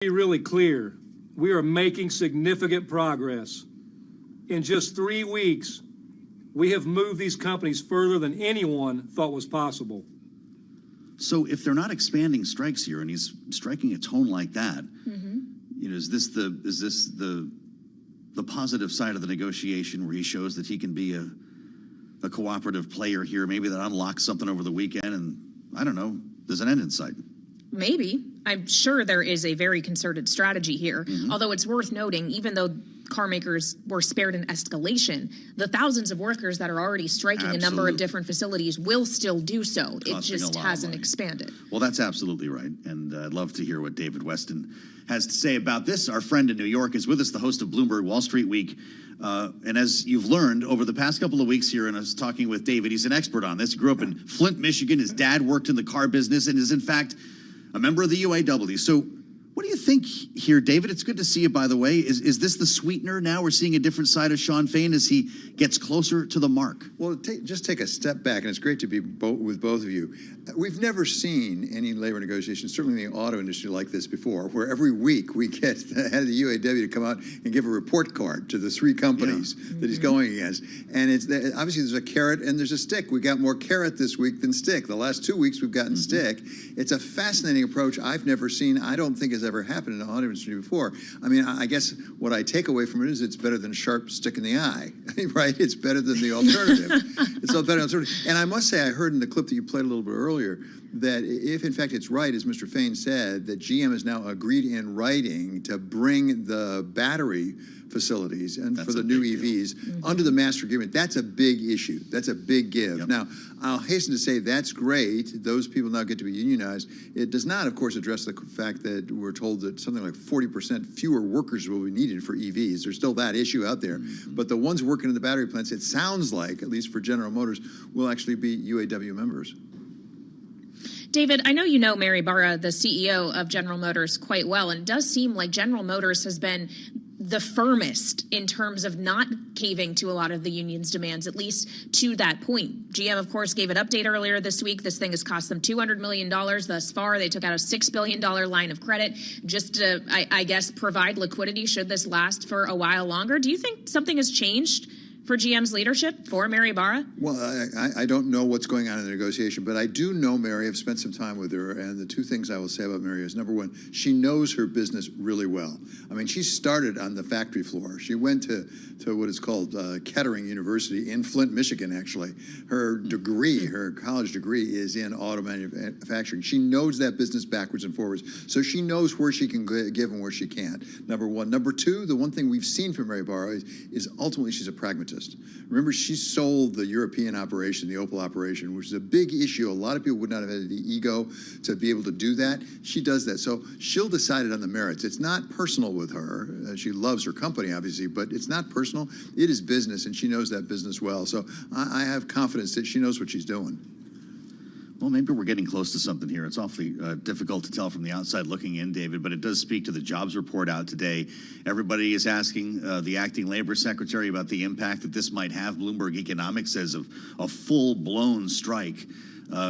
Be really clear, we are making significant progress. In just 3 weeks, we have moved these companies further than anyone thought was possible. So if they're not expanding strikes here, and he's striking a tone like that, you know, is this the positive side of the negotiation where he shows that he can be a cooperative player here, maybe that unlocks something over the weekend, and I don't know, there's an end in sight? Maybe. I'm sure there is a very concerted strategy here, although it's worth noting, even though car makers were spared an escalation, the thousands of workers that are already striking a number of different facilities will still do so. It just hasn't expanded. Well, that's absolutely right. And I'd love to hear what David Weston has to say about this. Our friend in New York is with us, the host of Bloomberg Wall Street Week. And as you've learned over the past couple of weeks here, and I was talking with David, he's an expert on this. He grew up in Flint, Michigan. His dad worked in the car business and is, in fact, a member of the UAW. So what do you think here, David? It's good to see you, by the way. Is this the sweetener now? We're seeing a different side of Sean Fain as he gets closer to the mark. Well, just take a step back, and it's great to be with both of you. We've never seen any labor negotiations, certainly in the auto industry, like this before, where every week we get the head of the UAW to come out and give a report card to the three companies that he's going against. And it's obviously there's a carrot and there's a stick. We got more carrot this week than stick. The last 2 weeks we've gotten stick. It's a fascinating approach I've never seen. I don't think has ever happened in the auto industry before. I mean, I guess what I take away from it is it's better than sharp stick in the eye, right? It's better than the alternative. It's all better than the alternative. And I must say, I heard in the clip that you played a little bit earlier that if in fact it's right, as Mr. Fain said, that GM has now agreed in writing to bring the battery facilities and for the new EVs under the master agreement. That's a big issue. That's a big give. Now, I'll hasten to say that's great. Those people now get to be unionized. It does not, of course, address the fact that we're told that something like 40% fewer workers will be needed for EVs. There's still that issue out there. But the ones working in the battery plants, it sounds like, at least for General Motors, will actually be UAW members. David, I know you know Mary Barra, the CEO of General Motors, quite well, and it does seem like General Motors has been the firmest in terms of not caving to a lot of the union's demands, at least to that point. GM, of course, gave an update earlier this week. This thing has cost them $200 million thus far. They took out a $6 billion line of credit just to, I guess, provide liquidity should this last for a while longer. Do you think something has changed for GM's leadership, for Mary Barra? Well, I don't know what's going on in the negotiation, but I do know Mary. I've spent some time with her, and the two things I will say about Mary is, number one, she knows her business really well. I mean, she started on the factory floor. She went to what is called Kettering University in Flint, Michigan, actually. Her degree, her college degree, is in auto manufacturing. She knows that business backwards and forwards, so she knows where she can give and where she can't, number one. Number two, the one thing we've seen from Mary Barra is ultimately she's a pragmatist. Remember, she sold the European operation, the Opel operation, which is a big issue. A lot of people would not have had the ego to be able to do that. She does that. So she'll decide it on the merits. It's not personal with her. She loves her company, obviously, but it's not personal. It is business, and she knows that business well. So I have confidence that she knows what she's doing. Well, maybe we're getting close to something here. It's awfully difficult to tell from the outside looking in, David, but it does speak to the jobs report out today. Everybody is asking the acting labor secretary about the impact that this might have. Bloomberg Economics says of a full-blown strike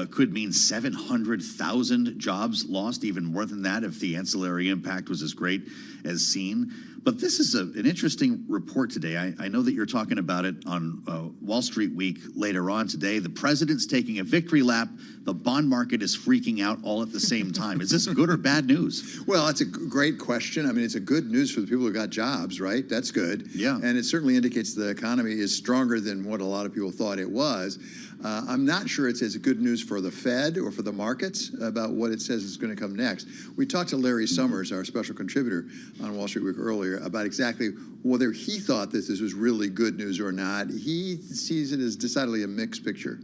could mean 700,000 jobs lost, even more than that if the ancillary impact was as great as seen. But this is an interesting report today. I know that you're talking about it on Wall Street Week later on today. The president's taking a victory lap. The bond market is freaking out all at the same time. Is this good or bad news? Well, that's a great question. I mean, it's a good news for the people who got jobs, right? That's good. Yeah. And it certainly indicates the economy is stronger than what a lot of people thought it was. I'm not sure it's as good news for the Fed or for the markets about what it says is going to come next. We talked to Larry Summers, our special contributor on Wall Street Week earlier, about exactly whether he thought that this was really good news or not. He sees it as decidedly a mixed picture.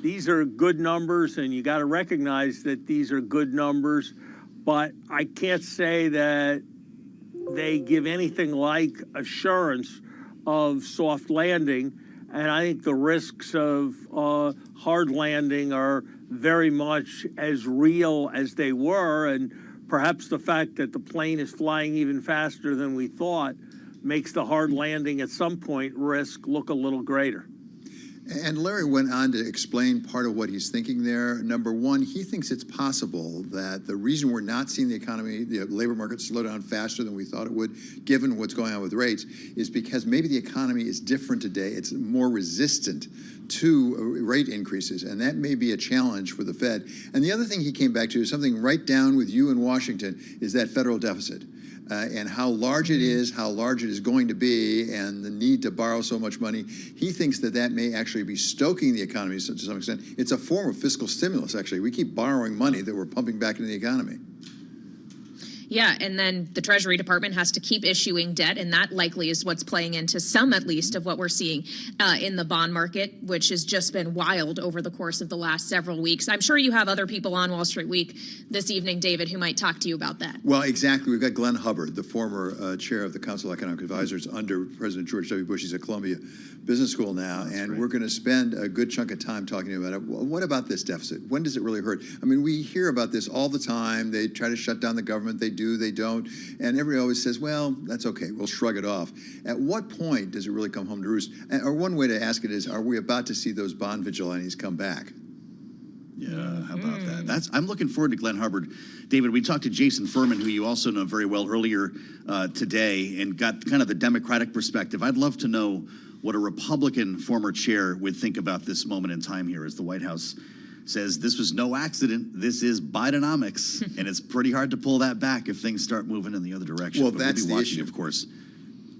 These are good numbers, and you got to recognize that these are good numbers, but I can't say that they give anything like assurance of soft landing. And I think the risks of hard landing are very much as real as they were. And perhaps the fact that the plane is flying even faster than we thought makes the hard landing at some point risk look a little greater. And Larry went on to explain part of what he's thinking there. Number one, he thinks it's possible that the reason we're not seeing the economy, the labor market slow down faster than we thought it would, given what's going on with rates, is because maybe the economy is different today. It's more resistant to rate increases, and that may be a challenge for the Fed. And the other thing he came back to is something right down with you in Washington, is that federal deficit. And how large it is going to be, and the need to borrow so much money. He thinks that that may actually be stoking the economy to some extent. It's a form of fiscal stimulus, actually. We keep borrowing money that we're pumping back into the economy. Yeah, and then the Treasury Department has to keep issuing debt, and that likely is what's playing into some, at least, of what we're seeing in the bond market, which has just been wild over the course of the last several weeks. I'm sure you have other people on Wall Street Week this evening, David, who might talk to you about that. Well, exactly. We've got Glenn Hubbard, the former chair of the Council of Economic Advisors under President George W. Bush. He's at Columbia Business School now, and we're going to spend a good chunk of time talking about it. What about this deficit? When does it really hurt? I mean, we hear about this all the time. They try to shut down the government. They do, they don't. And everybody always says, well, that's okay. We'll shrug it off. At what point does it really come home to roost? Or one way to ask it is, are we about to see those bond vigilantes come back? Yeah, how about that? I'm looking forward to Glenn Hubbard. David, we talked to Jason Furman, who you also know very well, earlier today, and got kind of the Democratic perspective. I'd love to know what a Republican former chair would think about this moment in time here as the White House says this was no accident. This is Bidenomics, and it's pretty hard to pull that back if things start moving in the other direction. Well, but that's we'll be the watching, issue. Of course.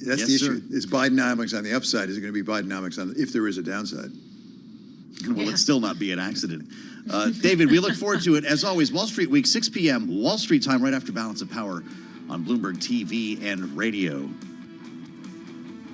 That's Yes, the issue. sir. Is Bidenomics on the upside? Is it going to be Bidenomics on if there is a downside? Will it still not be an accident? David, we look forward to it. As always, Wall Street Week, 6 p.m. Wall Street time, right after Balance of Power on Bloomberg TV and radio.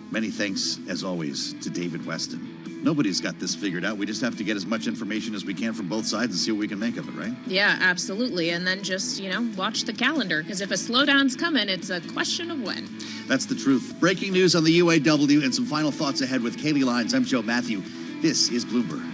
Many thanks, as always, to David Weston. Nobody's got this figured out. We just have to get as much information as we can from both sides and see what we can make of it, right? Yeah, absolutely. And then just, watch the calendar, because if a slowdown's coming, it's a question of when. That's the truth. Breaking news on the UAW and some final thoughts ahead with Kaylee Lyons. I'm Joe Matthew. This is Bloomberg.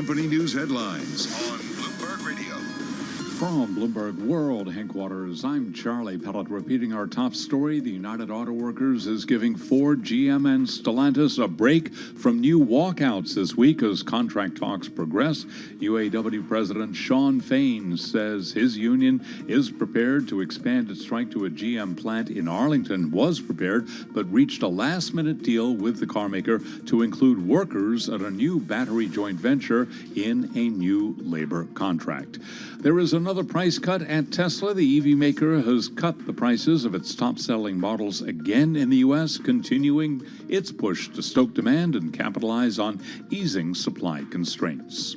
company news headlines on Bloomberg Radio. From Bloomberg World Headquarters, I'm Charlie Pellet repeating our top story. The United Auto Workers is giving Ford, GM, and Stellantis a break from new walkouts this week as contract talks progress. UAW President Shawn Fain says his union is prepared to expand its strike to a GM plant in Arlington, was prepared, but reached a last-minute deal with the carmaker to include workers at a new battery joint venture in a new labor contract. There is another price cut at Tesla. The EV maker has cut the prices of its top-selling models again in the U.S., continuing its push to stoke demand and capitalize on easing supply constraints.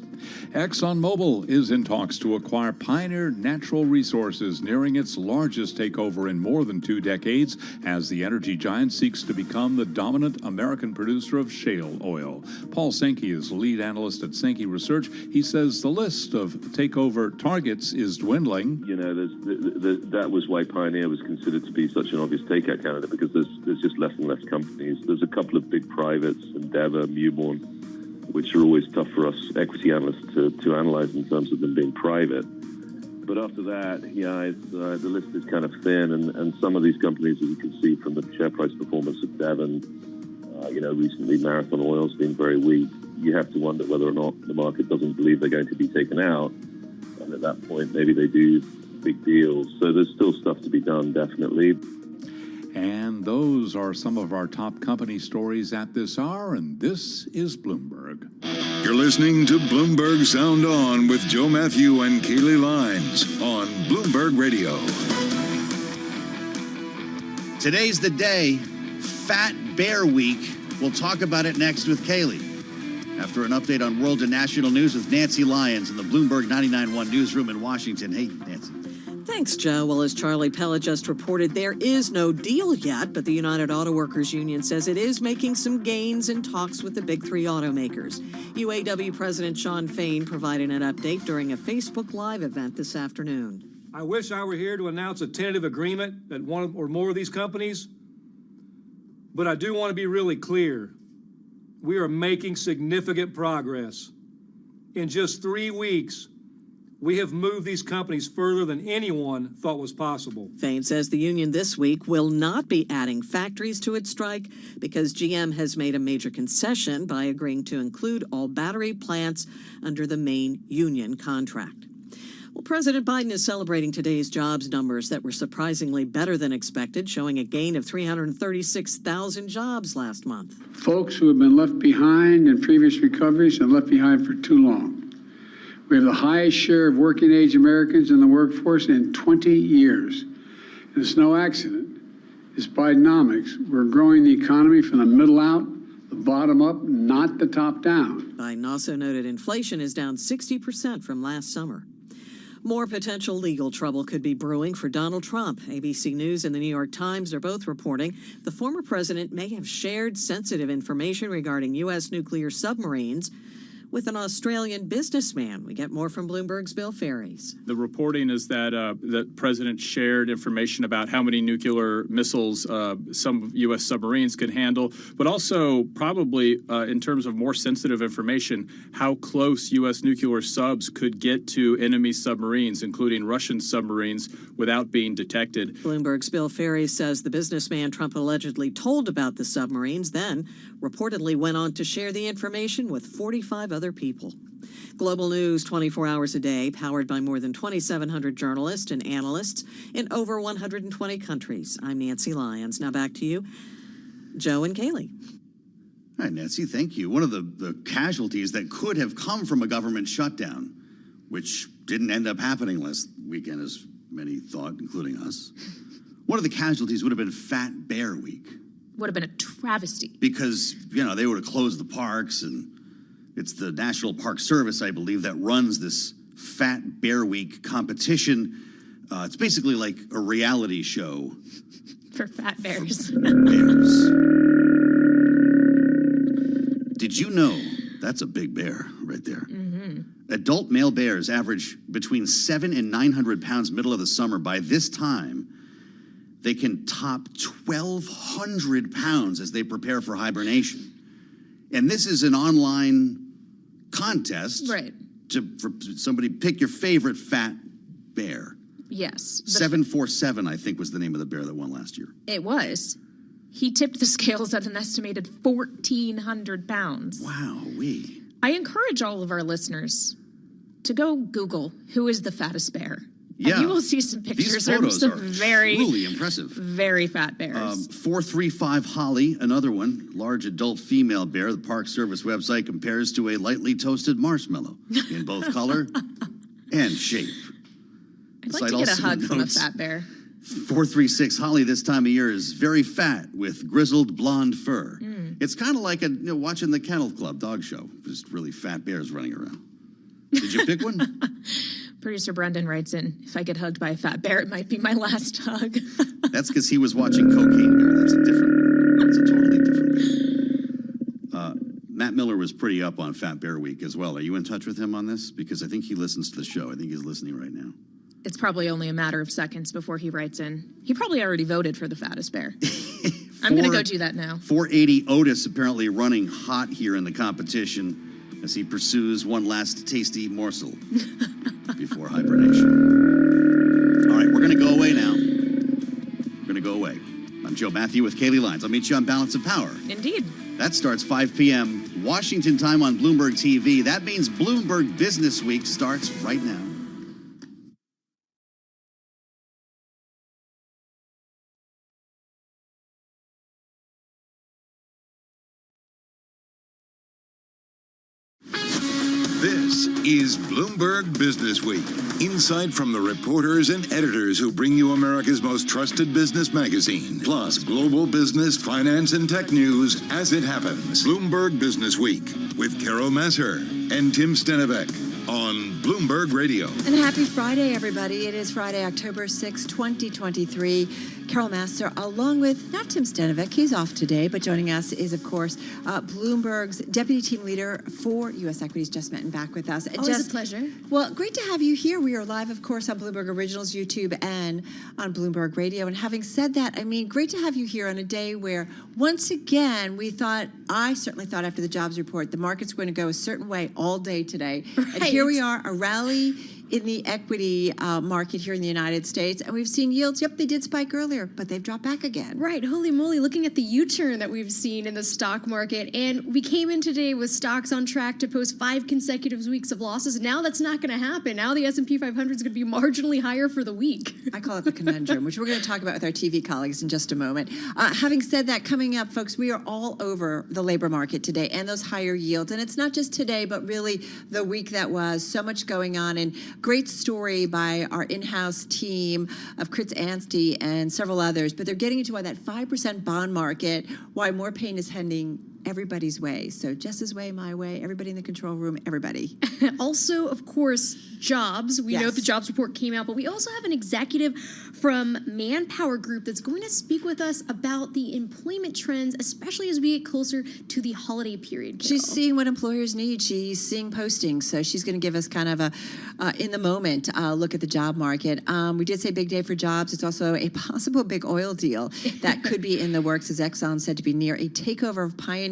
ExxonMobil is in talks to acquire Pioneer Natural Resources, nearing its largest takeover in more than 2 decades, as the energy giant seeks to become the dominant American producer of shale oil. Paul Sankey is lead analyst at Sankey Research. He says the list of takeover targets is dwindling. You know, that was why Pioneer was considered to be such an obvious takeout candidate, because there's just less and less companies. There's a couple of big privates, Endeavor, Mewbourne, which are always tough for us equity analysts to analyze in terms of them being private. But after that, the list is kind of thin, and some of these companies, as you can see from the share price performance of Devon, recently Marathon Oil's been very weak. You have to wonder whether or not the market doesn't believe they're going to be taken out, and at that point, maybe they do big deals. So there's still stuff to be done, definitely. And those are some of our top company stories at this hour, and this is Bloomberg. You're listening to Bloomberg Sound On with Joe Matthew and Kaylee Lines on Bloomberg Radio. Today's the day, Fat Bear Week. We'll talk about it next with Kaylee. After an update on world and national news with Nancy Lyons in the Bloomberg 99.1 newsroom in Washington. Hey, Nancy. Thanks, Joe. Well, as Charlie Pellet just reported, there is no deal yet, but the United Auto Workers Union says it is making some gains in talks with the big 3 automakers. UAW President Shawn Fain provided an update during a Facebook Live event this afternoon. I wish I were here to announce a tentative agreement at one or more of these companies, but I do want to be really clear. We are making significant progress. In just 3 weeks, we have moved these companies further than anyone thought was possible. Fain says the union this week will not be adding factories to its strike because GM has made a major concession by agreeing to include all battery plants under the main union contract. Well, President Biden is celebrating today's jobs numbers that were surprisingly better than expected, showing a gain of 336,000 jobs last month. Folks who have been left behind in previous recoveries and left behind for too long. We have the highest share of working-age Americans in the workforce in 20 years. And it's no accident. It's Bidenomics. We're growing the economy from the middle out, the bottom up, not the top down. Biden also noted inflation is down 60% from last summer. More potential legal trouble could be brewing for Donald Trump. ABC News and the New York Times are both reporting the former president may have shared sensitive information regarding U.S. nuclear submarines with an Australian businessman. We get more from Bloomberg's Bill Ferries. The reporting is that the president shared information about how many nuclear missiles some U.S. submarines could handle, but also probably in terms of more sensitive information, how close U.S. nuclear subs could get to enemy submarines, including Russian submarines, without being detected. Bloomberg's Bill Ferries says the businessman Trump allegedly told about the submarines then reportedly went on to share the information with 45 other people. Global news 24 hours a day, powered by more than 2,700 journalists and analysts in over 120 countries. I'm Nancy Lyons. Now back to you, Joe and Kaylee. All right, Nancy, thank you. One of the casualties that could have come from a government shutdown, which didn't end up happening last weekend, as many thought, including us. One of the casualties would have been Fat Bear Week. Would have been a travesty. Because, they would have closed the parks, and it's the National Park Service, I believe, that runs this Fat Bear Week competition. It's basically like a reality show. For fat bears. For bears. Did you know, that's a big bear right there. Mm-hmm. Adult male bears average between 700 and 900 pounds middle of the summer. By this time, they can top 1,200 pounds as they prepare for hibernation. And this is an online contest. Right. For somebody pick your favorite fat bear. Yes. 747, I think, was the name of the bear that won last year. It was. He tipped the scales at an estimated 1,400 pounds. Wow, I encourage all of our listeners to go Google who is the fattest bear. Yeah. And you will see some pictures of some very truly impressive. Very fat bears. 435 Holly, another one, large adult female bear. The Park Service website compares to a lightly toasted marshmallow in both color and shape. I'd like to get a hug from a fat bear. 436 Holly this time of year is very fat with grizzled blonde fur. It's kind of like watching the Kennel Club dog show. Just really fat bears running around. Did you pick one? Producer Brendan writes in, if I get hugged by a fat bear, it might be my last hug. That's because he was watching Cocaine Bear. That's a totally different bear. Matt Miller was pretty up on Fat Bear Week as well. Are you in touch with him on this? Because I think he listens to the show. I think he's listening right now. It's probably only a matter of seconds before he writes in. He probably already voted for the fattest bear. I'm going to go do that now. 480 Otis apparently running hot here in the competition as he pursues one last tasty morsel before hibernation. All right, we're going to go away now. We're going to go away. I'm Joe Matthew with Kaylee Lyons. I'll meet you on Balance of Power. Indeed. That starts 5 p.m. Washington time on Bloomberg TV. That means Bloomberg Business Week starts right now. This is Bloomberg Business Week. Insight from the reporters and editors who bring you America's most trusted business magazine, plus global business, finance, and tech news as it happens. Bloomberg Business Week with Carol Masser and Tim Stenivek on Bloomberg Radio. And happy Friday, everybody. It is Friday, October 6, 2023. Carol Masser, along with, not Tim Stenivek, he's off today, but joining us is, of course, Bloomberg's Deputy Team Leader for U.S. Equities, Jess Minton, back with us. Always a pleasure. Well, great to have you here. We are live, of course, on Bloomberg Originals YouTube and on Bloomberg Radio. And having said that, I mean, great to have you here on a day where, once again, I certainly thought after the jobs report, the market's going to go a certain way all day today. Right. And here we are, a rally in the equity market here in the United States. And we've seen yields, yep, they did spike earlier, but they've dropped back again. Right, holy moly, looking at the U-turn that we've seen in the stock market. And we came in today with stocks on track to post 5 consecutive weeks of losses. Now that's not going to happen. Now the S&P 500 is going to be marginally higher for the week. I call it the conundrum, which we're going to talk about with our TV colleagues in just a moment. Having said that, coming up, folks, we are all over the labor market today and those higher yields. And it's not just today, but really the week that was. So much going on. And great story by our in-house team of Chris Anstey and several others, but they're getting into why that 5% bond market, why more pain is heading everybody's way. So Jess's way, my way, everybody in the control room, everybody. Also, of course, jobs. We know the jobs report came out, but we also have an executive from Manpower Group that's going to speak with us about the employment trends, especially as we get closer to the holiday period. Carol. She's seeing what employers need. She's seeing postings. So she's going to give us kind of a in-the-moment look at the job market. We did say big day for jobs. It's also a possible big oil deal that could be in the works, as Exxon said to be near a takeover of Pioneer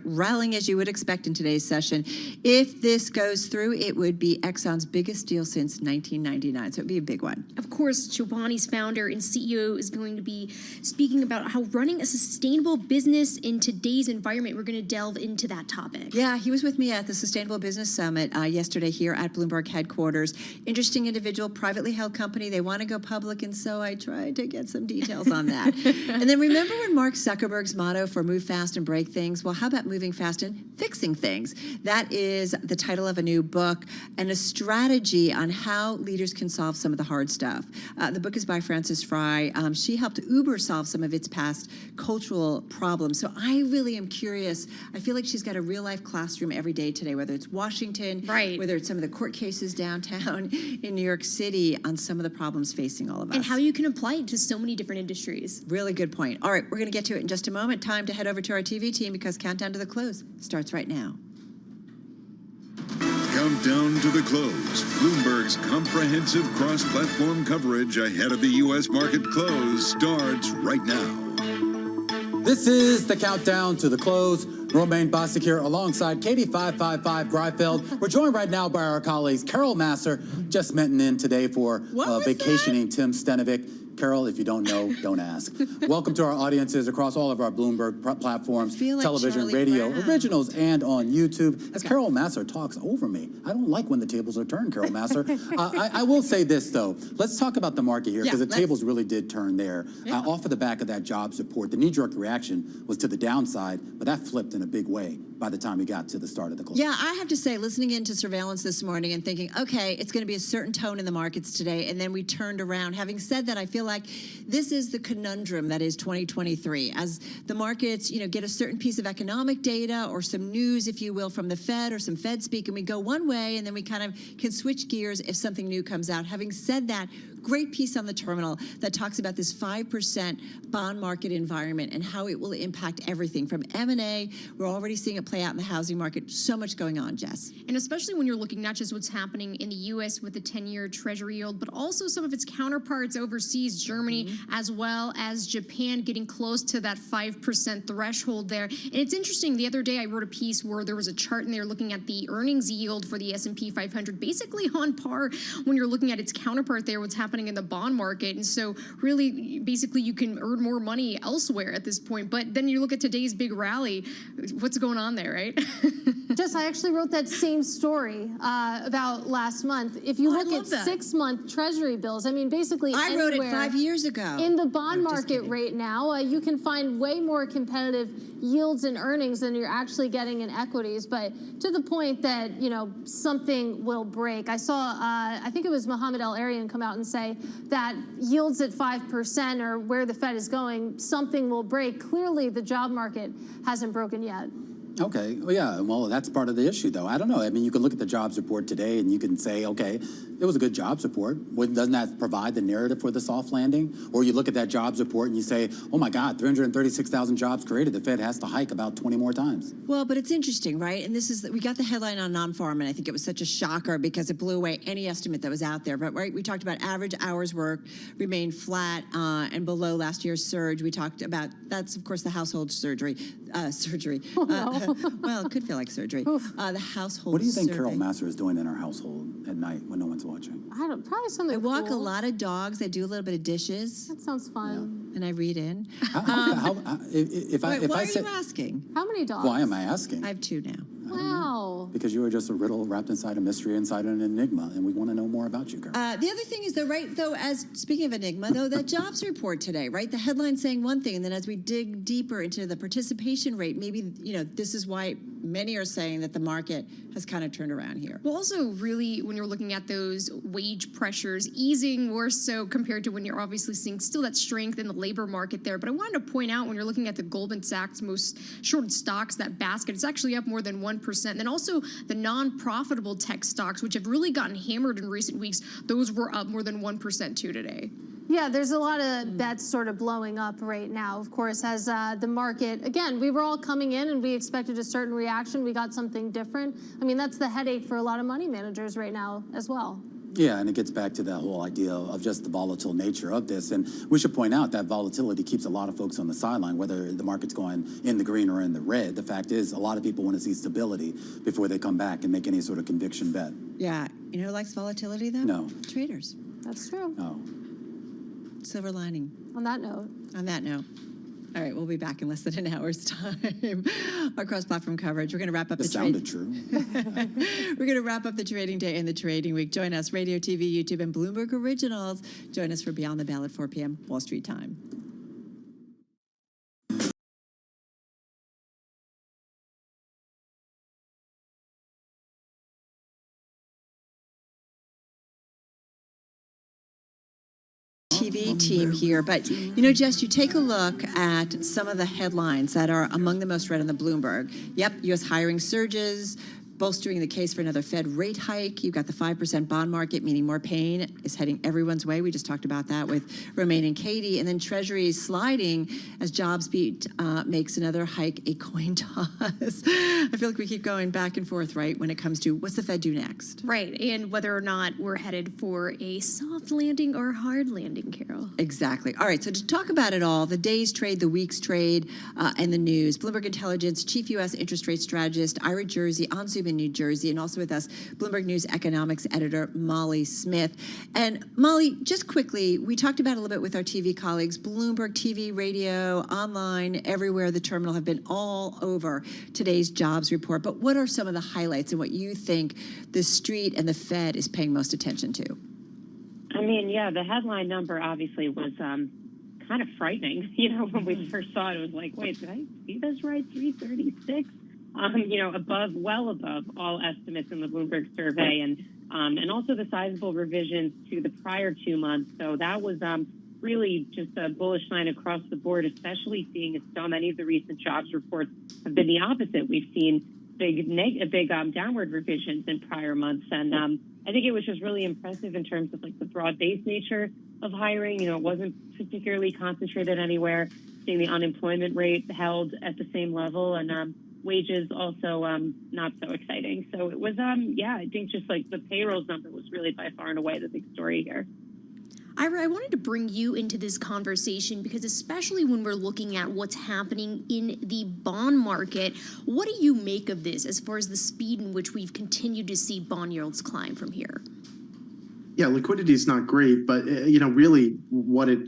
rallying as you would expect in today's session. If this goes through, it would be Exxon's biggest deal since 1999. So it'd be a big one. Of course, Chobani's founder and CEO is going to be speaking about how running a sustainable business in today's environment. We're going to delve into that topic. Yeah, he was with me at the Sustainable Business Summit yesterday here at Bloomberg headquarters. Interesting individual, privately held company. They want to go public, and so I tried to get some details on that. And then remember when Mark Zuckerberg's motto for move fast and break things? Well, how about moving fast and fixing things? That is the title of a new book and a strategy on how leaders can solve some of the hard stuff. The book is by Frances Fry. She helped Uber solve some of its past cultural problems. So I really am curious. I feel like she's got a real-life classroom every day today, whether it's Washington, whether it's some of the court cases downtown in New York City on some of the problems facing all of us. And how you can apply it to so many different industries. Really good point. All right, we're going to get to it in just a moment. Time to head over to our TV team because Countdown to the Close starts right now. Countdown to the Close. Bloomberg's comprehensive cross-platform coverage ahead of the U.S. market close starts right now. This is the Countdown to the Close. Romaine Bostic here alongside Katie 555 Greifeld. We're joined right now by our colleagues Carol Masser, just met in today for vacationing Tim Stenovic. Carol, if you don't know, don't ask. Welcome to our audiences across all of our Bloomberg platforms, television, radio, originals, and on YouTube. As Carol Masser talks over me, I don't like when the tables are turned, Carol Masser. I will say this, though. Let's talk about the market here, because the tables really did turn there. Off of the back of that jobs report, the knee-jerk reaction was to the downside, but that flipped in a big way by the time we got to the start of the close. Yeah, I have to say, listening into surveillance this morning and thinking, okay, it's going to be a certain tone in the markets today, and then we turned around. Having said that, I feel like this is the conundrum that is 2023. As the markets, get a certain piece of economic data or some news, if you will, from the Fed or some Fed speak, and we go one way, and then we kind of can switch gears if something new comes out. Having said that, great piece on the terminal that talks about this 5% bond market environment and how it will impact everything from M&A. We're already seeing it play out in the housing market. So much going on, Jess. And especially when you're looking not just what's happening in the U.S. with the 10-year Treasury yield, but also some of its counterparts overseas, Germany, as well as Japan, getting close to that 5% threshold there. And it's interesting, the other day I wrote a piece where there was a chart and they were looking at the earnings yield for the S&P 500, basically on par when you're looking at its counterpart there, what's happening in the bond market. And so really, basically, you can earn more money elsewhere at this point. But then you look at today's big rally, what's going on there, right? Jess, I actually wrote that same story about last month. If you look at 6-month Treasury bills, I mean, basically I wrote it 5 years ago. In the bond market right now, you can find way more competitive yields and earnings than you're actually getting in equities. But to the point that, something will break. I saw, I think it was Mohamed El-Arian come out and say that yields at 5% or where the Fed is going, something will break. Clearly, the job market hasn't broken yet. Okay, well, that's part of the issue, though. I don't know. I mean, you can look at the jobs report today and you can say, okay, it was a good jobs report. Doesn't that provide the narrative for the soft landing? Or you look at that jobs report and you say, oh my God, 336,000 jobs created. The Fed has to hike about 20 more times. Well, but it's interesting, right? And we got the headline on non-farm, and I think it was such a shocker because it blew away any estimate that was out there. But we talked about average hours worked remained flat and below last year's surge. We talked about, that's of course the household surgery. Oh, no. Well, it could feel like surgery. The household. What do you think survey. Carol Masser is doing in our household at night when no one's watching? Probably something. I walk cool. a lot of dogs. I do a little bit of dishes. That sounds fun. And I read in. Why are you asking? How many dogs? Why am I asking? I have 2 now. Wow. Because you are just a riddle wrapped inside a mystery, inside an enigma, and we want to know more about you, Carol. The other thing is, as speaking of enigma, that jobs report today, right? The headline saying one thing, and then as we dig deeper into the participation rate, maybe, this is why many are saying that the market has kind of turned around here. Well, also really, when you're looking at those wage pressures easing more so compared to when you're obviously seeing still that strength in the labor market there. But I wanted to point out when you're looking at the Goldman Sachs most shorted stocks, that basket, it's actually up more than 1%. And then also the non-profitable tech stocks, which have really gotten hammered in recent weeks, those were up more than 1% too today. Yeah, there's a lot of bets sort of blowing up right now, of course, as the market, again, we were all coming in and we expected a certain reaction. We got something different. I mean, that's the headache for a lot of money managers right now as well. Yeah, and it gets back to that whole idea of just the volatile nature of this. And we should point out that volatility keeps a lot of folks on the sideline, whether the market's going in the green or in the red. The fact is, a lot of people want to see stability before they come back and make any sort of conviction bet. Yeah. You know who likes volatility, though? No. Traders. That's true. Oh. Silver lining. On that note. On that note. All right, we'll be back in less than an hour's time. Our cross-platform coverage. We're going to wrap up the sounded true. We're going to wrap up the trading day and the trading week. Join us, radio, TV, YouTube, and Bloomberg Originals. Join us for Beyond the Bell at 4 p.m. Wall Street time. TV team here, but Jess, you take a look at some of the headlines that are among the most read on the Bloomberg. Yep, U.S. hiring surges, bolstering the case for another Fed rate hike. You've got the 5% bond market, meaning more pain is heading everyone's way. We just talked about that with Romaine and Katie. And then Treasury sliding as jobs beat makes another hike a coin toss. I feel like we keep going back and forth, right, when it comes to what's the Fed do next? Right, and whether or not we're headed for a soft landing or a hard landing, Carol. Exactly. All right, so to talk about it all, the day's trade, the week's trade, and the news, Bloomberg Intelligence Chief U.S. Interest Rate Strategist Ira Jersey on Zoom in New Jersey, and also with us, Bloomberg News Economics Editor Molly Smith. And Molly, just quickly, we talked about it a little bit with our TV colleagues. Bloomberg TV, radio, online, everywhere, the terminal have been all over today's jobs report. But what are some of the highlights and what you think the street and the Fed is paying most attention to? I mean, yeah, the headline number obviously was kind of frightening. You know, when we first saw it, it was like, wait, did I see this right? 336? You know, well above all estimates in the Bloomberg survey, and also the sizable revisions to the prior 2 months. So that was really just a bullish sign across the board, especially seeing as so many of the recent jobs reports have been the opposite. We've seen big downward revisions in prior months, and I think it was just really impressive in terms of like the broad-based nature of hiring. You know, it wasn't particularly concentrated anywhere. Seeing the unemployment rate held at the same level, and wages also not so exciting. So it was, yeah, I think just like the payrolls number was really by far and away the big story here. Ira, I wanted to bring you into this conversation because especially when we're looking at what's happening in the bond market, what do you make of this as far as the speed in which we've continued to see bond yields climb from here? Yeah, liquidity is not great, but you know, really,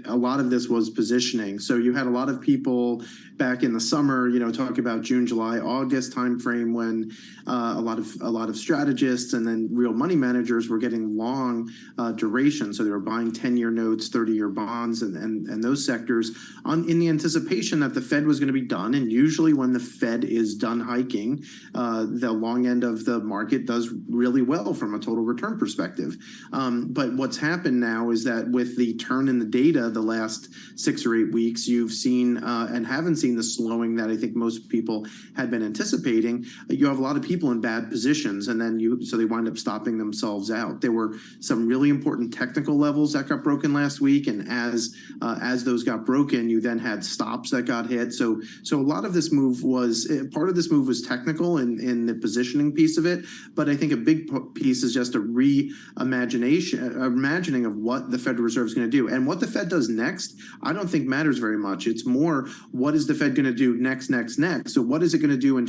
a lot of this was positioning. So you had a lot of people back in the summer, you know, talk about June, July, August timeframe when a lot of strategists and then real money managers were getting long duration. So they were buying 10-year notes, 30-year bonds, and those sectors in the anticipation that the Fed was going to be done. And usually, when the Fed is done hiking, the long end of the market does really well from a total return perspective. But what's happened now is that with the turn in the data the last 6 or 8 weeks, you've seen and haven't seen the slowing that I think most people had been anticipating. You have a lot of people in bad positions, and then so they wind up stopping themselves out. There were some really important technical levels that got broken last week, and as those got broken, you then had stops that got hit. So a lot of this move was part of this move was technical in the positioning piece of it, but I think a big piece is just a imagining of what the Federal Reserve is going to do. And what the Fed does next, I don't think matters very much. It's more, what is the Fed going to do next? So what is it going to do in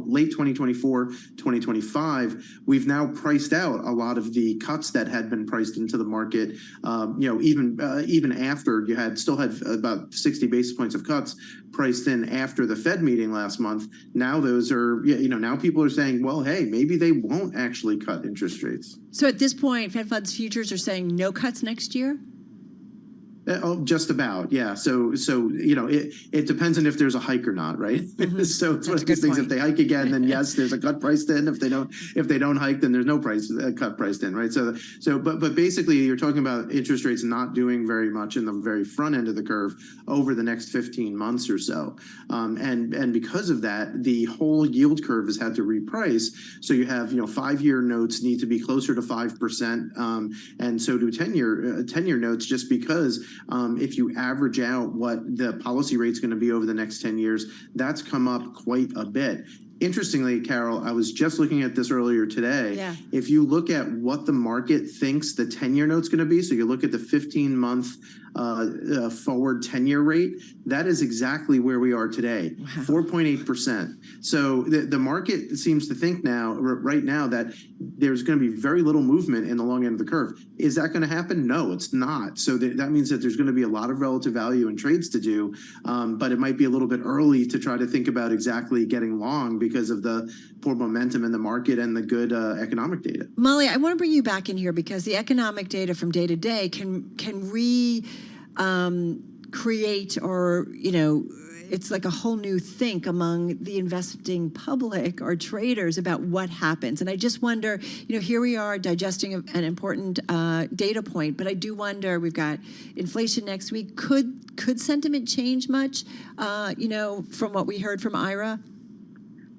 late 2024, 2025? We've now priced out a lot of the cuts that had been priced into the market. You know, even after you still had about 60 basis points of cuts priced in after the Fed meeting last month. Now those are, you know, now people are saying, well, hey, maybe they won't actually cut interest rates. So at this point, Fed funds futures are saying no cuts next year? Oh, just about, yeah. So you know, it depends on if there's a hike or not, right? Mm-hmm. So it's one of these things. If they hike again, then yes, there's a cut priced in. If they don't hike, then there's no cut priced in, right? But basically, you're talking about interest rates not doing very much in the very front end of the curve over the next 15 months or so, and because of that, the whole yield curve has had to reprice. So you have, you know, 5-year notes need to be closer to 5%, and so do 10-year notes, just because. If you average out what the policy rate is going to be over the next 10 years, that's come up quite a bit. Interestingly, Carol, I was just looking at this earlier today. Yeah. If you look at what the market thinks the 10-year note's going to be, so you look at the 15-month forward 10-year rate, that is exactly where we are today, 4.8%. So the market seems to think right now, that there's going to be very little movement in the long end of the curve. Is that going to happen? No, it's not. So that means that there's going to be a lot of relative value in trades to do, but it might be a little bit early to try to think about exactly getting long because of the poor momentum in the market and the good economic data. Molly, I want to bring you back in here because the economic data from day to day can create, or, you know, it's like a whole new think among the investing public or traders about what happens. And I just wonder, you know, here we are digesting an important data point, but I do wonder, we've got inflation next week. Could sentiment change much, you know, from what we heard from Ira?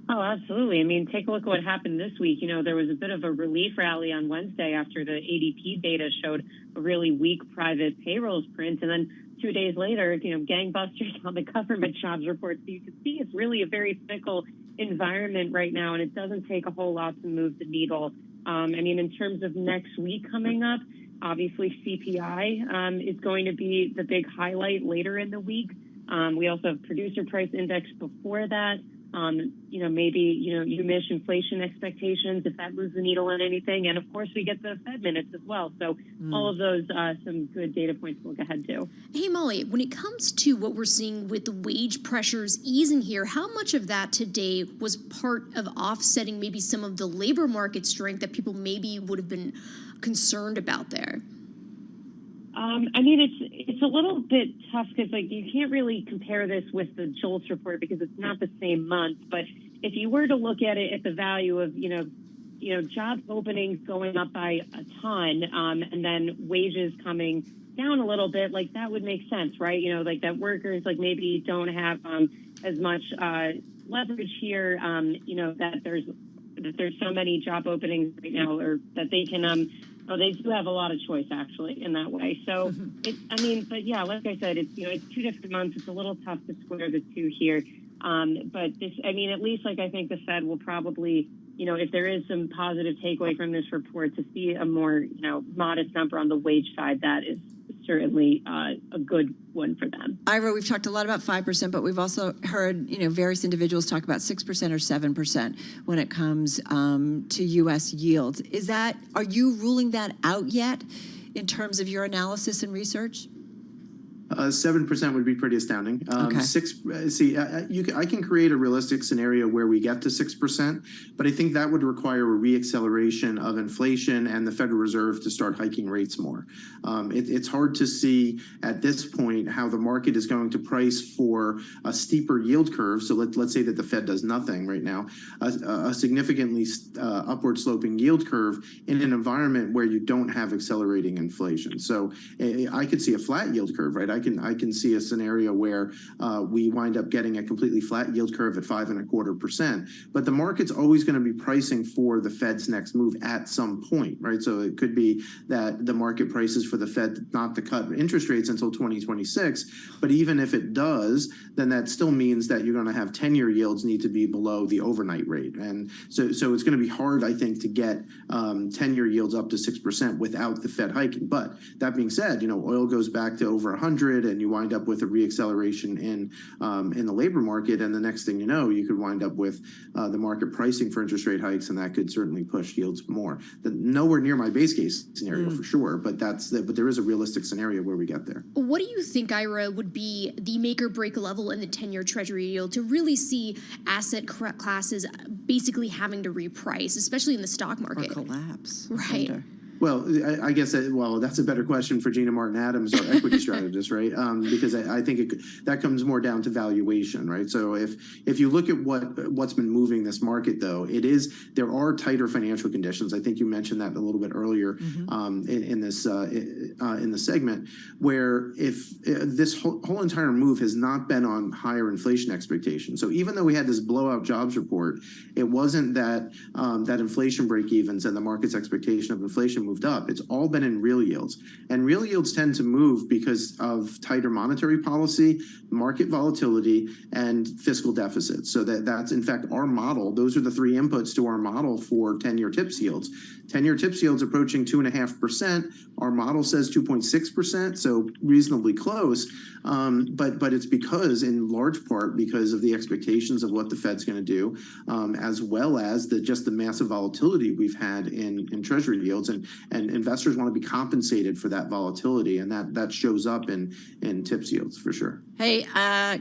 Oh, absolutely. I mean, take a look at what happened this week. You know, there was a bit of a relief rally on Wednesday after the ADP data showed a really weak private payrolls print. And then 2 days later, you know, gangbusters on the government jobs report. So you can see it's really a very fickle environment right now, and it doesn't take a whole lot to move the needle. I mean, in terms of next week coming up, obviously CPI is going to be the big highlight later in the week. We also have producer price index before that. You know, maybe, you know, you miss inflation expectations if that moves the needle on anything. And of course, we get the Fed minutes as well. So all of those, some good data points to look ahead to. Hey, Molly, when it comes to what we're seeing with the wage pressures easing here, how much of that today was part of offsetting maybe some of the labor market strength that people maybe would have been concerned about there? I mean, it's a little bit tough because, like, you can't really compare this with the JOLTS report because it's not the same month. But if you were to look at it at the value of, you know, job openings going up by a ton, and then wages coming down a little bit, like that would make sense, right? You know, like that workers like maybe don't have as much leverage here. You know, that there's so many job openings right now, or that they can. Oh, they do have a lot of choice, actually, in that way. So, I mean, but yeah, like I said, it's, you know, it's 2 different months. It's a little tough to square the two here. But this, I mean, at least, like, I think the Fed will probably, you know, if there is some positive takeaway from this report, to see a more, you know, modest number on the wage side, that is certainly a good one for them. Ira, we've talked a lot about 5%, but we've also heard, you know, various individuals talk about 6% or 7% when it comes to U.S. yields. Are you ruling that out yet in terms of your analysis and research? 7% would be pretty astounding. Okay. I can create a realistic scenario where we get to 6%, but I think that would require a reacceleration of inflation and the Federal Reserve to start hiking rates more. It's hard to see at this point how the market is going to price for a steeper yield curve. So let's say that the Fed does nothing right now, a significantly upward sloping yield curve in an environment where you don't have accelerating inflation. So I could see a flat yield curve, right? I can see a scenario where we wind up getting a completely flat yield curve at 5.25%. But the market's always going to be pricing for the Fed's next move at some point, right? So it could be that the market prices for the Fed not to cut interest rates until 2026. But even if it does, then that still means that you're going to have 10-year yields need to be below the overnight rate. And so it's going to be hard, I think, to get 10-year yields up to 6% without the Fed hiking. But that being said, you know, oil goes back to over 100, and you wind up with a reacceleration in the labor market, and the next thing you know, you could wind up with the market pricing for interest rate hikes, and that could certainly push yields more. Nowhere near my base case scenario for sure, but there is a realistic scenario where we get there. What do you think, Ira, would be the make or break level in the 10-year Treasury yield to really see asset classes basically having to reprice, especially in the stock market? Or collapse. Right. Well, I guess that's a better question for Gina Martin Adams, our equity strategist, right? Because I think that comes more down to valuation, right? So if you look at what's been moving this market, though, there are tighter financial conditions. I think you mentioned that a little bit earlier in the segment, where if this whole entire move has not been on higher inflation expectations. So even though we had this blowout jobs report, it wasn't that that inflation break evens and the market's expectation of inflation moved up. It's all been in real yields. And real yields tend to move because of tighter monetary policy, market volatility, and fiscal deficits. So that's, in fact, our model. Those are the three inputs to our model for 10-year TIPS yields. 10-year TIPS yields approaching 2.5%. Our model says 2.6%, so reasonably close. But it's because, in large part, because of the expectations of what the Fed's going to do, as well as just the massive volatility we've had in Treasury yields. And investors want to be compensated for that volatility, and that shows up in TIPS yields for sure. Hey,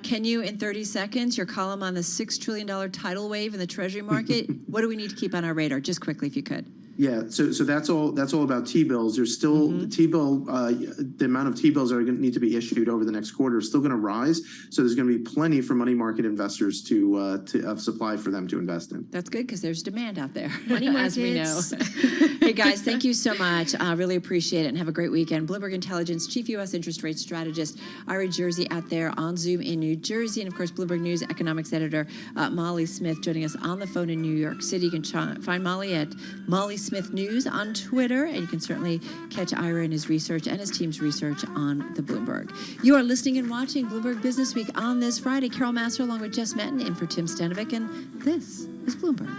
can you, in 30 seconds, your column on the $6 trillion tidal wave in the Treasury market, what do we need to keep on our radar? Just quickly, if you could. Yeah, so that's all about T-bills. There's still T-bill, the amount of T-bills that are going to need to be issued over the next quarter is still going to rise. So there's going to be plenty for money market investors of supply for them to invest in. That's good because there's demand out there, Money as we know. markets. Hey guys, thank you so much. Really appreciate it, and have a great weekend. Bloomberg Intelligence Chief U.S. Interest Rate Strategist Ira Jersey out there on Zoom in New Jersey, and of course Bloomberg News Economics Editor Molly Smith joining us on the phone in New York City. You can find Molly at Molly Smith News on Twitter, and you can certainly catch Ira and his research and his team's research on the Bloomberg. You are listening and watching Bloomberg Business Week on this Friday. Carol Massar along with Jess Metton in for Tim Stenovic, and this is Bloomberg.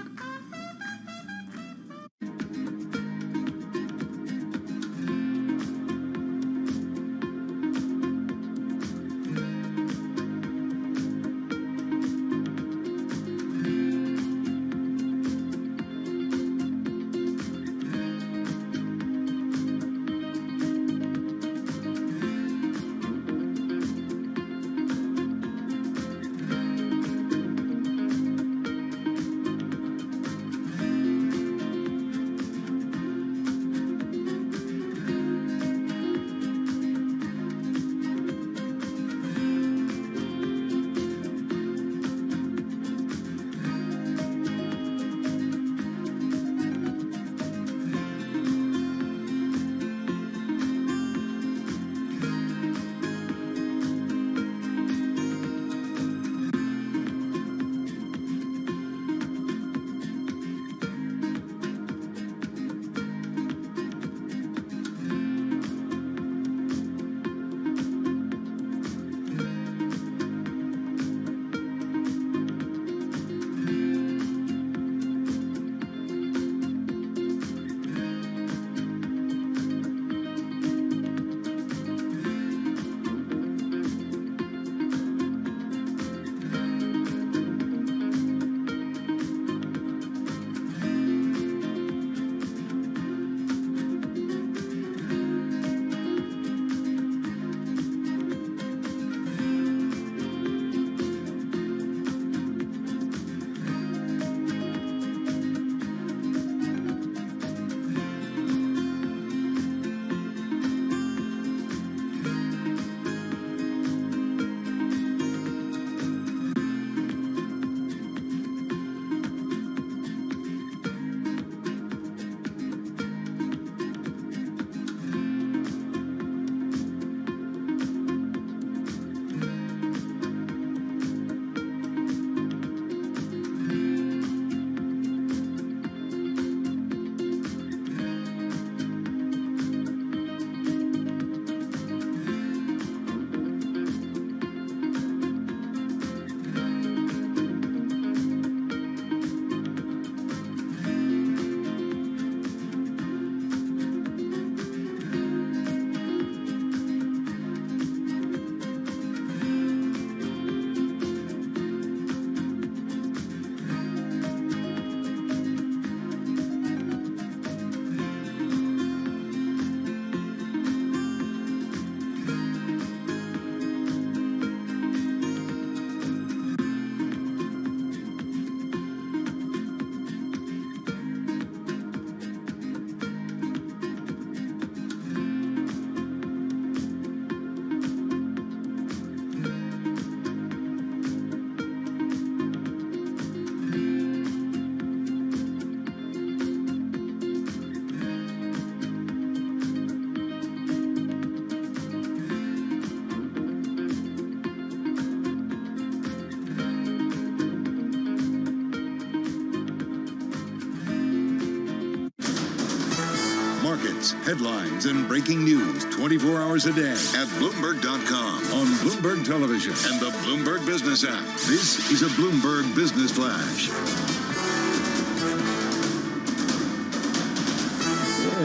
Markets, headlines, and breaking news 24 hours a day at Bloomberg.com, on Bloomberg Television, and the Bloomberg Business app. This is a Bloomberg Business Flash.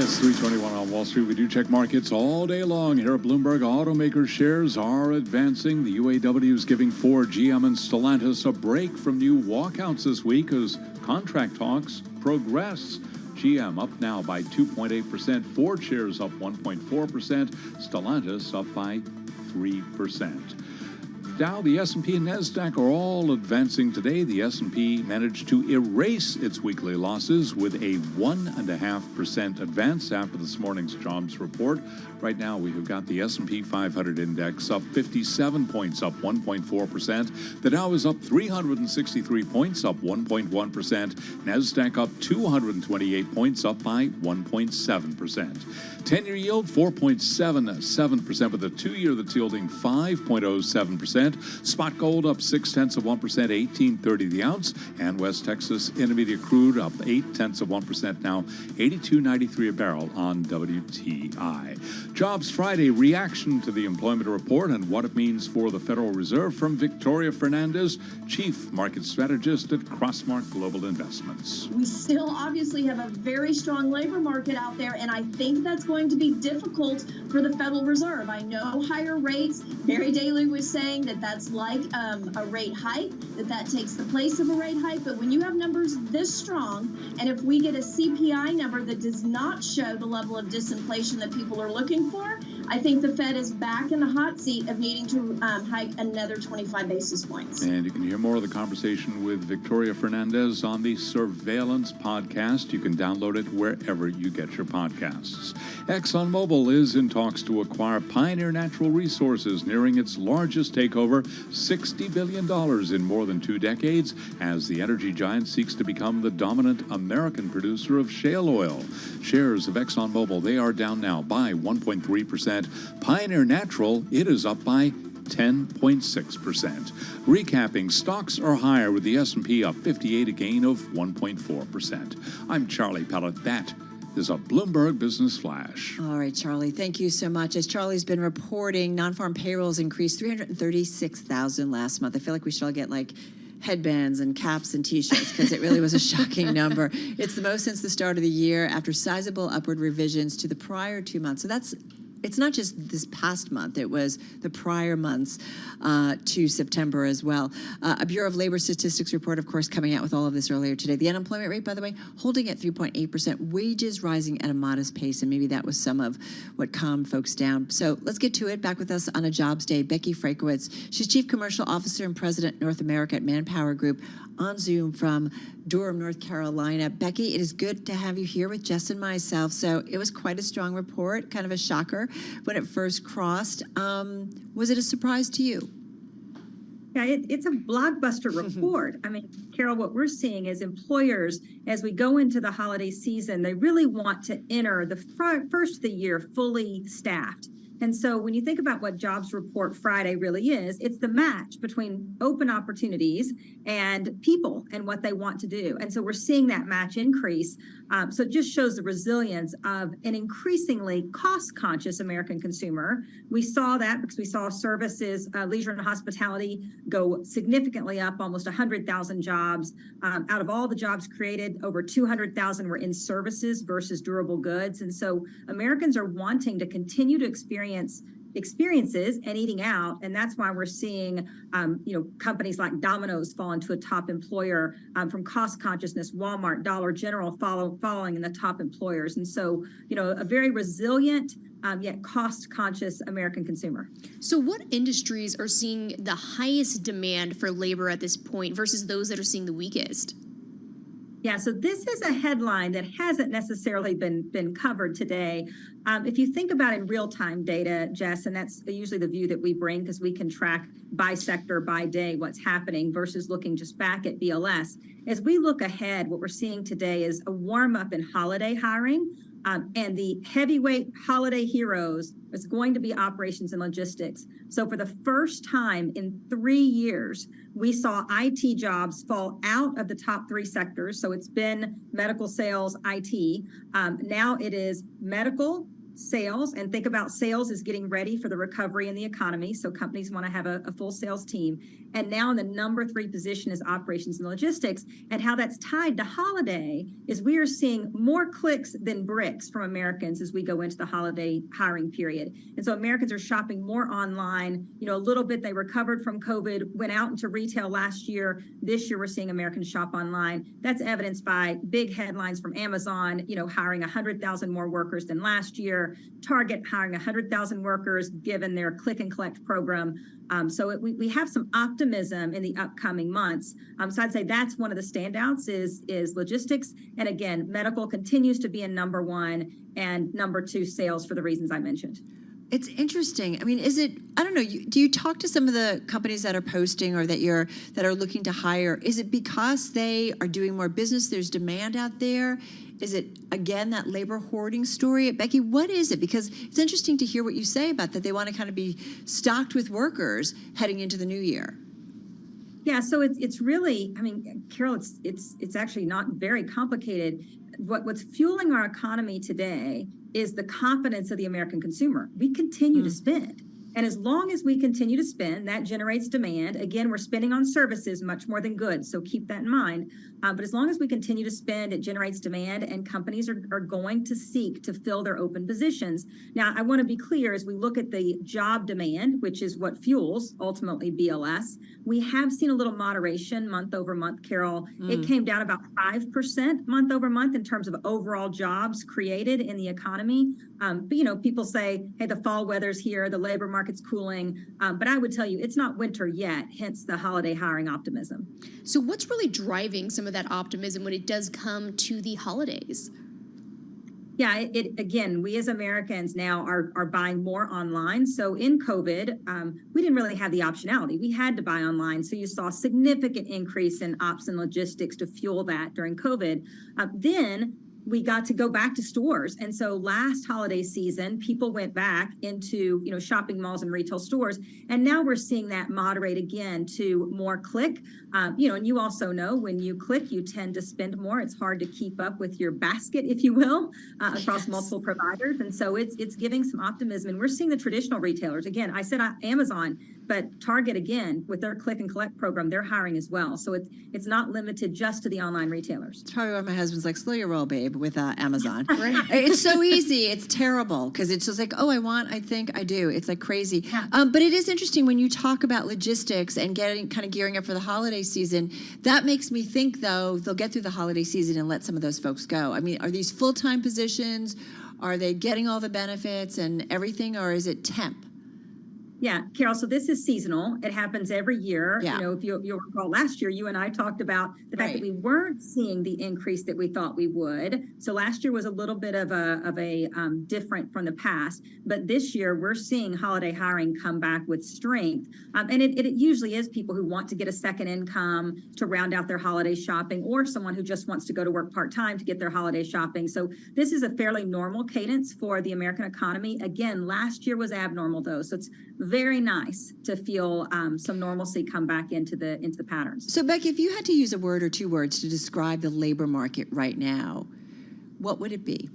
It's 3:21 on Wall Street. We do check markets all day long. Here at Bloomberg, automaker shares are advancing. The UAW is giving Ford, GM, and Stellantis a break from new walkouts this week as contract talks progress. GM up now by 2.8%. Ford shares up 1.4%. Stellantis up by 3%. Dow, the S&P, and NASDAQ are all advancing today. The S&P managed to erase its weekly losses with a 1.5% advance after this morning's jobs report. Right now, we have got the S&P 500 index up 57 points, up 1.4%. The Dow is up 363 points, up 1.1%. NASDAQ up 228 points, up by 1.7%. 10-year yield 4.77%, with the 2-year that's yielding 5.07%. Spot gold up 0.6%, $18.30 the ounce, and West Texas Intermediate crude up 0.8%, now $82.93 a barrel on WTI. Jobs Friday, reaction to the employment report and what it means for the Federal Reserve, from Victoria Fernandez, Chief Market Strategist at Crossmark Global Investments. We still obviously have a very strong labor market out there, and I think that's going to be difficult for the Federal Reserve. I know higher rates. Barry Daly was saying that that's like a rate hike, that takes the place of a rate hike. But when you have numbers this strong, and if we get a CPI number that does not show the level of disinflation that people are looking for, I think the Fed is back in the hot seat of needing to hike another 25 basis points. And you can hear more of the conversation with Victoria Fernandez on the Surveillance podcast. You can download it wherever you get your podcasts. ExxonMobil is in talks to acquire Pioneer Natural Resources, nearing its largest takeover, $60 billion in more than 2 decades, as the energy giant seeks to become the dominant American producer of shale oil. Shares of ExxonMobil, they are down now by 1.3%. Pioneer Natural, it is up by 10.6%. Recapping, stocks are higher with the S&P up 58, a gain of 1.4%. I'm Charlie Pellet. That is a Bloomberg Business Flash. All right, Charlie, thank you so much. As Charlie's been reporting, non-farm payrolls increased 336,000 last month. I feel like we should all get like headbands and caps and T-shirts, because it really was a shocking number. It's the most since the start of the year, after sizable upward revisions to the prior 2 months. So it's not just this past month, it was the prior months to September as well. A Bureau of Labor Statistics report, of course, coming out with all of this earlier today. The unemployment rate, by the way, holding at 3.8%, wages rising at a modest pace, and maybe that was some of what calmed folks down. So let's get to it. Back with us on a jobs day, Becky Frakowitz. She's Chief Commercial Officer and President, North America at Manpower Group, on Zoom from Durham, North Carolina. Becky, it is good to have you here with Jess and myself. So it was quite a strong report, kind of a shocker when it first crossed. Was it a surprise to you? Yeah, it's a blockbuster report. I mean, Carol, what we're seeing is employers, as we go into the holiday season, they really want to enter the first of the year fully staffed. And so when you think about what Jobs Report Friday really is, it's the match between open opportunities and people and what they want to do. And so we're seeing that match increase. So it just shows the resilience of an increasingly cost-conscious American consumer. We saw that because we saw services, leisure and hospitality go significantly up, almost 100,000 jobs. Out of all the jobs created, over 200,000 were in services versus durable goods. And so Americans are wanting to continue to experiences and eating out, and that's why we're seeing companies like Domino's fall into a top employer, from cost consciousness, Walmart, Dollar General following in the top employers. And so a very resilient yet cost conscious American consumer. So what industries are seeing the highest demand for labor at this point versus those that are seeing the weakest? Yeah, so this is a headline that hasn't necessarily been covered today. If you think about in real-time data, Jess, and that's usually the view that we bring because we can track by sector, by day, what's happening versus looking just back at BLS. As we look ahead, what we're seeing today is a warm-up in holiday hiring. And the heavyweight holiday heroes is going to be operations and logistics. So for the first time in 3 years, we saw IT jobs fall out of the top 3 sectors. So it's been medical, sales, IT. Now it is medical, sales, and think about sales as getting ready for the recovery in the economy. So companies want to have a full sales team. And now in the number 3 position is operations and logistics. And how that's tied to holiday is we are seeing more clicks than bricks from Americans as we go into the holiday hiring period. And so Americans are shopping more online. A little bit they recovered from COVID, went out into retail last year. This year we're seeing Americans shop online. That's evidenced by big headlines from Amazon, hiring 100,000 more workers than last year. year. Target hiring 100,000 workers given their click and collect program. So we have some optimism in the upcoming months. So I'd say that's one of the standouts is logistics. And again, medical continues to be in number one, and number two, sales, for the reasons I mentioned. It's interesting. I mean, I don't know, do you talk to some of the companies that are posting or that are looking to hire? Is it because they are doing more business, there's demand out there? Is it, again, that labor hoarding story? Becky, what is it? Because it's interesting to hear what you say about that they want to kind of be stocked with workers heading into the new year. Yeah, so it's really, I mean, Carol, it's actually not very complicated. What's fueling our economy today is the confidence of the American consumer. We continue to spend. And as long as we continue to spend, that generates demand. Again, we're spending on services much more than goods, so keep that in mind. But as long as we continue to spend, it generates demand, and companies are going to seek to fill their open positions. Now, I want to be clear, as we look at the job demand, which is what fuels ultimately BLS, we have seen a little moderation month over month, Carol. It came down about 5% month over month in terms of overall jobs created in the economy. But, you know, people say, hey, the fall weather's here, the labor market's cooling. But I would tell you, it's not winter yet, hence the holiday hiring optimism. So what's really driving some of that optimism when it does come to the holidays? Yeah, again, we as Americans now are buying more online. So in COVID, we didn't really have the optionality. We had to buy online. So you saw a significant increase in ops and logistics to fuel that during COVID. Then we got to go back to stores. And so last holiday season, people went back into, you know, shopping malls and retail stores. And now we're seeing that moderate again to more click. You know, and you also know when you click, you tend to spend more. It's hard to keep up with your basket, if you will, across multiple providers. And so it's giving some optimism. And we're seeing the traditional retailers. Again, I said Amazon, but Target, again, with their click and collect program, they're hiring as well. So it's not limited just to the online retailers. It's probably why my husband's like, slow your roll, babe, with Amazon. It's so easy. It's terrible because it's just like, oh, I think, I do. It's like crazy. Yeah. But it is interesting when you talk about logistics and kind of gearing up for the holiday season. That makes me think, though, they'll get through the holiday season and let some of those folks go. I mean, are these full-time positions? Are they getting all the benefits and everything, or is it temp? Yeah, Carol, so this is seasonal. It happens every year. Yeah. You know, if you'll recall last year, you and I talked about the fact that we weren't seeing the increase that we thought we would. So last year was a little bit of a different from the past. But this year, we're seeing holiday hiring come back with strength. And it usually is people who want to get a second income to round out their holiday shopping, or someone who just wants to go to work part-time to get their holiday shopping. So this is a fairly normal cadence for the American economy. Again, last year was abnormal, though. So it's very nice to feel some normalcy come back into the patterns. So, Becky, if you had to use a word or two words to describe the labor market right now, what would it be?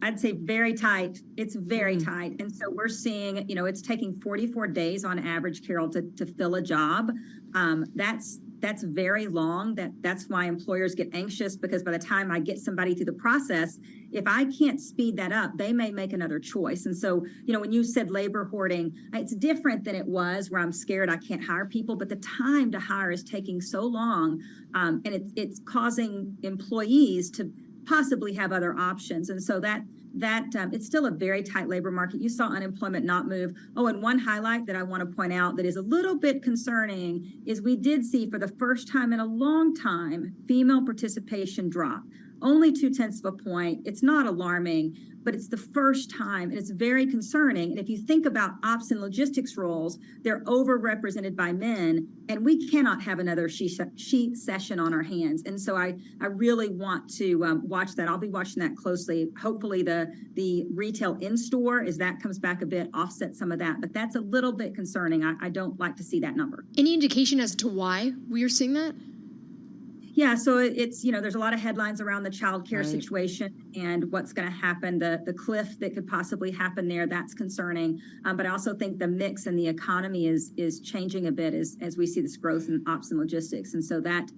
I'd say very tight. It's very tight. And so we're seeing, you know, it's taking 44 days on average, Carol, to fill a job. That's very long. That's why employers get anxious, because by the time I get somebody through the process, if I can't speed that up, they may make another choice. And so, you know, when you said labor hoarding, it's different than it was where I'm scared I can't hire people, but the time to hire is taking so long, and it's causing employees to possibly have other options. And so that it's still a very tight labor market. You saw unemployment not move. Oh, and one highlight that I want to point out that is a little bit concerning is we did see for the first time in a long time, female participation drop. Only 0.2 of a point. It's not alarming, but it's the first time, and it's very concerning. And if you think about ops and logistics roles, they're overrepresented by men, and we cannot have another she session on our hands. And so I really want to watch that. I'll be watching that closely. Hopefully the retail in-store, as that comes back a bit, offset some of that. But that's a little bit concerning. I don't like to see that number. Any indication as to why we are seeing that? Yeah, so it's, you know, there's a lot of headlines around the child care situation and what's going to happen, the cliff that could possibly happen there. That's concerning. But I also think the mix in the economy is changing a bit as we see this growth in ops and logistics. And so that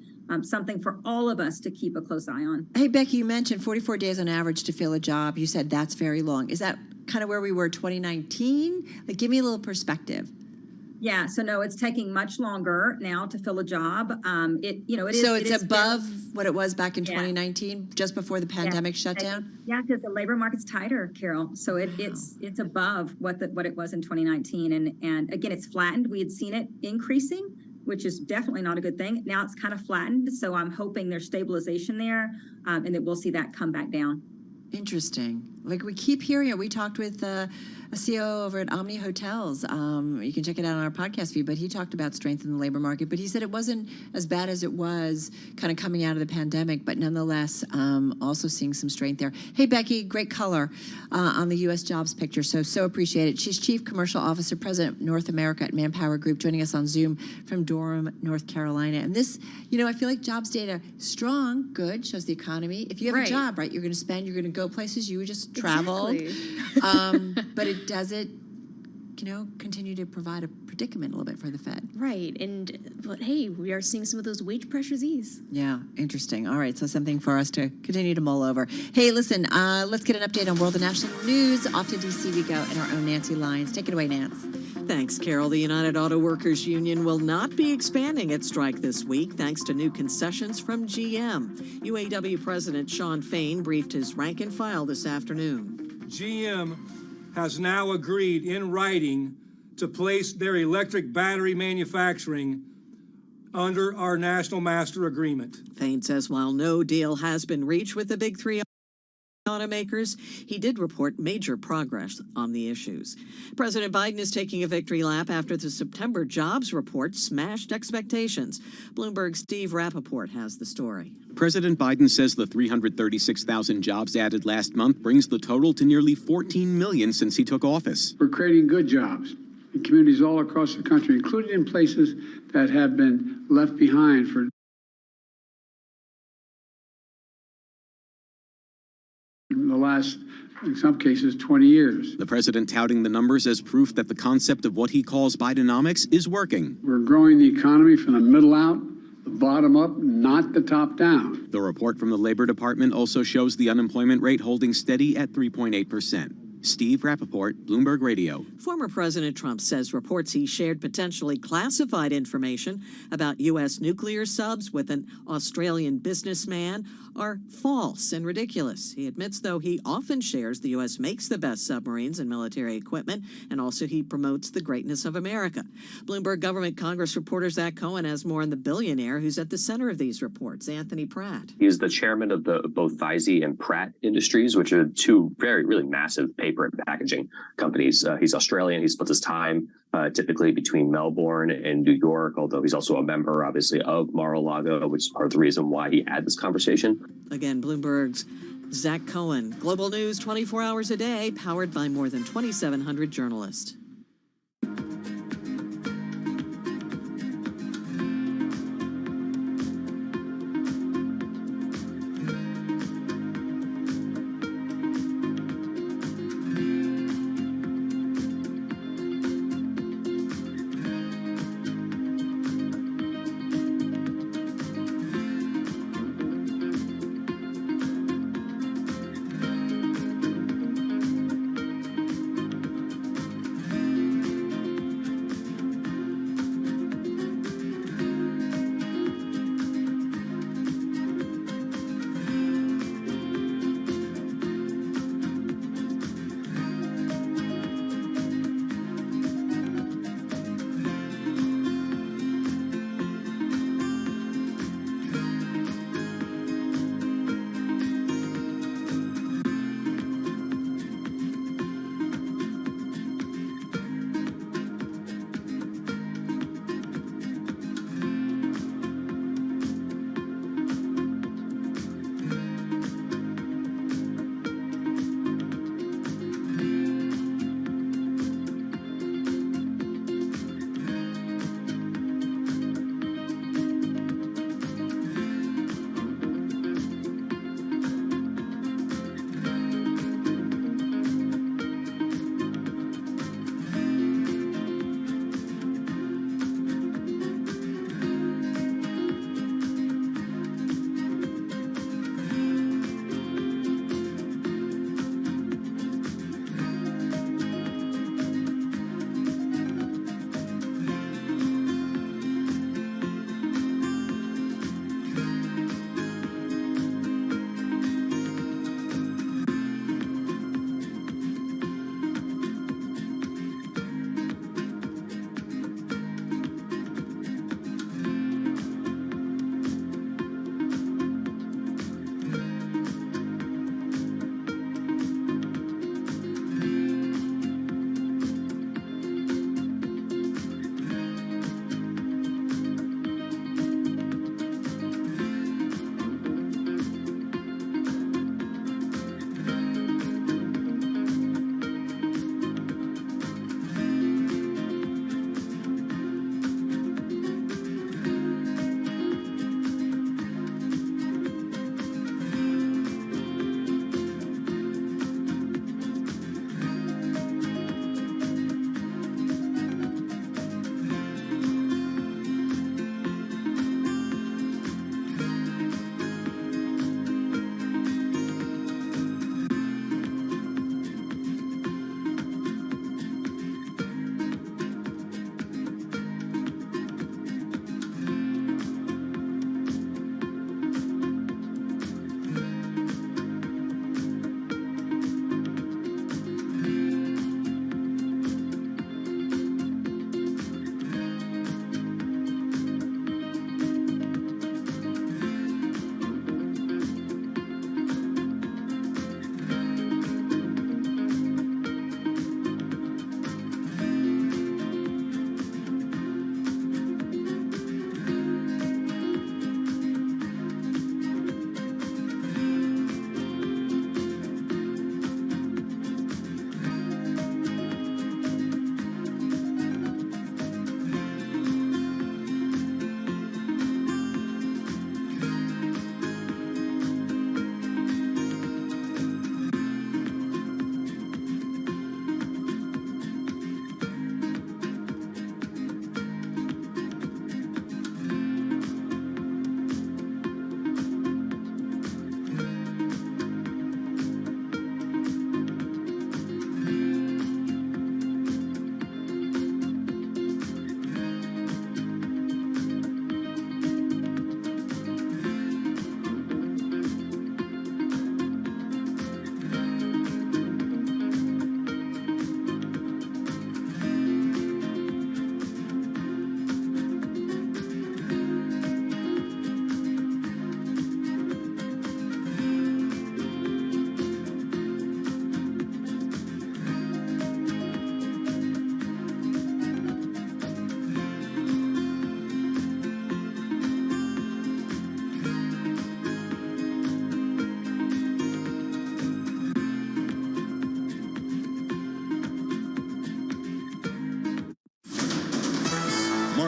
something for all of us to keep a close eye on. Hey, Becky, you mentioned 44 days on average to fill a job. You said that's very long. Is that kind of where we were 2019? Like, give me a little perspective. Yeah, so no, it's taking much longer now to fill a job. It is. So it it's is above fairly- what it was back in 2019, just before the pandemic shut down? Yeah, because the labor market's tighter, Carol. So it's above what it was in 2019. And again, it's flattened. We had seen it increasing, which is definitely not a good thing. Now it's kind of flattened. So I'm hoping there's stabilization there, and that we'll see that come back down. Interesting. Like we keep hearing it. We talked with a CEO over at Omni Hotels. You can check it out on our podcast feed, but he talked about strength in the labor market, but he said it wasn't as bad as it was kind of coming out of the pandemic, but nonetheless, also seeing some strength there. Hey, Becky, great color on the U.S. jobs picture, so appreciate it. She's Chief Commercial Officer, President North America at Manpower Group, joining us on Zoom from Durham, North Carolina. And this, I feel like jobs data, strong, good, shows the economy. If you have a job, right, you're going to spend, you're going to go places, you would just travel. Exactly. But does it, continue to provide a predicament a little bit for the Fed? Right. But hey, we are seeing some of those wage pressures ease. Yeah, interesting. All right, so something for us to continue to mull over. Hey, listen, let's get an update on world and national news. Off to D.C. we go, and our own Nancy Lyons. Take it away, Nance. Thanks, Carol. The United Auto Workers Union will not be expanding its strike this week thanks to new concessions from GM. UAW President Sean Fain briefed his rank and file this afternoon. GM has now agreed in writing to place their electric battery manufacturing under our National Master Agreement. Fain says while no deal has been reached with the big three automakers, he did report major progress on the issues. President Biden is taking a victory lap after the September jobs report smashed expectations. Bloomberg's Steve Rappaport has the story. President Biden says the 336,000 jobs added last month brings the total to nearly 14 million since he took office. We're creating good jobs in communities all across the country, including in places that have been left behind for the last, in some cases, 20 years. The president touting the numbers as proof that the concept of what he calls Bidenomics is working. We're growing the economy from the middle out, the bottom up, not the top down. The report from the Labor Department also shows the unemployment rate holding steady at 3.8%. Steve Rappaport, Bloomberg Radio. Former President Trump says reports he shared potentially classified information about U.S. nuclear subs with an Australian businessman are false and ridiculous. He admits, though, he often shares the U.S. makes the best submarines and military equipment, and also he promotes the greatness of America. Bloomberg Government Congress reporter Zach Cohen has more on the billionaire who's at the center of these reports, Anthony Pratt. He's the chairman of both Visey and Pratt Industries, which are two really massive paper and packaging companies. He's Australian. He splits his time typically between Melbourne and New York, although he's also a member, obviously, of Mar-a-Lago, which is part of the reason why he had this conversation. Again, Bloomberg's Zach Cohen. Global news 24 hours a day, powered by more than 2,700 journalists.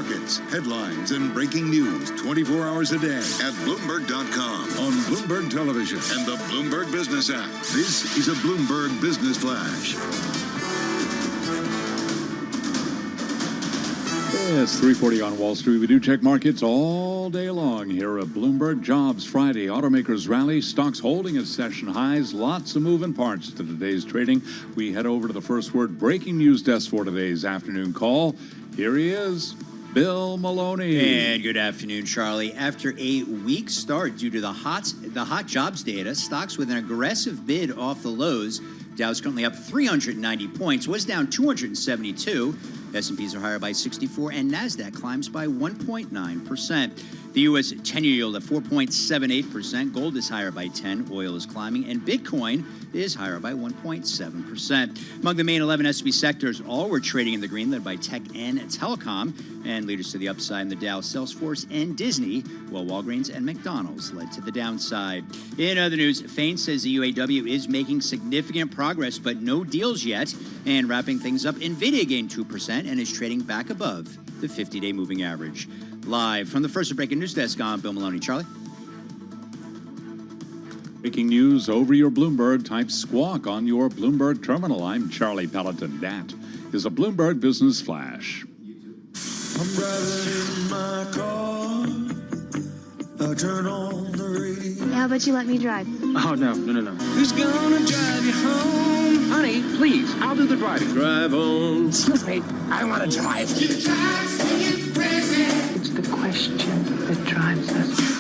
markets, headlines, and breaking news 24 hours a day at Bloomberg.com, on Bloomberg Television, and the Bloomberg Business app. This is a Bloomberg Business Flash. It's 3:40 on Wall Street. We do check markets all day long here at Bloomberg. Jobs Friday. Automakers rally. Stocks holding at session highs. Lots of moving parts to today's trading. We head over to the first word breaking news desk for today's afternoon call. Here he is, Bill Maloney. And good afternoon, Charlie. After a weak start due to the hot jobs data, stocks with an aggressive bid off the lows. Dow's currently up 390 points, was down 272. S&Ps are higher by 64, and NASDAQ climbs by 1.9%. The U.S. 10-year yield at 4.78%. Gold is higher by 10. Oil is climbing, and Bitcoin is higher by 1.7%. Among the main 11 S&P sectors, all were trading in the green, led by tech and telecom. And leaders to the upside in the Dow, Salesforce and Disney, while Walgreens and McDonald's led to the downside. In other news, Fain says the UAW is making significant progress, but no deals yet. And wrapping things up, NVIDIA gained 2% and is trading back above the 50-day moving average. Live from the first breaking news desk, I'm Bill Maloney. Charlie? Breaking news over your Bloomberg. Type squawk on your Bloomberg terminal. I'm Charlie Pelleton. That is a Bloomberg Business Flash. I'm driving in my car. I turn on the radio. How about you let me drive? Oh, no. Who's gonna drive you home? Honey, please, I'll do the driving. Drive on. Excuse me, I want to drive. It's the question that drives us.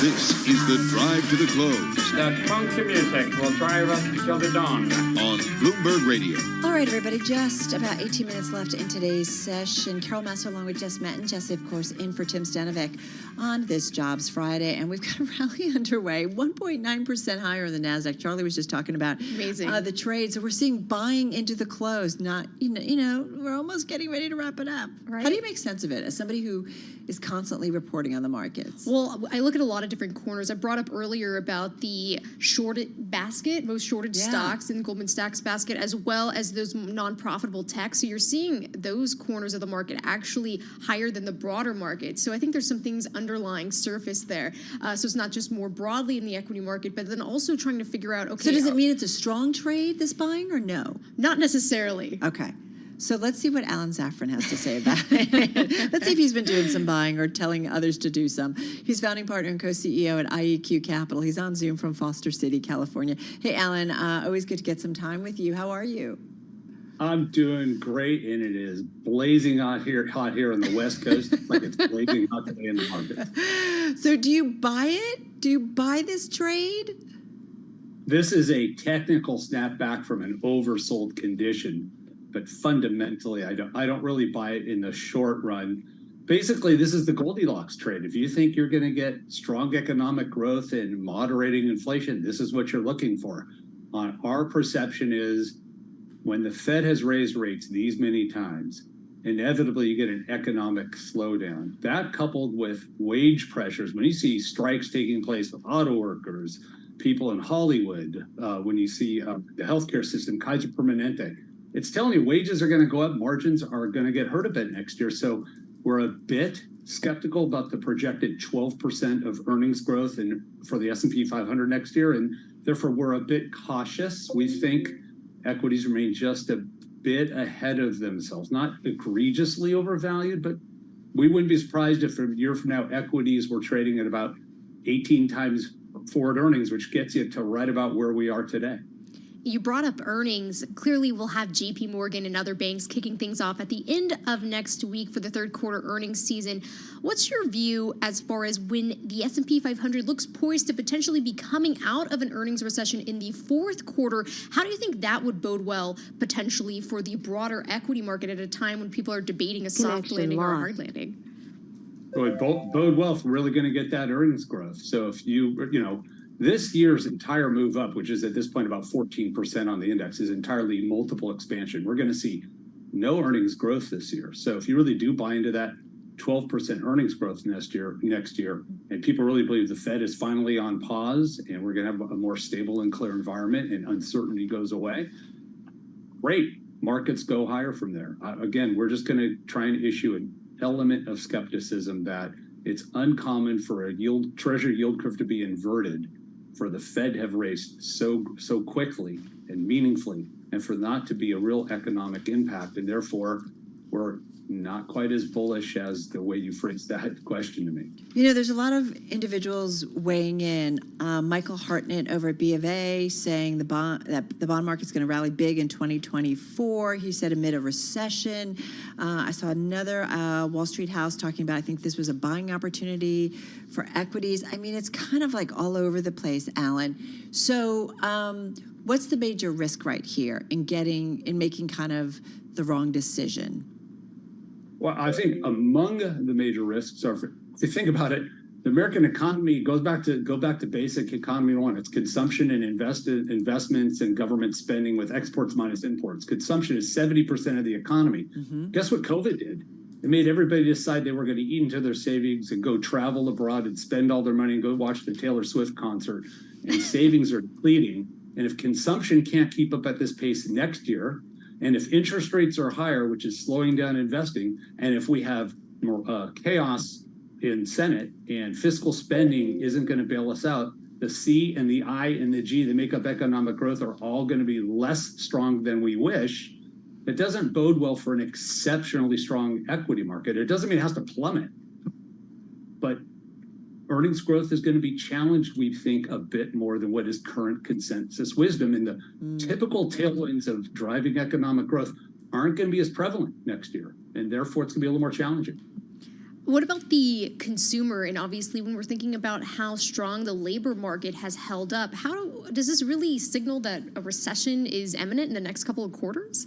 This is the Drive to the Close. That funky music will drive us till the dawn. On Bloomberg Radio. All right, everybody, just about 18 minutes left in today's session. Carol Massar along with Jess Metton. Jesse, of course, in for Tim Stanovic on this Jobs Friday. And we've got a rally underway, 1.9% higher in the NASDAQ. Charlie was just talking about the trade. So we're seeing buying into the close. Not, we're almost getting ready to wrap it up. Right. How do you make sense of it as somebody who is constantly reporting on the markets? Well, I look at a lot of different corners. I brought up earlier about the shorted basket, most shorted stocks in Goldman Sachs basket, as well as those non-profitable tech. So you're seeing those corners of the market actually higher than the broader market. So I think there's some things underlying surface there. So it's not just more broadly in the equity market, but then also trying to figure out, okay. So does it mean it's a strong trade, this buying, or no? Not necessarily. Okay. So let's see what Alan Zafran has to say about it. Let's see if he's been doing some buying or telling others to do some. He's founding partner and co-CEO at IEQ Capital. He's on Zoom from Foster City, California. Hey, Alan, always good to get some time with you. How are you? I'm doing great, and it is blazing hot here on the West Coast, like it's blazing hot today in the market. So do you buy it? Do you buy this trade? This is a technical snapback from an oversold condition. But fundamentally, I don't really buy it in the short run. Basically, this is the Goldilocks trade. If you think you're going to get strong economic growth and moderating inflation, this is what you're looking for. Our perception is when the Fed has raised rates these many times, inevitably you get an economic slowdown. That coupled with wage pressures, when you see strikes taking place with auto workers, people in Hollywood, when you see the healthcare system, Kaiser Permanente, it's telling you wages are going to go up, margins are going to get hurt a bit next year. So we're a bit skeptical about the projected 12% of earnings growth for the S&P 500 next year, and therefore we're a bit cautious. We think equities remain just a bit ahead of themselves, not egregiously overvalued, but we wouldn't be surprised if a year from now equities were trading at about 18 times forward earnings, which gets you to right about where we are today. You brought up earnings. Clearly, we'll have JP Morgan and other banks kicking things off at the end of next week for the third quarter earnings season. What's your view as far as when the S&P 500 looks poised to potentially be coming out of an earnings recession in the fourth quarter? How do you think that would bode well potentially for the broader equity market at a time when people are debating a soft landing or a hard landing? It would bode well if we're really going to get that earnings growth. So if this year's entire move up, which is at this point about 14% on the index, is entirely multiple expansion. We're going to see no earnings growth this year. So if you really do buy into that 12% earnings growth next year, and people really believe the Fed is finally on pause and we're going to have a more stable and clear environment and uncertainty goes away, great. markets go higher from there. Again, we're just going to try and issue an element of skepticism that it's uncommon for a treasury yield curve to be inverted, for the Fed have raised so quickly and meaningfully, and for not to be a real economic impact. And therefore, we're not quite as bullish as the way you phrased that question to me. You know, there's a lot of individuals weighing in. Michael Hartnett over at B of A saying that the bond market's going to rally big in 2024. He said amid a recession. I saw another Wall Street house talking about, I think this was a buying opportunity for equities. I mean, it's kind of like all over the place, Alan. So what's the major risk right here in making kind of the wrong decision? Well, I think among the major risks are, if you think about it, the American economy go back to basic economy one. It's consumption and investments and government spending with exports minus imports. Consumption is 70% of the economy. Guess what COVID did? It made everybody decide they were going to eat into their savings and go travel abroad and spend all their money and go watch the Taylor Swift concert. And savings are depleting. And if consumption can't keep up at this pace next year, and if interest rates are higher, which is slowing down investing, and if we have more chaos in Senate and fiscal spending isn't going to bail us out, the C and the I and the G that make up economic growth are all going to be less strong than we wish. It doesn't bode well for an exceptionally strong equity market. It doesn't mean it has to plummet, but earnings growth is going to be challenged, we think, a bit more than what is current consensus wisdom. And the typical tailwinds of driving economic growth aren't going to be as prevalent next year. And therefore, it's going to be a little more challenging. What about the consumer? And obviously, when we're thinking about how strong the labor market has held up, does this really signal that a recession is imminent in the next couple of quarters?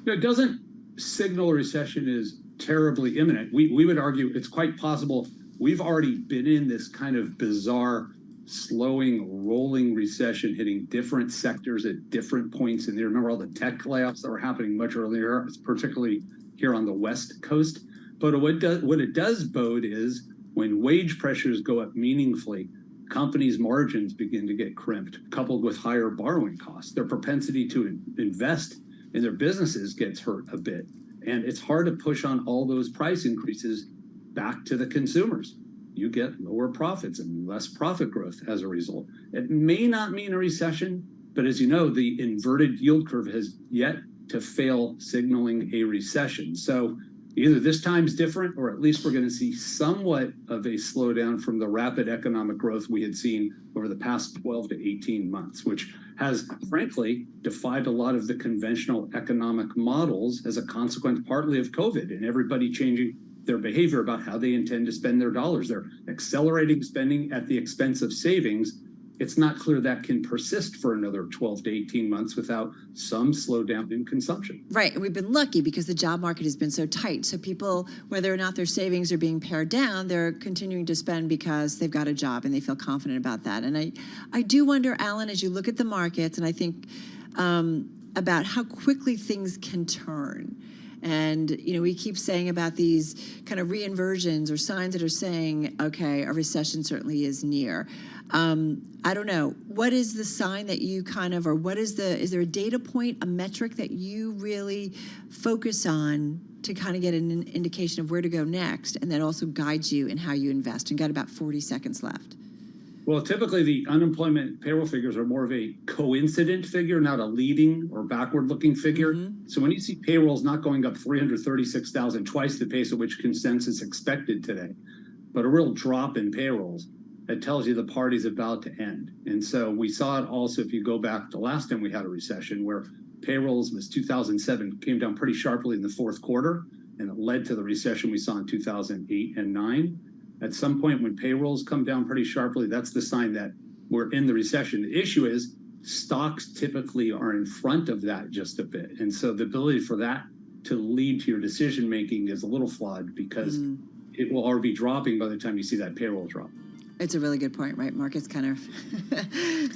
It doesn't signal a recession is terribly imminent. We would argue it's quite possible. We've already been in this kind of bizarre, slowing, rolling recession, hitting different sectors at different points. And you remember all the tech layoffs that were happening much earlier, particularly here on the West Coast. But what it does bode is when wage pressures go up meaningfully, companies' margins begin to get crimped, coupled with higher borrowing costs. Their propensity to invest in their businesses gets hurt a bit. And it's hard to push on all those price increases back to the consumers. You get lower profits and less profit growth as a result. It may not mean a recession, but as you know, the inverted yield curve has yet to fail signaling a recession. So either this time's different, or at least we're going to see somewhat of a slowdown from the rapid economic growth we had seen over the past 12 to 18 months, which has frankly defied a lot of the conventional economic models as a consequence partly of COVID and everybody changing their behavior about how they intend to spend their dollars. They're accelerating spending at the expense of savings. It's not clear that can persist for another 12 to 18 months without some slowdown in consumption. Right, and we've been lucky because the job market has been so tight. So people, whether or not their savings are being pared down, they're continuing to spend because they've got a job and they feel confident about that. And I do wonder, Alan, as you look at the markets, and I think about how quickly things can turn. And, you know, we keep saying about these kind of reinversions or signs that are saying, okay, a recession certainly is near. I don't know. What is the sign that you kind of, or what is there a data point, a metric that you really focus on to kind of get an indication of where to go next, and that also guides you in how you invest? And got about 40 seconds left. Well, typically the unemployment payroll figures are more of a coincident figure, not a leading or backward-looking figure. So when you see payrolls not going up 336,000, twice the pace at which consensus expected today, but a real drop in payrolls, that tells you the party's about to end. And so we saw it also if you go back to last time we had a recession where payrolls was 2007, came down pretty sharply in the fourth quarter, and it led to the recession we saw in 2008 and 9. At some point when payrolls come down pretty sharply, that's the sign that we're in the recession. The issue is stocks typically are in front of that just a bit. And so the ability for that to lead to your decision making is a little flawed because it will already be dropping by the time you see that payroll drop. It's a really good point, right? Markets kind of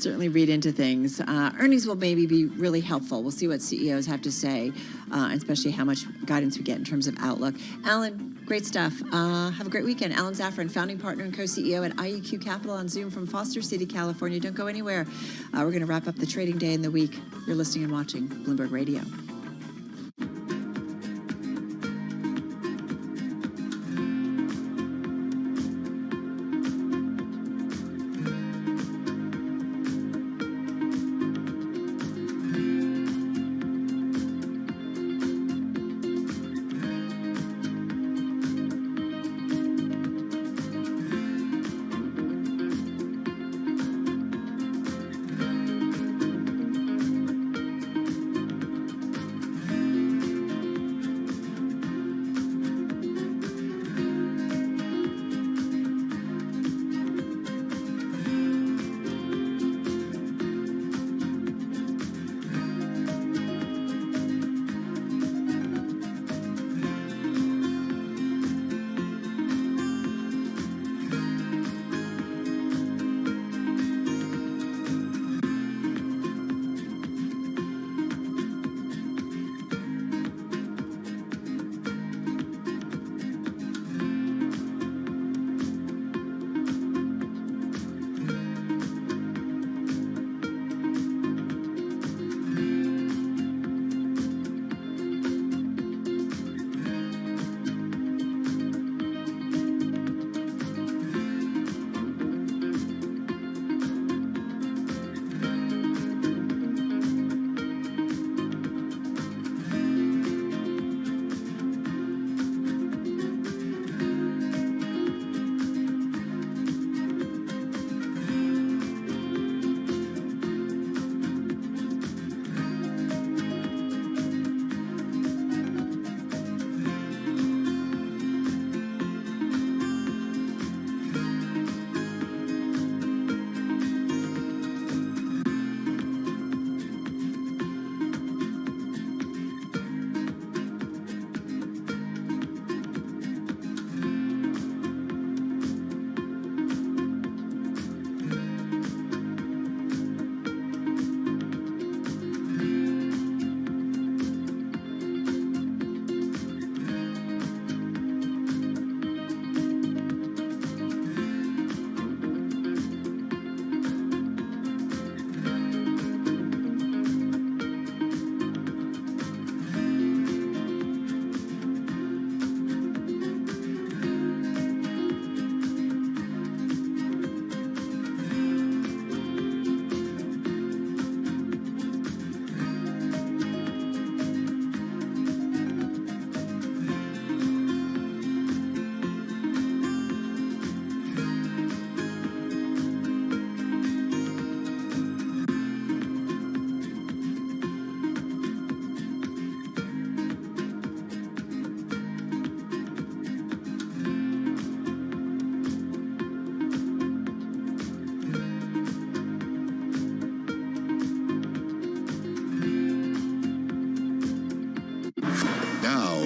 certainly read into things. Earnings will maybe be really helpful. We'll see what CEOs have to say, and especially how much guidance we get in terms of outlook. Alan, great stuff. Have a great weekend. Alan Zafran, founding partner and co-CEO at IEQ Capital on Zoom from Foster City, California. Don't go anywhere. We're going to wrap up the trading day in the week. You're listening and watching Bloomberg Radio.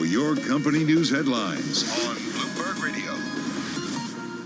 Your company news headlines on Bloomberg Radio.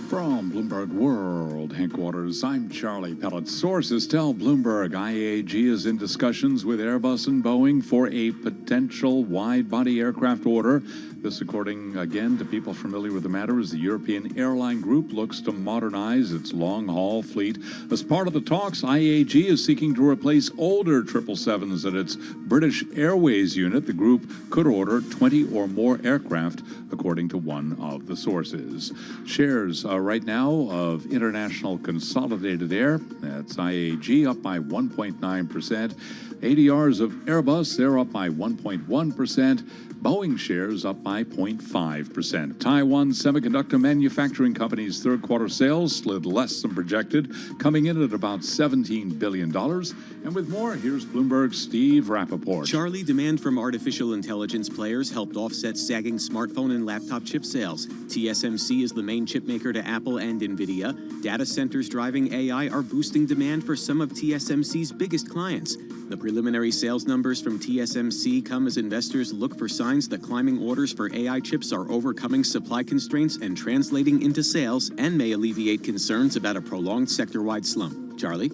From Bloomberg World headquarters, I'm Charlie Pellet. Sources tell Bloomberg IAG is in discussions with Airbus and Boeing for a potential wide-body aircraft order. This, according again to people familiar with the matter, as the European airline group looks to modernize its long-haul fleet. As part of the talks, IAG is seeking to replace older 777s at its British Airways unit. The group could order 20 or more aircraft, according to one of the sources. Shares right now of International Consolidated Air, that's IAG, up by 1.9%. ADRs of Airbus, they're up by 1.1%. Boeing shares up by 0.5%. Taiwan Semiconductor Manufacturing Company's third quarter sales slid less than projected, coming in at about $17 billion. And with more, here's Bloomberg's Steve Rappaport. Charlie, demand from artificial intelligence players helped offset sagging smartphone and laptop chip sales. TSMC is the main chip maker to Apple and NVIDIA. Data centers driving AI are boosting demand for some of TSMC's biggest clients. The preliminary sales numbers from TSMC come as investors look for signs that climbing orders for AI chips are overcoming supply constraints and translating into sales and may alleviate concerns about a prolonged sector-wide slump. Charlie?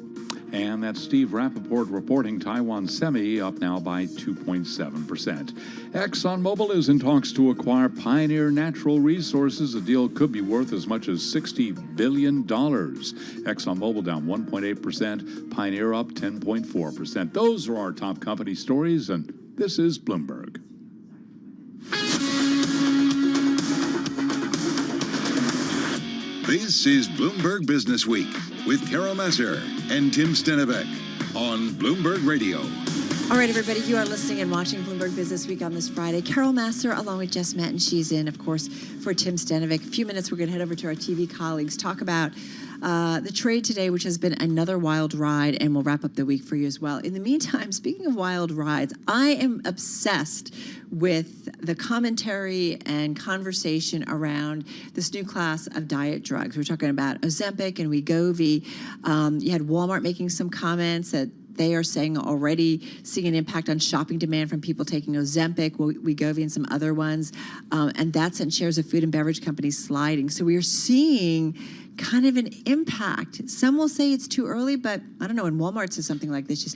And that's Steve Rappaport reporting Taiwan Semi up now by 2.7%. ExxonMobil is in talks to acquire Pioneer Natural Resources. The deal could be worth as much as $60 billion. ExxonMobil down 1.8%, Pioneer up 10.4%. Those are our top company stories, and this is Bloomberg. This is Bloomberg Business Week with Carol Masser and Tim Stenovec on Bloomberg Radio. All right, everybody, you are listening and watching Bloomberg Business Week on this Friday. Carol Masser, along with Jess Metton, she's in, of course, for Tim Stenovec. A few minutes, we're going to head over to our TV colleagues, talk about the trade today, which has been another wild ride, and we'll wrap up the week for you as well. In the meantime, speaking of wild rides, I am obsessed with the commentary and conversation around this new class of diet drugs. We're talking about Ozempic and Wegovy. You had Walmart making some comments that they are saying already seeing an impact on shopping demand from people taking Ozempic, Wegovy, and some other ones. And that sent shares of food and beverage companies sliding. So we are seeing kind of an impact. Some will say it's too early, but I don't know, when Walmart says something like this, you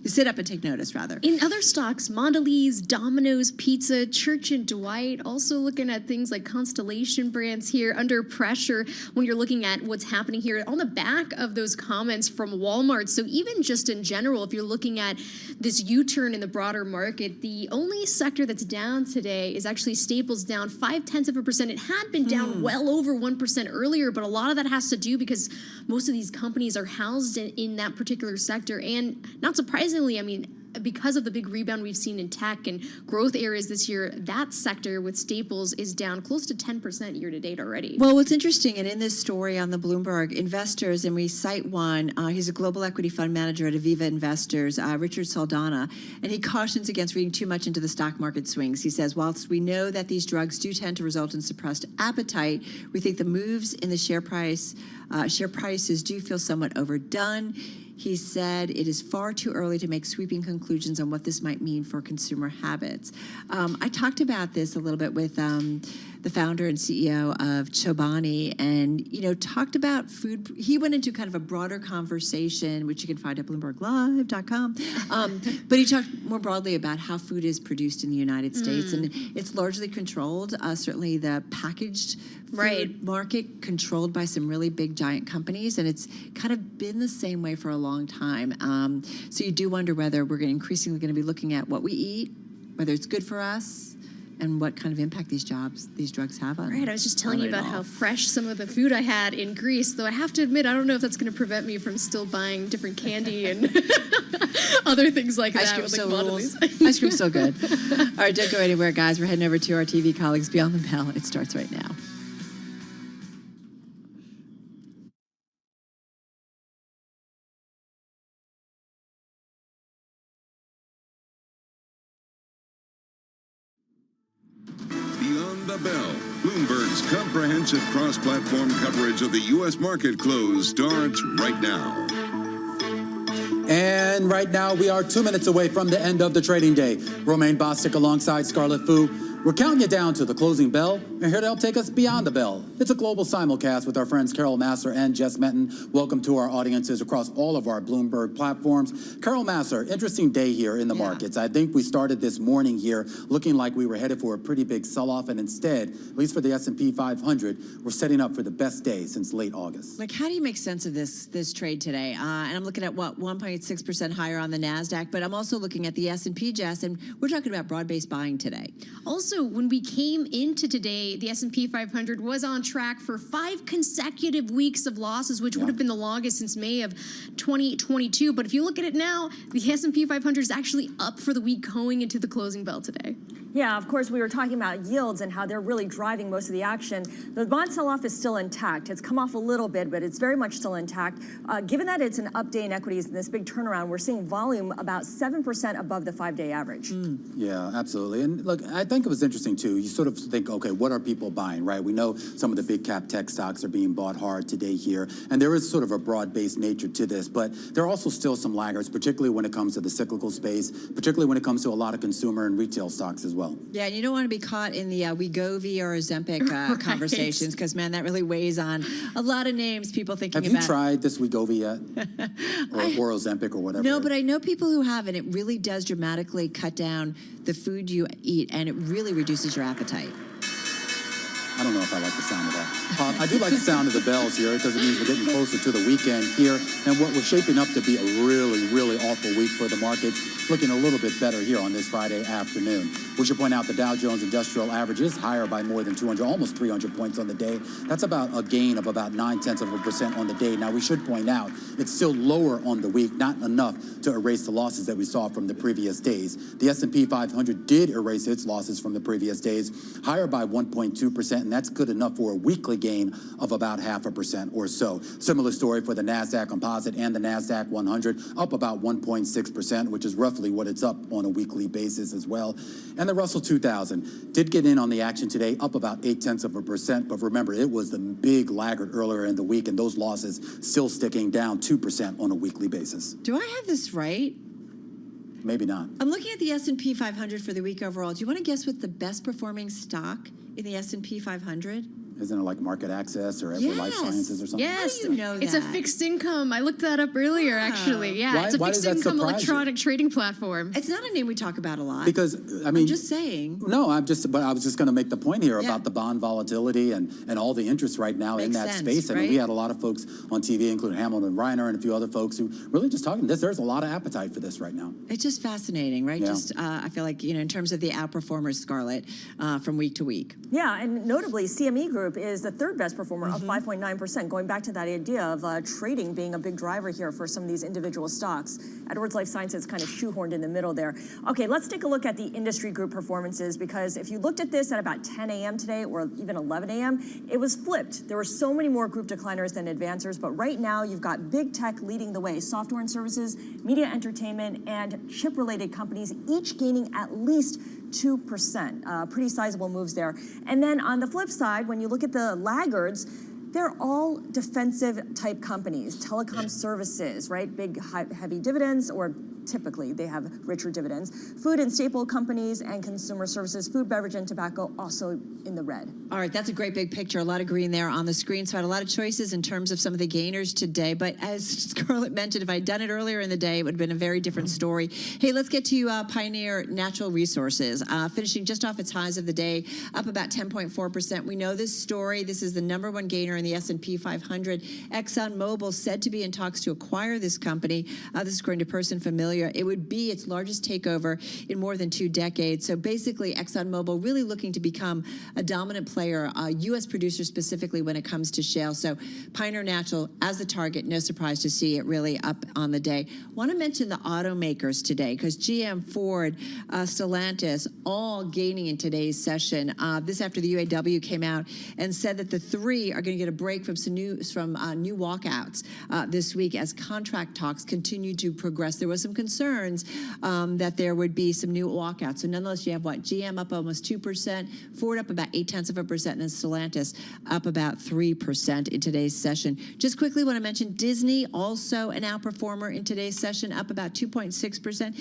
sit up and take notice, rather. In other stocks, Mondelez, Domino's Pizza, Church & Dwight, also looking at things like Constellation Brands here under pressure when you're looking at what's happening here on the back of those comments from Walmart. So even just in general, if you're looking at this U-turn in the broader market, the only sector that's down today is actually Staples, down 0.5%. It had been down well over 1% earlier, but a lot of that has to do because most of these companies are housed in that particular sector. And not surprisingly, I mean, because of the big rebound we've seen in tech and growth areas this year, that sector with Staples is down close to 10% year to date already. Well, what's interesting, and in this story on the Bloomberg, investors, and we cite one, he's a global equity fund manager at Aviva Investors, Richard Saldana, and he cautions against reading too much into the stock market swings. He says, whilst we know that these drugs do tend to result in suppressed appetite, we think the moves in the share prices do feel somewhat overdone. He said it is far too early to make sweeping conclusions on what this might mean for consumer habits. I talked about this a little bit with the founder and CEO of Chobani, and talked about food. He went into kind of a broader conversation, which you can find at BloombergLive.com. But he talked more broadly about how food is produced in the United States, and it's largely controlled. Certainly, the packaged food market controlled by some really big giant companies, and it's kind of been the same way for a long time. So you do wonder whether we're increasingly going to be looking at what we eat, whether it's good for us, and what kind of impact these drugs have on. Right, I was just telling you about how fresh some of the food I had in Greece, though I have to admit, I don't know if that's going to prevent me from still buying different candy and other things like Ice that. cream still rules. Ice cream's still good. All right, don't go anywhere, guys. We're heading over to our TV colleagues Beyond the Bell. It starts right now. Beyond the Bell, Bloomberg's comprehensive cross-platform coverage of the U.S. market close starts right now. And right now, we are 2 minutes away from the end of the trading day. Romaine Bostic alongside Scarlett Fu. We're counting you down to the closing bell, and here to help take us beyond the bell. It's a global simulcast with our friends Carol Masser and Jess Metton. Welcome to our audiences across all of our Bloomberg platforms. Carol Masser, interesting day here in the markets. I think we started this morning here looking like we were headed for a pretty big sell-off, and instead, at least for the S&P 500, we're setting up for the best day since late August. Like, how do you make sense of this trade today? And I'm looking at 1.6% higher on the NASDAQ, but I'm also looking at the S&P, Jess, and we're talking about broad-based buying today. Also, when we came into today, the S&P 500 was on track for 5 consecutive weeks of losses, which would have been the longest since May of 2022. But if you look at it now, the S&P 500 is actually up for the week going into the closing bell today. Yeah, of course, we were talking about yields and how they're really driving most of the action. The bond sell-off is still intact. It's come off a little bit, but it's very much still intact. Given that it's an up day in equities and this big turnaround, we're seeing volume about 7% above the 5-day average. Yeah, absolutely. And look, I think it was interesting, too. You sort of think, okay, what are people buying, right? We know some of the big cap tech stocks are being bought hard today here, and there is sort of a broad-based nature to this, but there are also still some laggards, particularly when it comes to the cyclical space, particularly when it comes to a lot of consumer and retail stocks as well. well. Yeah, and you don't want to be caught in the Wegovy or Ozempic conversations because, man, that really weighs on a lot of names people thinking Have about. you tried this Wegovy yet? or Ozempic or whatever? No, but I know people who have, and it really does dramatically cut down the food you eat, and it really reduces your appetite. I don't know if I like the sound of that. I do like the sound of the bells here because it means we're getting closer to the weekend here. And what we're shaping up to be a really, really awful week for the markets, looking a little bit better here on this Friday afternoon. We should point out the Dow Jones Industrial Average is higher by more than 200, almost 300 points on the day. That's about a gain of about 0.9% on the day. Now, we should point out it's still lower on the week, not enough to erase the losses that we saw from the previous days. The S&P 500 did erase its losses from the previous days, higher by 1.2%. And that's good enough for a weekly gain of about 0.5% or so. Similar story for the NASDAQ Composite and the NASDAQ 100, up about 1.6%, which is roughly what it's up on a weekly basis as well. And the Russell 2000 did get in on the action today, up about 0.8%. But remember, it was the big laggard earlier in the week, and those losses still sticking down 2% on a weekly basis. Do I have this right? Maybe not. I'm looking at the S&P 500 for the week overall. Do you want to guess what the best performing stock in the S&P 500? Isn't it like Market Access or Ever Life Sciences or something? Yes, How do you know it's a that? fixed income. I looked that up earlier, actually. Yeah, it's a fixed income electronic trading platform. It's not a name we talk about a lot. Because, I mean... I'm just saying. No, but I was just going to make the point here about the bond volatility and all the interest right now in that space. I mean, we had a lot of folks on TV, including Hamilton Reiner and a few other folks who really just talking this. There's a lot of appetite for this right now. It's just fascinating, right? Yeah. Just, I feel like, in terms of the outperformers, Scarlett, from week to week. Yeah, and notably, CME Group is the third best performer, up 5.9%, going back to that idea of trading being a big driver here for some of these individual stocks. Edwards Life Sciences kind of shoehorned in the middle there. Okay, let's take a look at the industry group performances, because if you looked at this at about 10 a.m. today or even 11 a.m., it was flipped. There were so many more group decliners than advancers, but right now you've got big tech leading the way, software and services, media entertainment, and chip-related companies, each gaining at least 2%. Pretty sizable moves there. And then on the flip side, when you look at the laggards, they're all defensive type companies, telecom services, right? Big, heavy dividends, or typically they have richer dividends. Food and staple companies and consumer services, food, beverage, and tobacco also in the red. All right, that's a great big picture. A lot of green there on the screen. So I had a lot of choices in terms of some of the gainers today. But as Scarlett mentioned, if I'd done it earlier in the day, it would have been a very different story. Hey, let's get to Pioneer Natural Resources, finishing just off its highs of the day, up about 10.4%. We know this story. This is the #1 gainer in the S&P 500. ExxonMobil said to be in talks to acquire this company. This is according to Person Familiar. It would be its largest takeover in more than 2 decades. So basically, ExxonMobil really looking to become a dominant player, a U.S. producer specifically when it comes to shale. So Pioneer Natural as the target, no surprise to see it really up on the day. Want to mention the automakers today because GM, Ford, Stellantis, all gaining in today's session. This after the UAW came out and said that the three are going to get a break from some new walkouts this week as contract talks continue to progress. There was some concerns that there would be some new walkouts. So nonetheless, you have GM up almost 2%, Ford up about 0.8%, and then Stellantis up about 3% in today's session. Just quickly want to mention Disney, also an outperformer in today's session, up about 2.6%.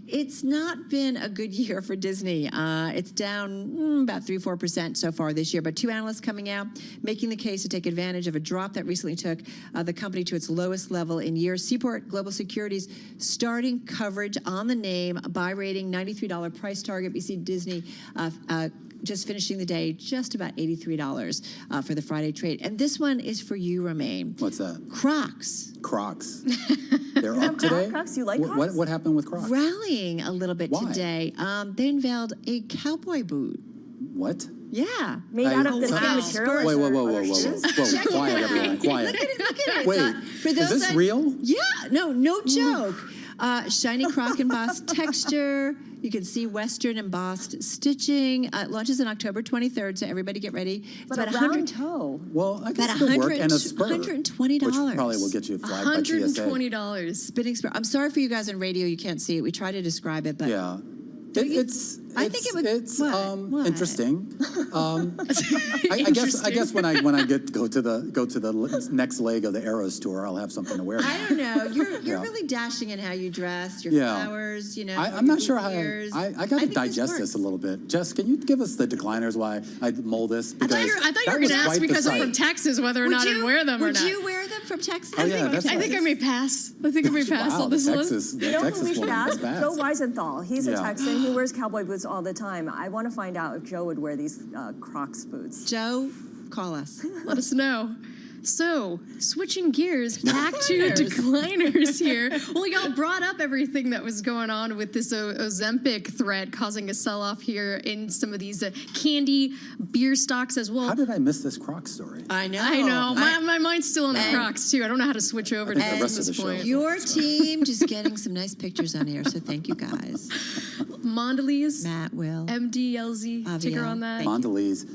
It's not been a good year for Disney. It's down about 3-4% so far this year. But 2 analysts coming out making the case to take advantage of a drop that recently took the company to its lowest level in years. Seaport Global Securities starting coverage on the name, buy rating, $93 price target. We see Disney just finishing the day just about $83 for the Friday trade. And this one is for you, Romaine. What's that? Crocs. Crocs. They're up today? Crocs? You like Crocs? What happened with Crocs? Rallying a little bit Why? today. They unveiled a cowboy boot. What? Yeah. Made out of the same material? Whoa. Quiet, everyone. Quiet. Look at it. Wait, for those is this real? Yeah. No joke. Shiny croc embossed texture. You can see Western embossed stitching. It launches on October 23rd, so everybody get ready. It's But a round toe. Well, I guess about it'll work. And a spur. $120. Which probably will get you flagged by TSA. $120. Spinning spur. I'm sorry for you guys on radio. You can't see it. We try to describe it, but Yeah. I think it would. It's what? interesting. I guess when I go to the next leg of the Eras tour, I'll have something to wear. I don't know. You're Yeah. really dashing in how you dress, your Yeah. flowers. You know. I'm not sure how. ears. I got to think digest this a little bit. Jess, can you give us the decliners why I mold this? I thought you were going to ask because I'm from Texas whether or not I'd wear them or not. Would you wear them from Texas? Oh, yeah, that's I think I may pass. I think I may pass Wow, on this the one. Texas, the You know who Texas we should woman is ask? bad. Joe Weisenthal. He's a Yeah. Texan. He wears cowboy boots all the time. I want to find out if Joe would wear these Crocs boots. Joe, call us. Let us know. So, switching gears back to decliners here. Well, y'all brought up everything that was going on with this Ozempic threat causing a sell-off here in some of these candy beer stocks as well. How did I miss this Crocs story? I know. I know. My mind's still on the Crocs, too. I don't know how to switch over to think the those rest at of this the show point. is Your team just getting some nice pictures on air, so thank you guys. Mondelez, Matt, Will, MDLZ, ticker on that. Mondelez.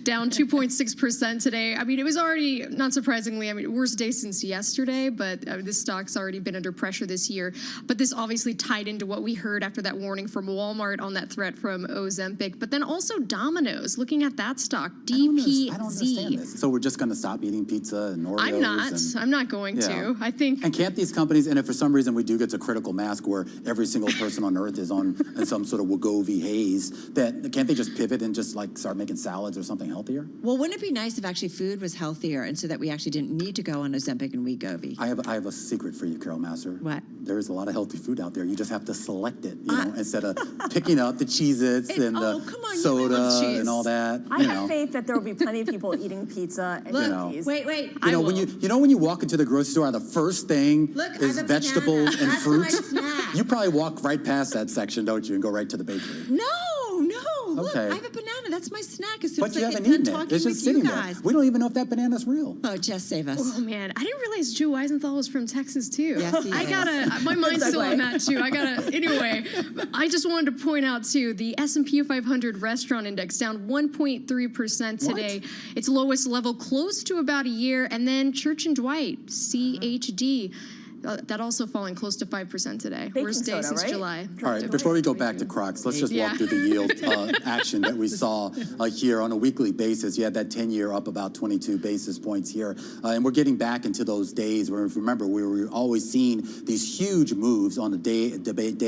Down 2.6% today. I mean, it was already, not surprisingly, worst day since yesterday, but this stock's already been under pressure this year. But this obviously tied into what we heard after that warning from Walmart on that threat from Ozempic. But then also Domino's, looking at that stock, DPZ. I don't understand this. So we're just going to stop eating pizza and Oreos? I'm not going to. I think. And can't these companies, and if for some reason we do get to critical mass where every single person on earth is on in some sort of Wegovy haze, that can't they just pivot and just like start making salads or something healthier? Well, wouldn't it be nice if actually food was healthier and so that we actually didn't need to go on Ozempic and Wegovy? I have a secret for you, Carol Master. What? There is a lot of healthy food out there. You just have to select it, you know, instead of picking up the Cheez-Its and the soda and all that. I have faith that there will be plenty of people eating pizza and cookies. Wait. You know, when you walk into the grocery store, the first thing is vegetables and fruit. You probably walk right past that section, don't you, and go right to the bakery. No. Look, Okay. I have a banana. That's my snack. As soon But as you I haven't get done eaten it. talking It's with just sitting you there. guys. We don't even know if that banana's real. Oh, Jess, save us. Oh man, I didn't realize Joe Weisenthal was from Texas too. Yes, he is. My mind's still on that too. Anyway, I just wanted to point out too, the S&P 500 restaurant index down 1.3% today. Its lowest level close to about a year. And then Church & Dwight, CHD. That also falling close to 5% today. Worst day since July. All right, before we go back to Crocs, let's just walk through the yield action that we saw here on a weekly basis. You had that 10-year up about 22 basis points here. And we're getting back into those days where, remember, we were always seeing these huge moves on a day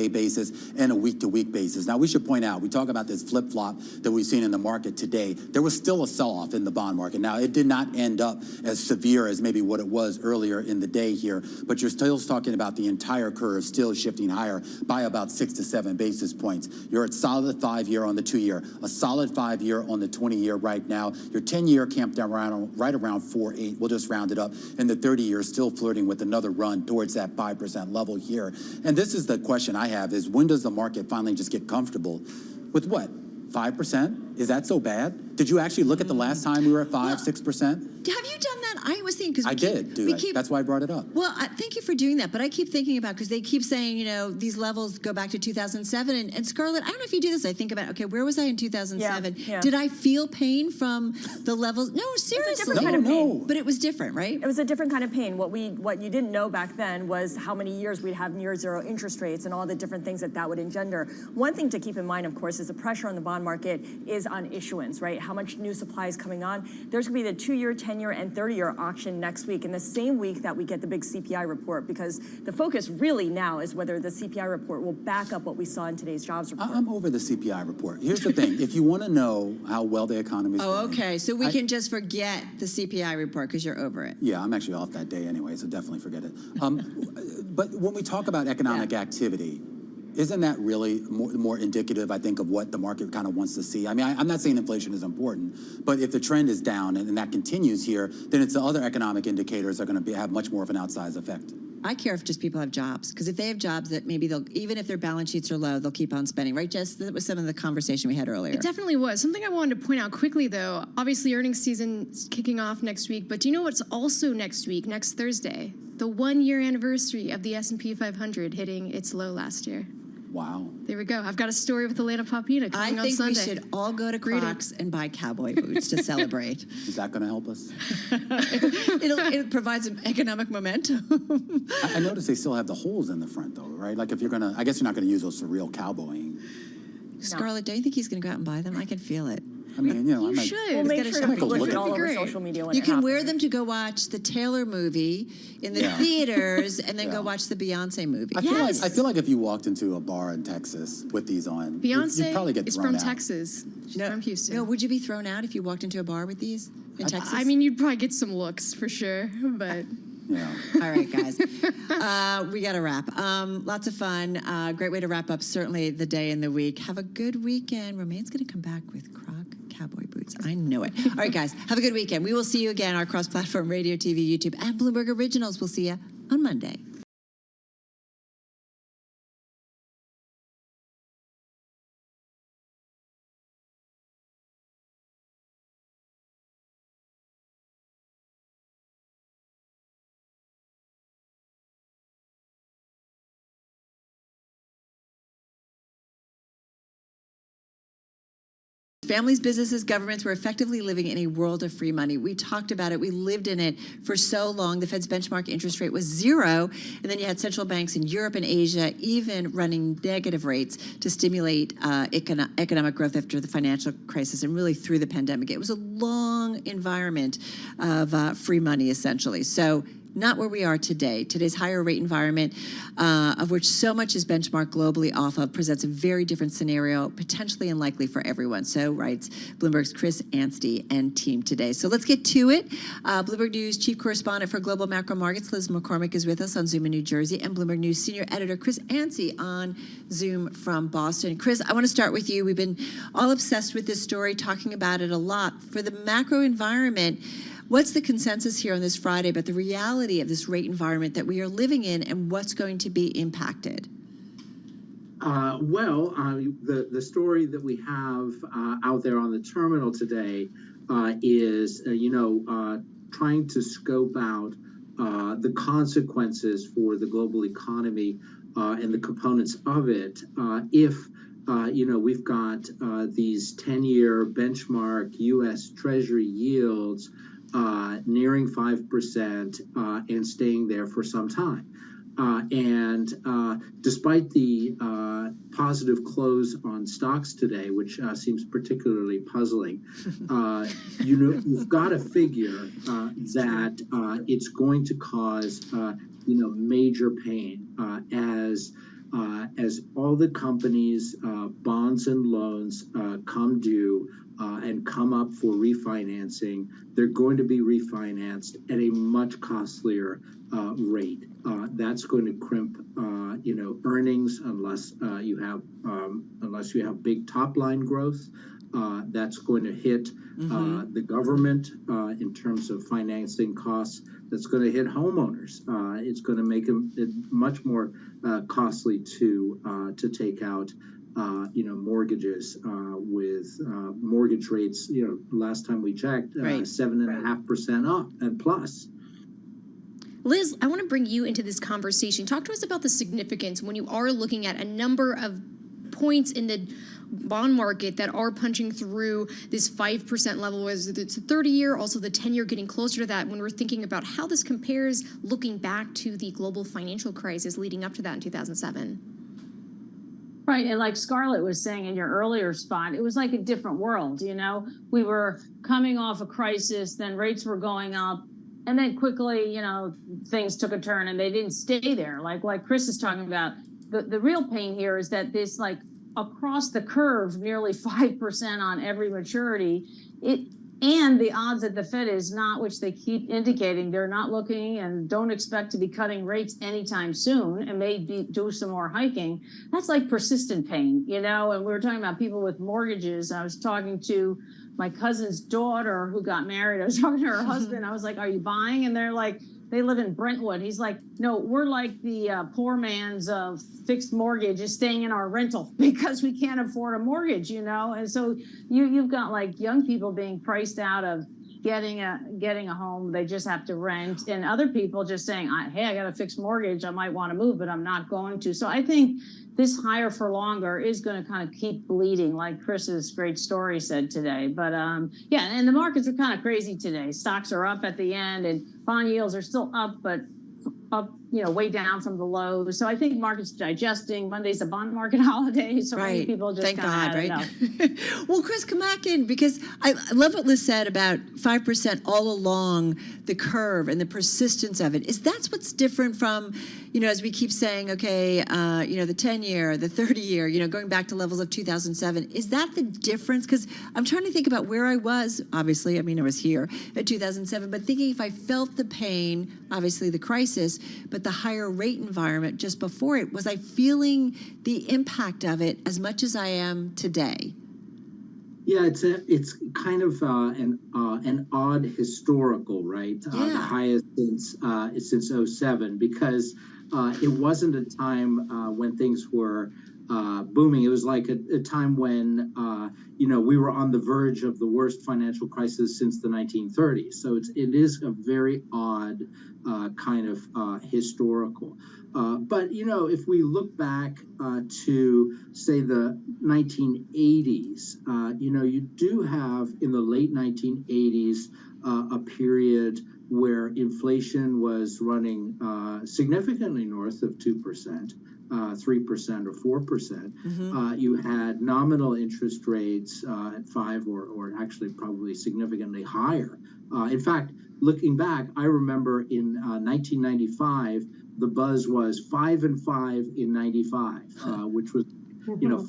basis and a week-to-week basis. Now, we should point out, we talk about this flip-flop that we've seen in the market today. There was still a sell-off in the bond market. Now, it did not end up as severe as maybe what it was earlier in the day here, but you're still talking about the entire curve still shifting higher by about 6 to 7 basis points. You're at solid 5-year on the 2-year, a solid 5-year on the 20-year right now. Your 10-year camped down right around 4.8. We'll just round it up. And the 30-year is still flirting with another run towards that 5% level here. And this is the question I have is when does the market finally just get comfortable with what? 5%? Is that so bad? Did you actually look at the last time we were at 6%? Have you done that? I was thinking because I did do it. That's why I brought it up. Well, thank you for doing that. But I keep thinking about because they keep saying these levels go back to 2007. And Scarlett, I don't know if you do this. I think about where was I in 2007? Yeah. Did I feel pain from the levels? No, seriously. It's a different kind of pain. But it was different, right? It was a different kind of pain. What you didn't know back then was how many years we'd have near zero interest rates and all the different things that would engender. One thing to keep in mind, of course, is the pressure on the bond market is on issuance, right? How much new supply is coming on. There's going to be the 2-year, 10-year, and 30-year auction next week, in the same week that we get the big CPI report, because the focus really now is whether the CPI report will back up what we saw in today's jobs report. I'm over the CPI report. Here's the thing. If you want to know how well the economy is doing, okay. So we can just forget the CPI report because you're over it. Yeah, I'm actually off that day anyway, so definitely forget it. But when we talk about economic activity, isn't that really more indicative, I think, of what the market kind of wants to see? I mean, I'm not saying inflation is important, but if the trend is down and that continues here, then it's the other economic indicators that are going to have much more of an outsized effect. I care if just people have jobs, because if they have jobs that maybe they'll, even if their balance sheets are low, they'll keep on spending, right, Jess? That was some of the conversation we had earlier. It definitely was. Something I wanted to point out quickly, though, obviously earnings season is kicking off next week, but do you know what's also next week, next Thursday? The 1-year anniversary of the S&P 500 hitting its low last year. Wow. There we go. I've got a story with Elena Popina coming on Sunday. I think we should all go to Crocs and buy cowboy boots to celebrate. Is that going to help us? It provides some economic momentum. I notice they still have the holes in the front, though, right? Like if you're going to, I guess you're not going to use those for real cowboying. Scarlett, don't you think he's going to go out and buy them? I can feel it. I mean, you know, You should. We'll make sure to push it all over social media when You it can wear happens. them to go watch the Taylor movie in the theaters and then go watch the Beyonce movie. I feel like if you walked into a bar in Texas with these on, Beyonce you'd probably get is thrown from out. Texas. She's from Houston. No, would you be thrown out if you walked into a bar with these in Texas? I mean, you'd probably get some looks for sure, but... All right, guys. We got to wrap. Lots of fun. Great way to wrap up, certainly, the day and the week. Have a good weekend. Romain's going to come back with Croc cowboy boots. I know it. All right, guys. Have a good weekend. We will see you again, our cross-platform radio, TV, YouTube, and Bloomberg Originals. We'll see you on Monday. Families, businesses, governments were effectively living in a world of free money. We talked about it. We lived in it for so long. The Fed's benchmark interest rate was 0. And then you had central banks in Europe and Asia even running negative rates to stimulate economic growth after the financial crisis and really through the pandemic. It was a long environment of free money, essentially. So not where we are today. Today's higher rate environment, of which so much is benchmarked globally off of, presents a very different scenario, potentially unlikely for everyone. So writes Bloomberg's Chris Anstey and team today. So let's get to it. Bloomberg News chief correspondent for global macro markets, Liz McCormick, is with us on Zoom in New Jersey, and Bloomberg News senior editor Chris Anstey on Zoom from Boston. Chris, I want to start with you. We've been all obsessed with this story, talking about it a lot. For the macro environment, what's the consensus here on this Friday about the reality of this rate environment that we are living in and what's going to be impacted? The story that we have out there on the terminal today is, trying to scope out the consequences for the global economy and the components of it if we've got these 10-year benchmark U.S. Treasury yields nearing 5% and staying there for some time. Despite the positive close on stocks today, which seems particularly puzzling, you've got to figure that it's going to cause major pain as all the companies' bonds and loans come due and come up for refinancing. They're going to be refinanced at a much costlier rate. That's going to crimp, earnings unless you have big top line growth. That's going to hit the government in terms of financing costs. That's going to hit homeowners. It's going to make it much more costly to take out mortgages with mortgage rates. Last time we checked, 7.5% up and plus. Liz, I want to bring you into this conversation. Talk to us about the significance when you are looking at a number of points in the bond market that are punching through this 5% level, whether it's the 30-year, also the 10-year getting closer to that, when we're thinking about how this compares looking back to the global financial crisis leading up to that in 2007. Right, and like Scarlett was saying in your earlier spot, it was like a different world, We were coming off a crisis, then rates were going up, and then quickly, things took a turn and they didn't stay there. Like Chris is talking about, the real pain here is that this, across the curve, nearly 5% on every maturity, and the odds that the Fed is not, which they keep indicating, they're not looking and don't expect to be cutting rates anytime soon and may do some more hiking. That's like persistent pain, and we were talking about people with mortgages. I was talking to my cousin's daughter who got married. I was talking to her husband. I was like, are you buying? And they're like, they live in Brentwood. He's like, no, we're like the poor man's fixed mortgage is staying in our rental because we can't afford a mortgage, And so you've got young people being priced out of getting a home. They just have to rent, and other people just saying, hey, I got a fixed mortgage. I might want to move, but I'm not going to. So I think this higher for longer is going to kind of keep bleeding, like Chris's great story said today. But and the markets are kind of crazy today. Stocks are up at the end, and bond yields are still up, but up, way down from the lows. So I think market's digesting. Monday's a bond market holiday, so many people just Thank God, had right? enough. Well, Chris, come back in, because I love what Liz said about 5% all along the curve and the persistence of it. Is that's what's different from, as we keep saying, okay, the 10-year, the 30-year, going back to levels of 2007. Is that the difference? Because I'm trying to think about where I was. Obviously, I was here at 2007, but thinking if I felt the pain, obviously the crisis, but the higher rate environment just before it, was I feeling the impact of it as much as I am today? Yeah, it's kind of an odd historical, right? The highest since 07, because it wasn't a time when things were booming. It was like a time when we were on the verge of the worst financial crisis since the 1930s. So it is a very odd kind of historical. But if we look back to say the 1980s, you do have in the late 1980s a period where inflation was running significantly north of 2%. 3% or 4%. You had nominal interest rates at 5 or actually probably significantly higher. In fact, looking back, I remember in 1995, the buzz was 5 and 5 in 95, which was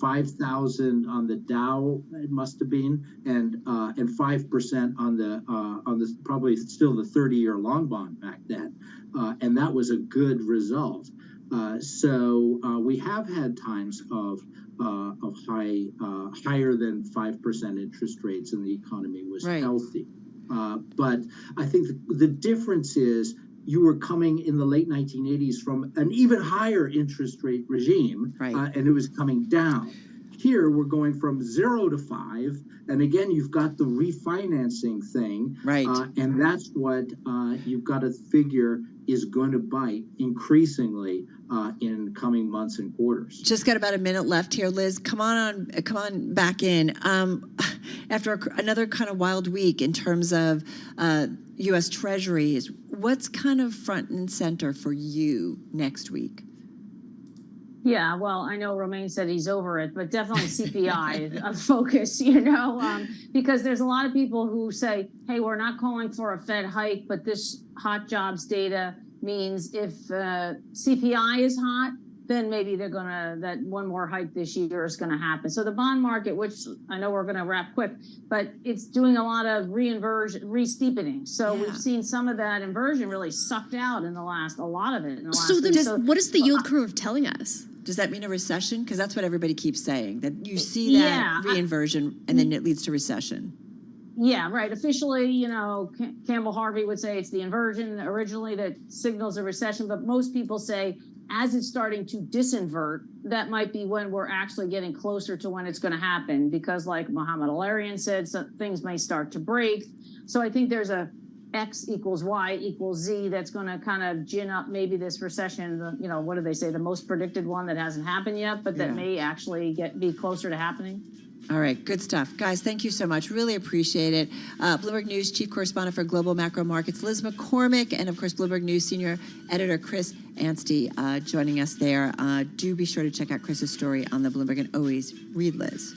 5,000 on the Dow, it must have been, and 5% on the probably still the 30-year long bond back then, and that was a good result. So we have had times of higher than 5% interest rates, and the economy was healthy. But I think the difference is you were coming in the late 1980s from an even higher interest rate regime, and it was coming down. Here we're going from 0 to 5, and again you've got the refinancing thing, and that's what you've got to figure is going to bite increasingly in coming months and quarters. Just got about a minute left here, Liz. Come on back in. After another kind of wild week in terms of U.S. Treasuries, what's kind of front and center for you next week? Yeah, well, I know Romain said he's over it, but definitely CPI a focus, because there's a lot of people who say, hey, we're not calling for a Fed hike, but this hot jobs data means if CPI is hot, then maybe they're that one more hike this year is going to happen. So the bond market, which I know we're going to wrap quick, but it's doing a lot of re-steepening. So we've seen some of that inversion really sucked out in a lot of it in the last week. So what is the yield curve telling us? Does that mean a recession? Because that's what everybody keeps saying, that you see that re-inversion and then it leads to recession. Yeah, right. Officially, Campbell Harvey would say it's the inversion originally that signals a recession, but most people say as it's starting to disinvert, that might be when we're actually getting closer to when it's going to happen, because like Mohamed El-Erian said, things may start to break. So I think there's a X equals Y equals Z that's going to kind of gin up maybe this recession, what do they say, the most predicted one that hasn't happened yet, but that may actually be closer to happening. All right, good stuff. Guys, thank you so much. Really appreciate it. Bloomberg News Chief Correspondent for Global Macro Markets, Liz McCormick, and of course, Bloomberg News Senior Editor Chris Anstey joining us there. Do be sure to check out Chris's story on the Bloomberg, and always read Liz.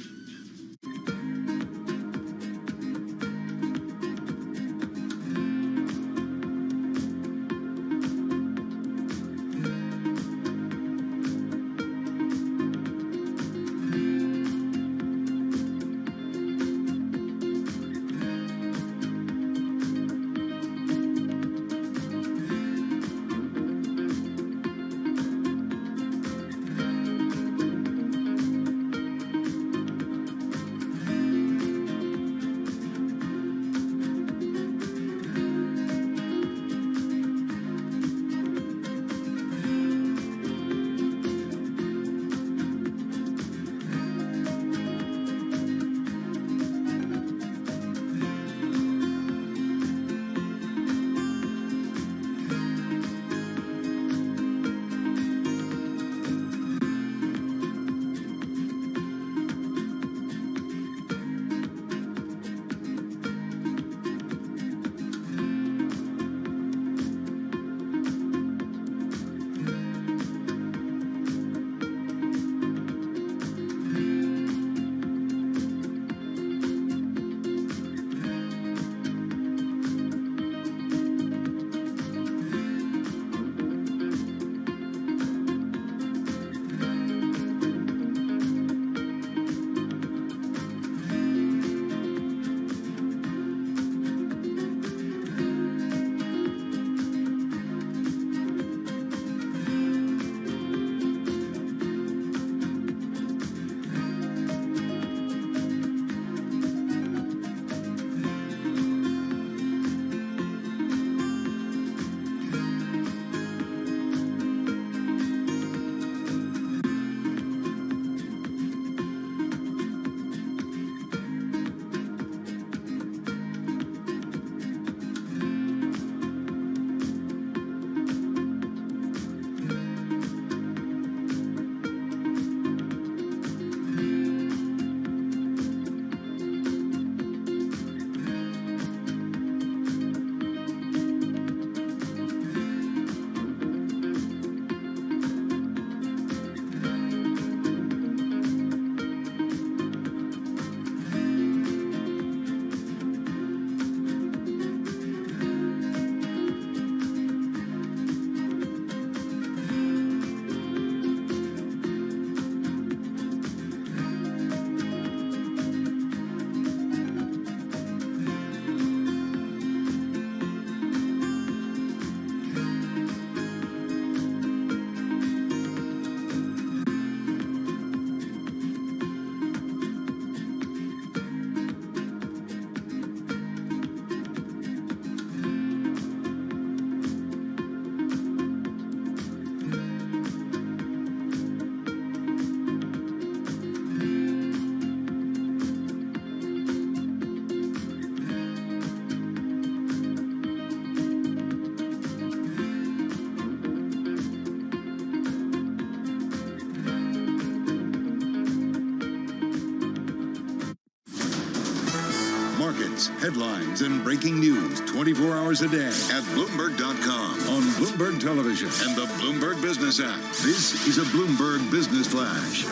markets, headlines, and breaking news 24 hours a day at Bloomberg.com, on Bloomberg Television, and the Bloomberg Business app. This is a Bloomberg Business Flash.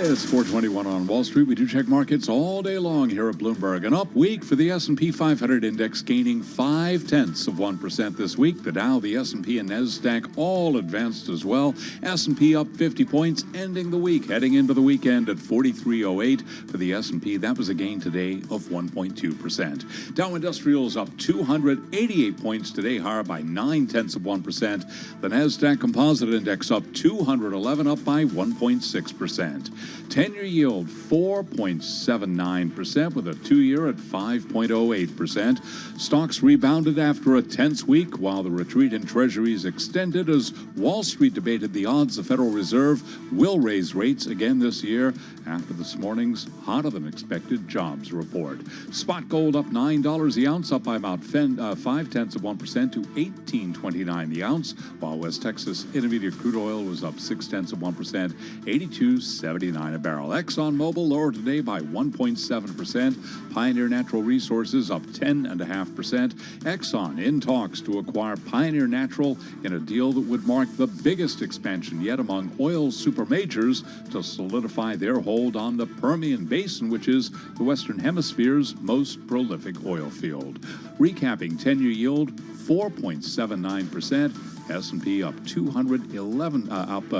It's 421 on Wall Street. We do check markets all day long here at Bloomberg. An up week for the S&P 500 index, gaining 0.5% this week. The Dow, the S&P, and NASDAQ all advanced as well. S&P up 50 points, ending the week, heading into the weekend at 4308 for the S&P. That was a gain today of 1.2%. Dow Industrials up 288 points today, higher by 0.9%. The NASDAQ Composite Index up 211, up by 1.6%. 10-year yield 4.79% with a 2-year at 5.08%. Stocks rebounded after a tense week while the retreat in treasuries extended as Wall Street debated the odds the Federal Reserve will raise rates again this year after this morning's hotter-than-expected jobs report. Spot gold up $9 the ounce, up by about 0.5% to $18.29 the ounce, while West Texas Intermediate crude oil was up 0.6%, $82.79 a barrel. ExxonMobil lower today by 1.7%. Pioneer Natural Resources up 10.5%. Exxon in talks to acquire Pioneer Natural in a deal that would mark the biggest expansion yet among oil supermajors to solidify their hold on the Permian Basin, which is the Western Hemisphere's most prolific oil field. Recapping 10-year yield 4.79%. S&P up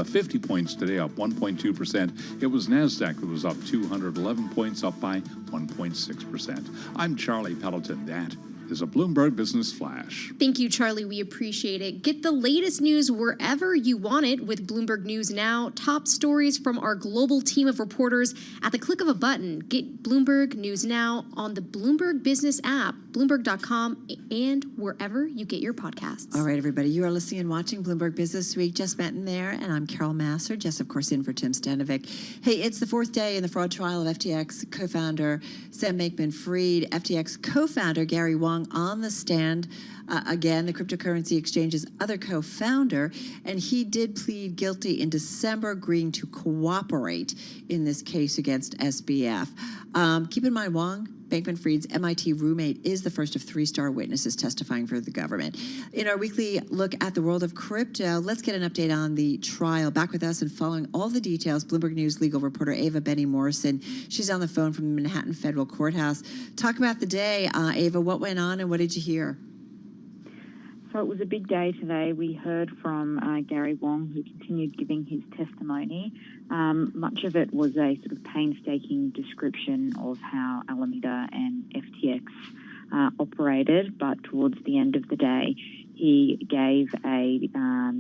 50 points today, up 1.2%. It was NASDAQ that was up 211 points, up by 1.6%. I'm Charlie Pelleton. That is a Bloomberg Business Flash. Thank you, Charlie. We appreciate it. Get the latest news wherever you want it with Bloomberg News Now. Top stories from our global team of reporters at the click of a button. Get Bloomberg News Now on the Bloomberg Business app, Bloomberg.com, and wherever you get your podcasts. All right, everybody. You are listening and watching Bloomberg Business Week. Jess Benton there, and I'm Carol Massar. Jess, of course, in for Tim Stanovic. Hey, it's the fourth day in the fraud trial of FTX co-founder Sam Bankman-Fried. FTX co-founder Gary Wang on the stand again, the cryptocurrency exchange's other co-founder, and he did plead guilty in December, agreeing to cooperate in this case against SBF. Keep in mind, Wang, Bankman-Fried's MIT roommate, is the first of 3 star witnesses testifying for the government. In our weekly look at the world of crypto, let's get an update on the trial. Back with us and following all the details, Bloomberg News legal reporter Ava Benny Morrison. She's on the phone from the Manhattan Federal Courthouse. Talk about the day, Ava. What went on and what did you hear? So it was a big day today. We heard from Gary Wang, who continued giving his testimony. Much of it was a sort of painstaking description of how Alameda and FTX operated, but towards the end of the day, he gave a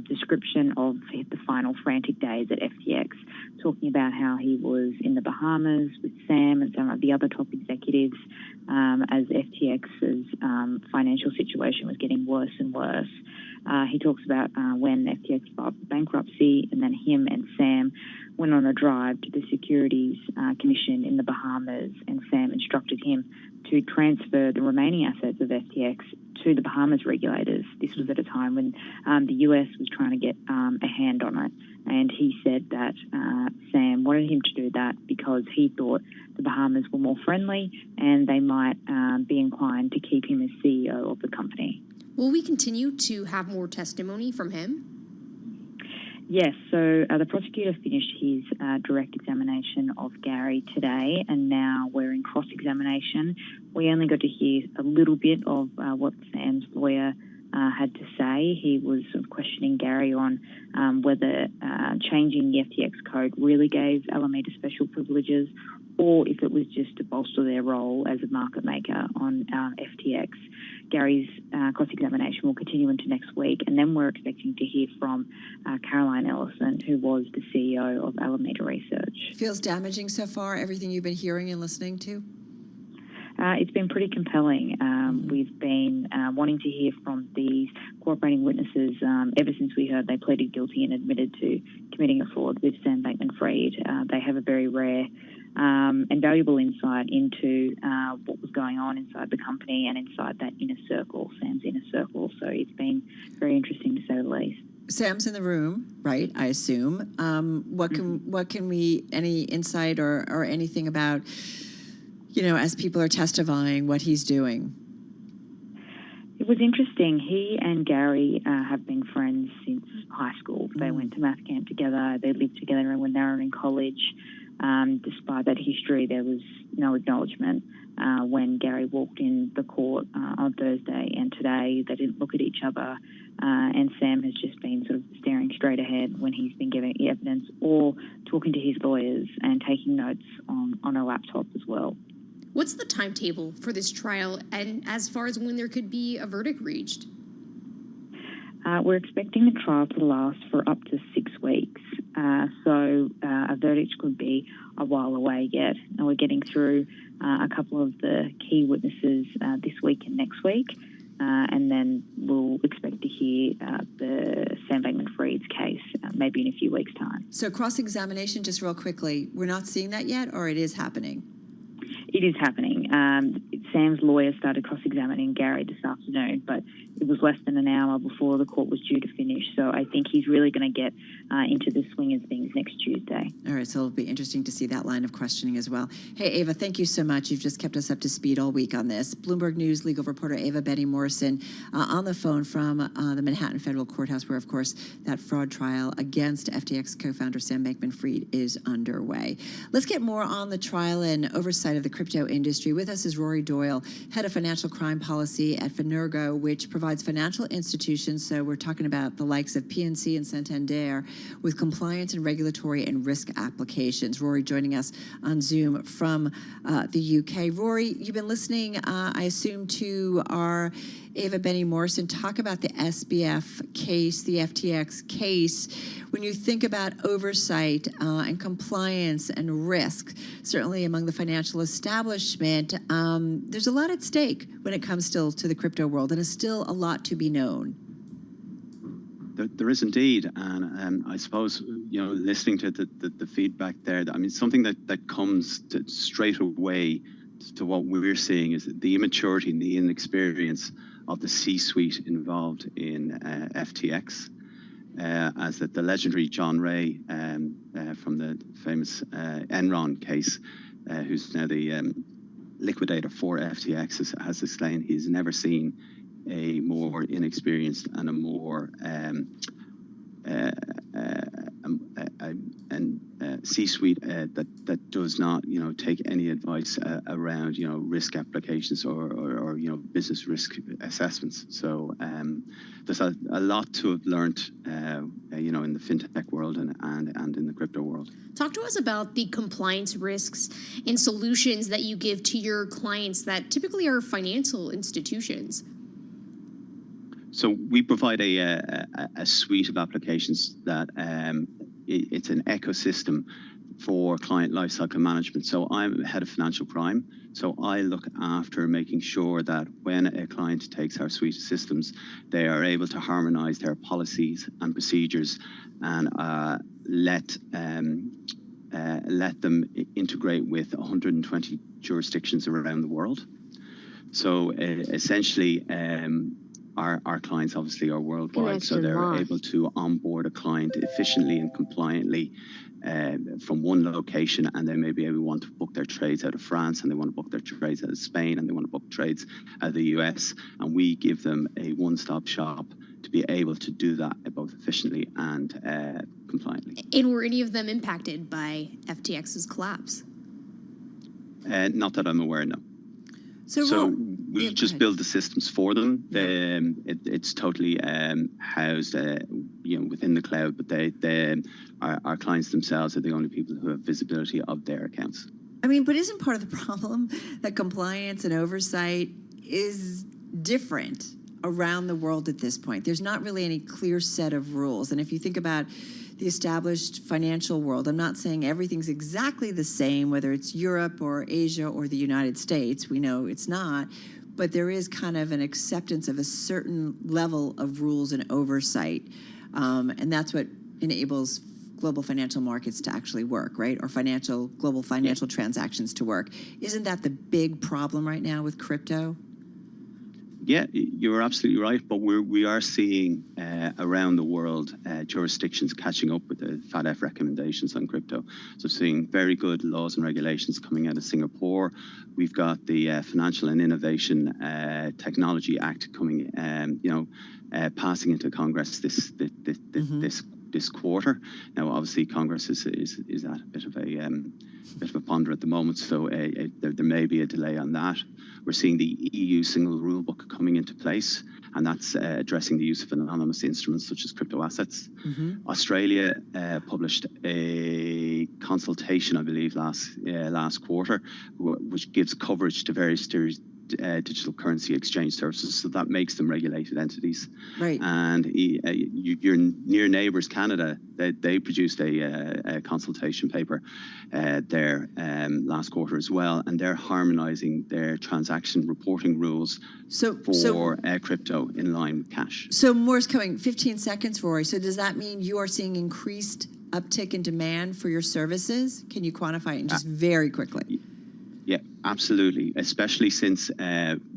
description of the final frantic days at FTX, talking about how he was in the Bahamas with Sam and some of the other top executives as FTX's financial situation was getting worse and worse. He talks about when FTX filed for bankruptcy, and then him and Sam went on a drive to the Securities Commission in the Bahamas, and Sam instructed him to transfer the remaining assets of FTX to the Bahamas regulators. This was at a time when the US was trying to get a hand on it, and he said that Sam wanted him to do that because he thought the Bahamas were more friendly and they might be inclined to keep him as CEO of the company. Will we continue to have more testimony from him? Yes, so the prosecutor finished his direct examination of Gary today, and now we're in cross-examination. We only got to hear a little bit of what Sam's lawyer had to say. He was sort of questioning Gary on whether changing the FTX code really gave Alameda special privileges, or if it was just to bolster their role as a market maker on FTX. Gary's cross-examination will continue into next week, and then we're expecting to hear from Caroline Ellison, who was the CEO of Alameda Research. Feels damaging so far, everything you've been hearing and listening to? It's been pretty compelling. We've been wanting to hear from these cooperating witnesses ever since we heard they pleaded guilty and admitted to committing a fraud with Sam Bankman-Fried. They have a very rare and valuable insight into what was going on inside the company and inside that inner circle, Sam's inner circle. So it's been very interesting, to say the least. Sam's in the room, right? I assume. What can we, any insight or anything about, as people are testifying, what he's doing? It was interesting. He and Gary have been friends since high school. They went to math camp together. They lived together when they were in college. Despite that history, there was no acknowledgement when Gary walked in the court on Thursday and today. They didn't look at each other. And Sam has just been sort of staring straight ahead when he's been giving evidence or talking to his lawyers and taking notes on a laptop as well. What's the timetable for this trial, and as far as when there could be a verdict reached? We're expecting the trial to last for up to 6 weeks. So a verdict could be a while away yet. And we're getting through a couple of the key witnesses this week and next week. And then we'll expect to hear the Sam Bankman-Fried's case maybe in a few weeks' time. So cross-examination, just real quickly, we're not seeing that yet, or it is happening? It is happening. Sam's lawyer started cross-examining Gary this afternoon, but it was less than an hour before the court was due to finish. So I think he's really going to get into the swing of things next Tuesday. All right, so it'll be interesting to see that line of questioning as well. Hey, Ava, thank you so much. You've just kept us up to speed all week on this. Bloomberg News legal reporter Ava Betty Morrison on the phone from the Manhattan Federal Courthouse, where, of course, that fraud trial against FTX co-founder Sam Bankman-Fried is underway. Let's get more on the trial and oversight of the crypto industry. With us is Rory Doyle, head of financial crime policy at Finergo, which provides financial institutions, so we're talking about the likes of PNC and Santander, with compliance and regulatory and risk applications. Rory joining us on Zoom from the UK. Rory, you've been listening, I assume, to our Ava Benny Morrison talk about the SBF case, the FTX case. When you think about oversight and compliance and risk, certainly among the financial establishment, there's a lot at stake when it comes still to the crypto world, and is still a lot to be known. There is indeed, and I suppose, listening to the feedback there, I mean, something that comes straight away to what we're seeing is the immaturity and the inexperience of the C-suite involved in FTX, as that the legendary John Ray from the famous Enron case, who's now the liquidator for FTX, has explained he's never seen a more inexperienced and a more C-suite that does not take any advice around risk applications or business risk assessments. So there's a lot to have learned in the fintech world and in the crypto world. Talk to us about the compliance risks and solutions that you give to your clients that typically are financial institutions. So we provide a suite of applications that it's an ecosystem for client lifecycle management. So I'm head of financial crime. So I look after making sure that when a client takes our suite of systems, they are able to harmonize their policies and procedures and let them integrate with 120 jurisdictions around the world. So essentially, our clients obviously are worldwide, so they're able to onboard a client efficiently and compliantly from one location, and they maybe want to book their trades out of France, and they want to book their trades out of Spain, and they want to book trades out of the US, and we give them a one-stop shop to be able to do that both efficiently and compliantly. And were any of them impacted by FTX's collapse? Not that I'm aware, no. So we just build the systems for them. It's totally housed, within the cloud. But our clients themselves are the only people who have visibility of their accounts. I mean, but isn't part of the problem that compliance and oversight is different around the world at this point? There's not really any clear set of rules. And if you think about the established financial world, I'm not saying everything's exactly the same, whether it's Europe or Asia or the United States. We know it's not. But there is kind of an acceptance of a certain level of rules and oversight. And that's what enables global financial markets to actually work, right? Or global financial transactions to work. Isn't that the big problem right now with crypto? Yeah, you're absolutely right. But we are seeing around the world jurisdictions catching up with the FATF recommendations on crypto. So seeing very good laws and regulations coming out of Singapore. We've got the Financial and Innovation Technology Act coming, passing into Congress this quarter. Now, obviously, Congress is at a bit of a ponder at the moment, so there may be a delay on that. We're seeing the EU single rule book coming into place, and that's addressing the use of anonymous instruments such as crypto assets. Australia published a consultation, I believe, last quarter, which gives coverage to various digital currency exchange services, so that makes them regulated entities. Right. And your near neighbours, Canada, they produced a consultation paper there last quarter as well, and they're harmonising their transaction reporting rules for crypto in line with cash. So more's coming. 15 seconds, Rory. So does that mean you are seeing increased uptick in demand for your services? Can you quantify it just very quickly? Yeah, absolutely. Especially since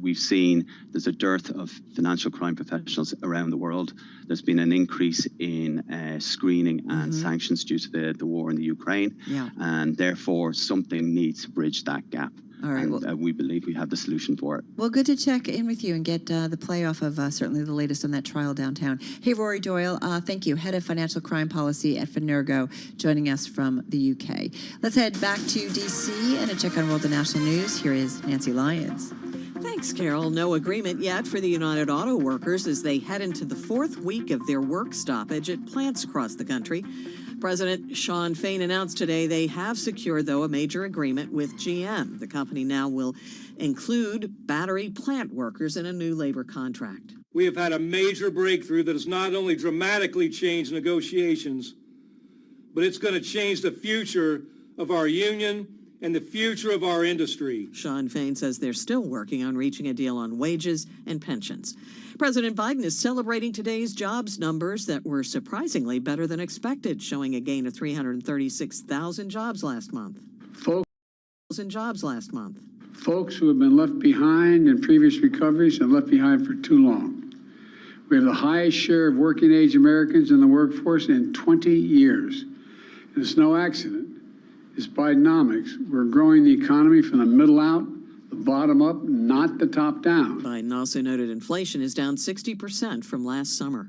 we've seen there's a dearth of financial crime professionals around the world. There's been an increase in screening and sanctions due to the war in the Ukraine. Yeah. And therefore, something needs to bridge that gap. All right. And we believe we have the solution for it. Well, good to check in with you and get the play off of certainly the latest on that trial downtown. Hey, Rory Doyle, thank you. Head of Financial Crime Policy at Finergo, joining us from the UK. Let's head back to D.C. and a check on World and National News. Here is Nancy Lyons. Thanks, Carol. No agreement yet for the United Auto Workers as they head into the fourth week of their work stoppage at plants across the country. President Sean Fain announced today they have secured, though, a major agreement with GM. The company now will include battery plant workers in a new labor contract. We have had a major breakthrough that has not only dramatically changed negotiations, but it's going to change the future of our union and the future of our industry. Sean Fain says they're still working on reaching a deal on wages and pensions. President Biden is celebrating today's jobs numbers that were surprisingly better than expected, showing a gain of 336,000 jobs last month. Folks who have been left behind in previous recoveries and left behind for too long. We have the highest share of working age Americans in the workforce in 20 years. And it's no accident. It's Bidenomics. We're growing the economy from the middle out, the bottom up, not the top down. Biden also noted inflation is down 60% from last summer.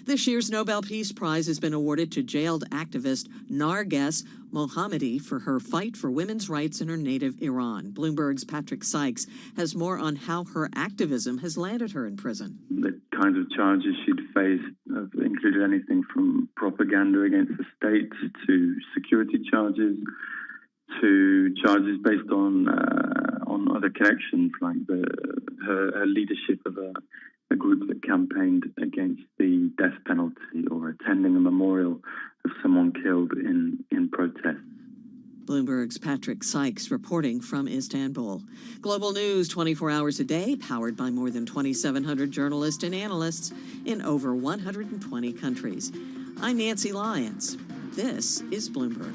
This year's Nobel Peace Prize has been awarded to jailed activist Narges Mohammadi for her fight for women's rights in her native Iran. Bloomberg's Patrick Sykes has more on how her activism has landed her in prison. The kinds of charges she'd faced have included anything from propaganda against the state to security charges to charges based on other connections, like her leadership of a group that campaigned against the death penalty or attending a memorial of someone killed in protest. Bloomberg's Patrick Sykes reporting from Istanbul. Global news 24 hours a day, powered by more than 2,700 journalists and analysts in over 120 countries. I'm Nancy Lyons. This is Bloomberg.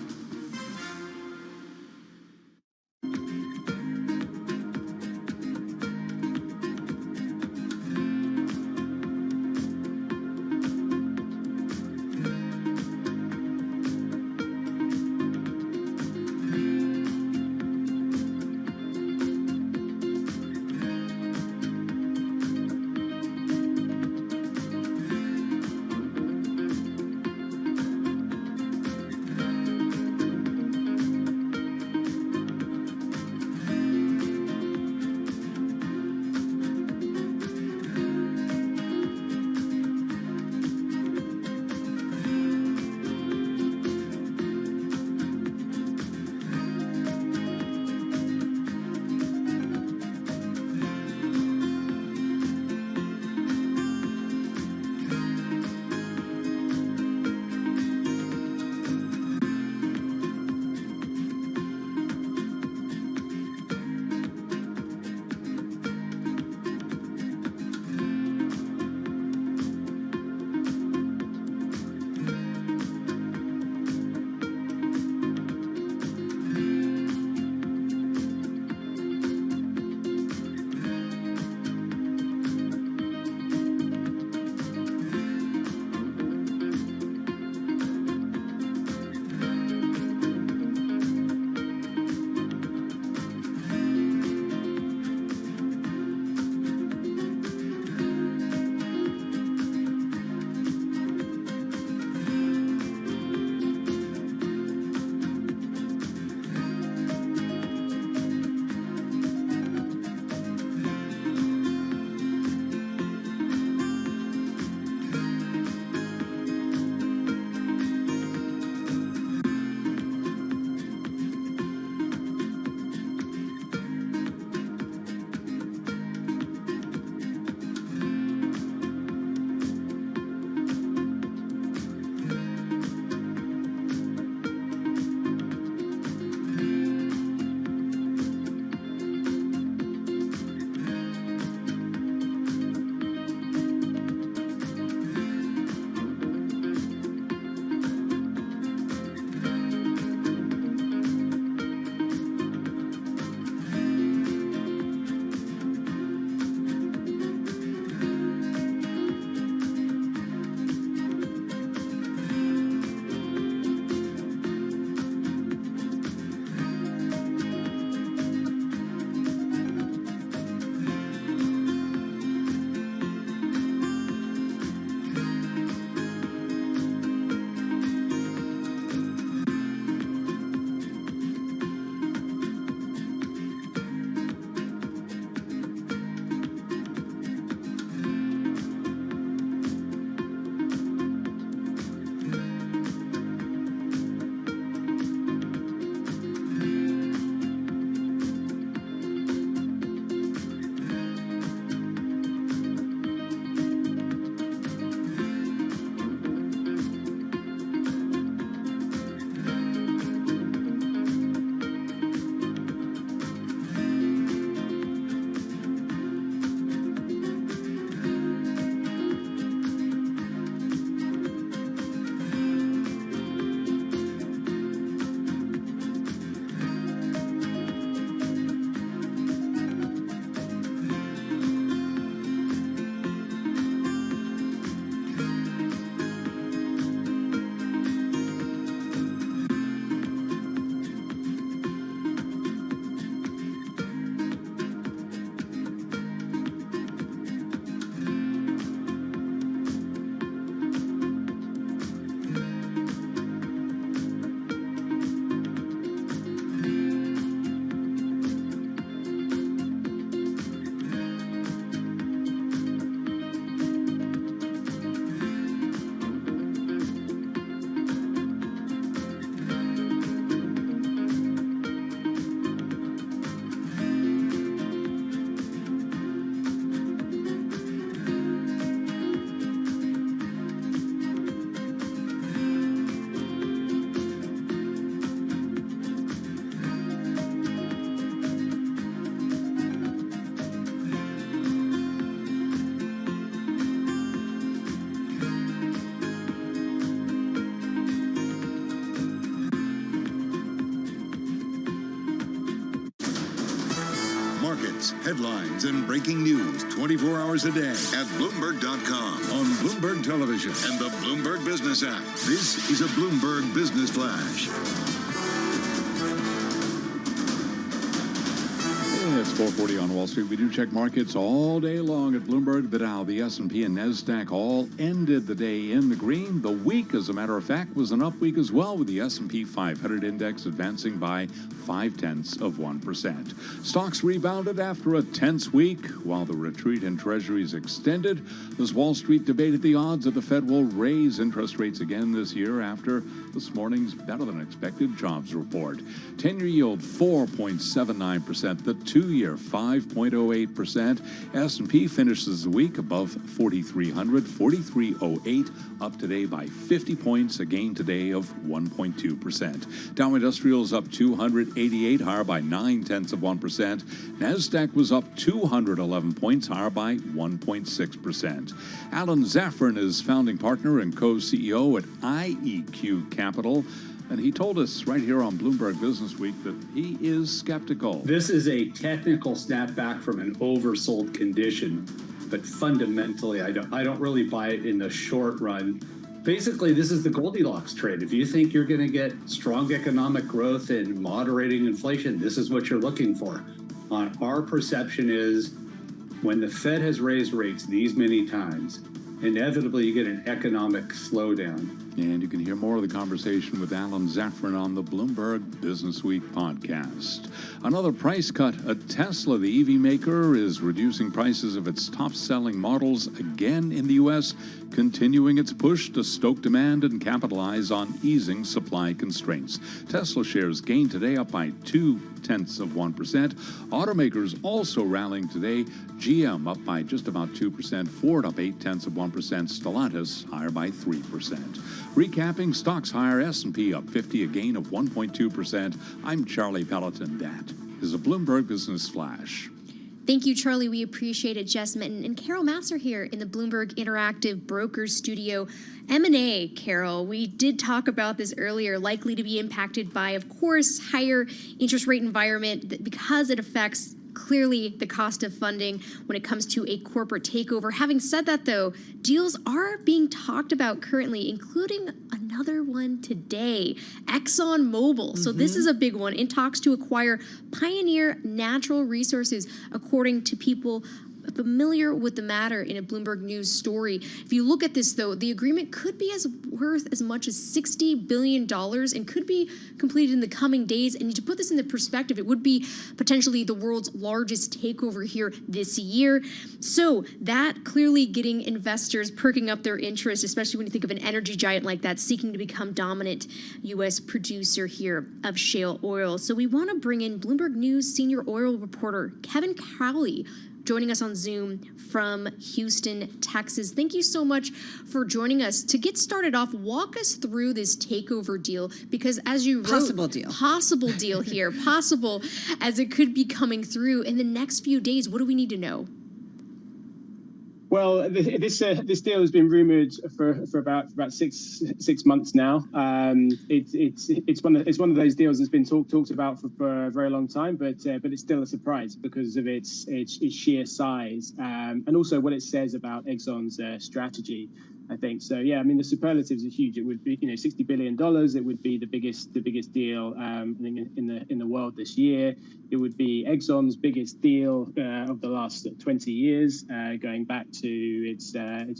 markets, headlines, and breaking news 24 hours a day at Bloomberg.com, on Bloomberg Television, and the Bloomberg Business app. This is a Bloomberg Business Flash. It's 4:40 on Wall Street. We do check markets all day long at Bloomberg. The Dow, the S&P, and NASDAQ all ended the day in the green. The week, as a matter of fact, was an up week as well, with the S&P 500 index advancing by 0.5%. Stocks rebounded after a tense week, while the retreat in treasuries extended as Wall Street debated the odds that the Fed will raise interest rates again this year after this morning's better-than-expected jobs report. 10-year yield 4.79%, the 2-year 5.08%. S&P finishes the week above 4,300, 4308, up today by 50 points, a gain today of 1.2%. Dow Industrials up 288, higher by 0.9%. NASDAQ was up 211 points, higher by 1.6%. Alan Zaffron is founding partner and co-CEO at IEQ Capital. And he told us right here on Bloomberg Business Week that he is skeptical. This is a technical snapback from an oversold condition, but fundamentally, I don't really buy it in the short run. Basically, this is the Goldilocks trade. If you think you're going to get strong economic growth and moderating inflation, this is what you're looking for. Our perception is when the Fed has raised rates these many times, inevitably you get an economic slowdown. And you can hear more of the conversation with Alan Zaffron on the Bloomberg Business Week podcast. Another price cut at Tesla. The EV maker is reducing prices of its top-selling models again in the U.S., continuing its push to stoke demand and capitalize on easing supply constraints. Tesla shares gained today, up by 0.2%. Automakers also rallying today. GM up by just about 2%. Ford up 0.8%. Stellantis higher by 3%. Recapping, stocks higher, S&P up 50, a gain of 1.2%. I'm Charlie Pelleton. That is a Bloomberg Business Flash. Thank you, Charlie. We appreciate it. Jess Minton and Carol Masser here in the Bloomberg Interactive Brokers Studio. M&A, Carol, we did talk about this earlier, likely to be impacted by, of course, higher interest rate environment because it affects clearly the cost of funding when it comes to a corporate takeover. Having said that, though, deals are being talked about currently, including another one today, ExxonMobil. So this is a big one in talks to acquire Pioneer Natural Resources, according to people familiar with the matter in a Bloomberg News story. If you look at this, though, the agreement could be worth as much as $60 billion and could be completed in the coming days. And to put this into perspective, it would be potentially the world's largest takeover here this year. So that clearly getting investors perking up their interest, especially when you think of an energy giant like that seeking to become dominant U.S. producer here of shale oil. So we want to bring in Bloomberg News senior oil reporter Kevin Crowley, joining us on Zoom from Houston, Texas. Thank you so much for joining us. To get started off, walk us through this takeover deal, because as you wrote, possible deal here, possible as it could be coming through in the next few days. What do we need to know? Well, this deal has been rumored for about six months now. It's one of those deals that's been talked about for a very long time, but it's still a surprise because of its sheer size and also what it says about Exxon's strategy, I think. So yeah, I mean the superlatives are huge. It would be $60 billion. It would be the biggest deal in the world this year. It would be Exxon's biggest deal of the last 20 years, going back to its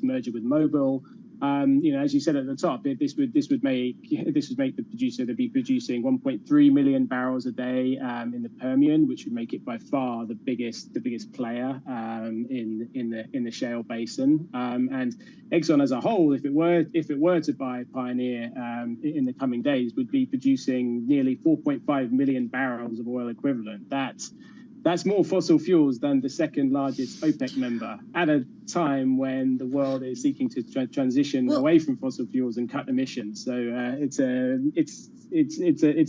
merger with Mobil. As you said at the top, this would make the producer to be producing 1.3 million barrels a day in the Permian, which would make it by far the biggest player in the shale basin. And Exxon as a whole, if it were to buy Pioneer in the coming days, would be producing nearly 4.5 million barrels of oil equivalent. That's more fossil fuels than the second largest OPEC member at a time when the world is seeking to transition away from fossil fuels and cut emissions. So it's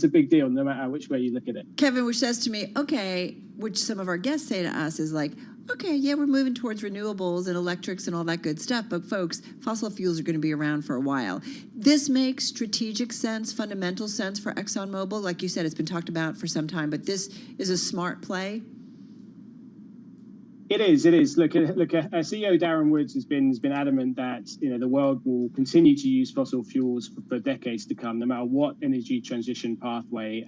a big deal no matter which way you look at it. Kevin, which says to me, okay, which some of our guests say to us is like, okay, yeah, we're moving towards renewables and electrics and all that good stuff, but folks, fossil fuels are going to be around for a while. This makes strategic sense, fundamental sense for ExxonMobil. Like you said, it's been talked about for some time, but this is a smart play. It is. Look, CEO Darren Woods has been adamant that the world will continue to use fossil fuels for decades to come, no matter what energy transition pathway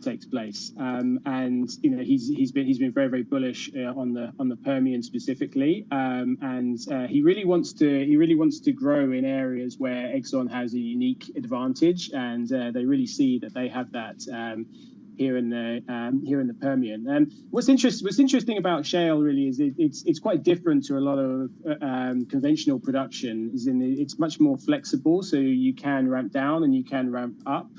takes place. And he's been very, very bullish on the Permian specifically, and he really wants to grow in areas where Exxon has a unique advantage, and they really see that they have that. Here in the Permian. What's interesting about shale really is it's quite different to a lot of conventional production. It's much more flexible, so you can ramp down and you can ramp up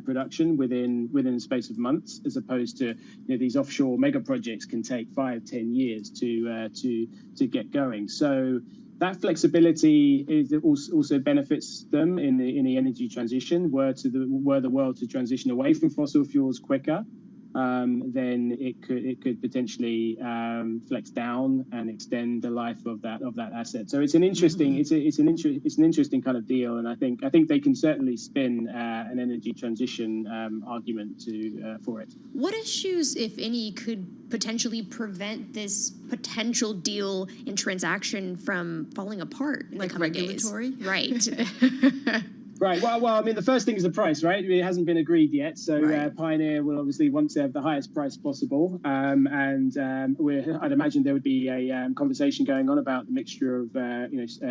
production within the space of months, as opposed to these offshore mega projects can take 5-10 years to get going. So that flexibility also benefits them in the energy transition. Were the world to transition away from fossil fuels quicker, then it could potentially flex down and extend the life of that asset. So it's an interesting it's an interesting kind of deal, and I think they can certainly spin an energy transition argument for it. What issues, if any, could potentially prevent this potential deal and transaction from falling apart in the coming regulatory days? Right. Right. Well, I mean, the first thing is the price, right? It hasn't been agreed yet, so Pioneer will obviously want to have the highest price possible, and I'd imagine there would be a conversation going on about the mixture of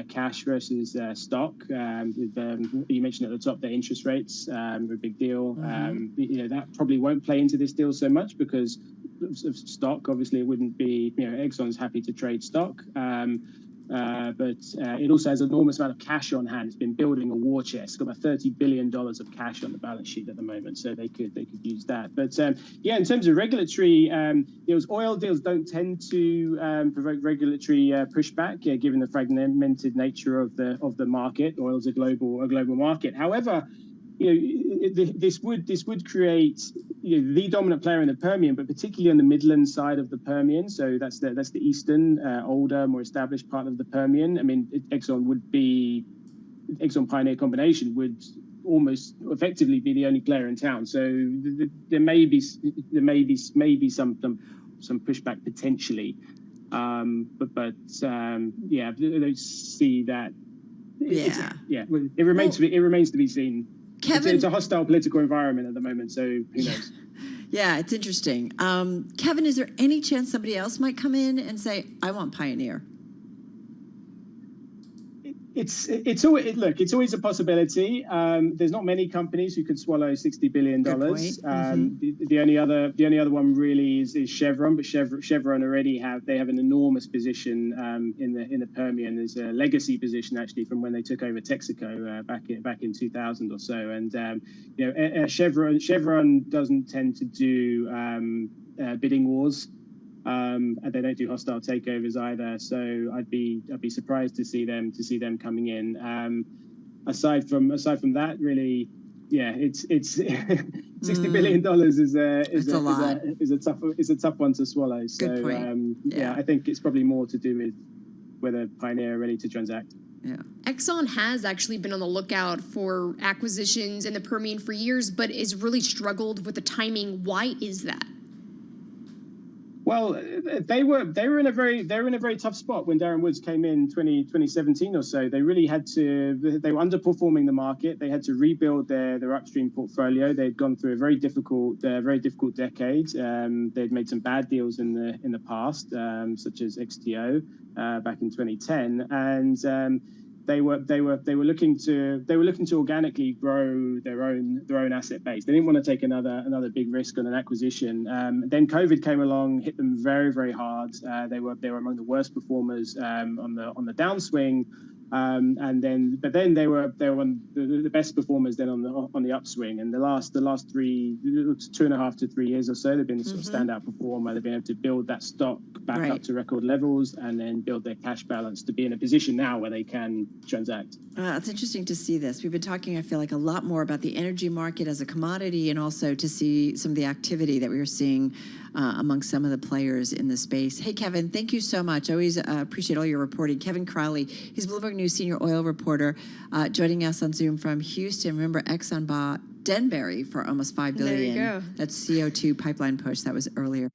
cash versus stock. You mentioned at the top the interest rates are a big deal. That probably won't play into this deal so much because of stock. Obviously, it wouldn't be. Exxon's happy to trade stock. But it also has an enormous amount of cash on hand. It's been building a war chest. It's got about $30 billion of cash on the balance sheet at the moment, so they could use that. But in terms of regulatory, oil deals don't tend to provoke regulatory pushback, given the fragmented nature of the market. Oil is a global market. However, this would create the dominant player in the Permian, but particularly on the Midland side of the Permian. So that's the eastern, older, more established part of the Permian. I mean, Exxon Pioneer combination would almost effectively be the only player in town. So there may be some pushback potentially, but I don't see that. It remains to be seen. Kevin, it's a hostile political environment at the moment, so who knows? Yeah, it's interesting. Kevin, is there any chance somebody else might come in and say, "I want Pioneer"? It's always a possibility. There's not many companies who can swallow $60 billion. The only other one really is Chevron, but Chevron already have an enormous position in the Permian. There's a legacy position actually from when they took over Texaco back in 2000 or so. And Chevron doesn't tend to do bidding wars. And they don't do hostile takeovers either, so I'd be surprised to see them coming in. Aside from that, really, it's $60 billion is a tough one to swallow. So I think it's probably more to do with whether Pioneer are ready to transact. Yeah. Exxon has actually been on the lookout for acquisitions in the Permian for years, but has really struggled with the timing. Why is that? Well, they were in a very tough spot when Darren Woods came in 2017 or so. They really had to. They were underperforming the market. They had to rebuild their upstream portfolio. They'd gone through a very difficult decade. They'd made some bad deals in the past, such as XTO back in 2010, and they were looking to organically grow their own asset base. They didn't want to take another big risk on an acquisition. Then COVID came along, hit them very, very hard. They were among the worst performers on the downswing. But then they were one the best performers then on the upswing. And the last 2.5 to 3 years or so, they've been a sort of standout performer. They've been able to build that stock back up to record levels and then build their cash balance to be in a position now where they can transact. It's interesting to see this. We've been talking, I feel like, a lot more about the energy market as a commodity, and also to see some of the activity that we were seeing among some of the players in the space. Hey, Kevin, thank you so much. I always appreciate all your reporting. Kevin Crowley, he's Bloomberg News senior oil reporter, joining us on Zoom from Houston. Remember, Exxon bought Denbury for almost $5 billion. There you go. That's CO2 pipeline push. That was earlier.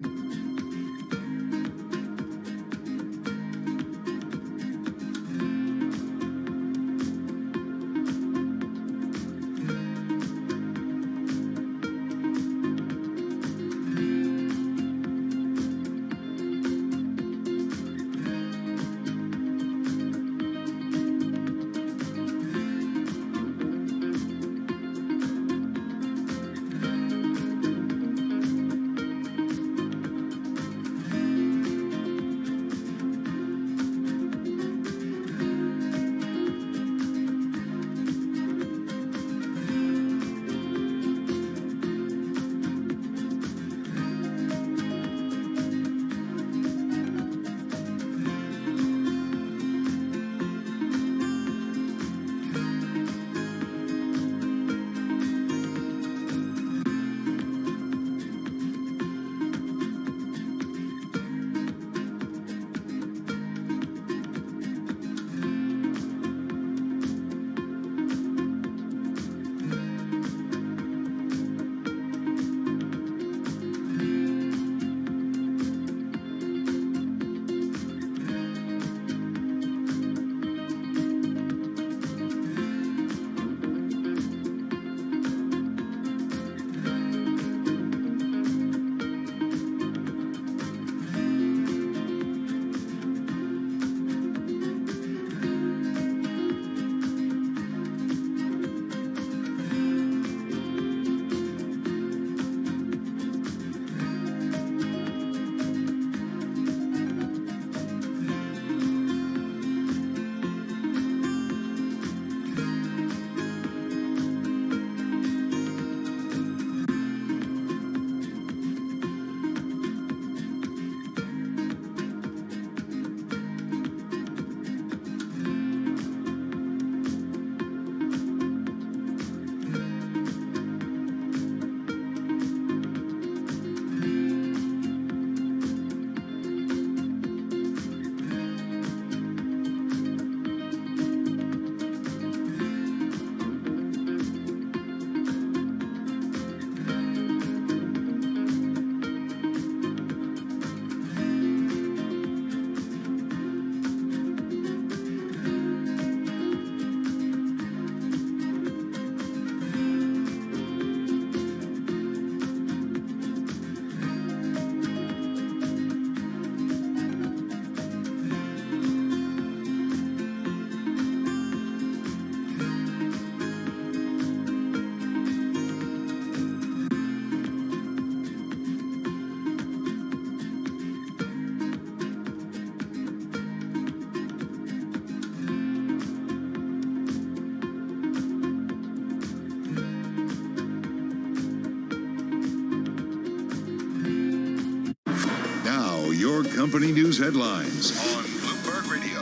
your company news headlines on Bloomberg Radio.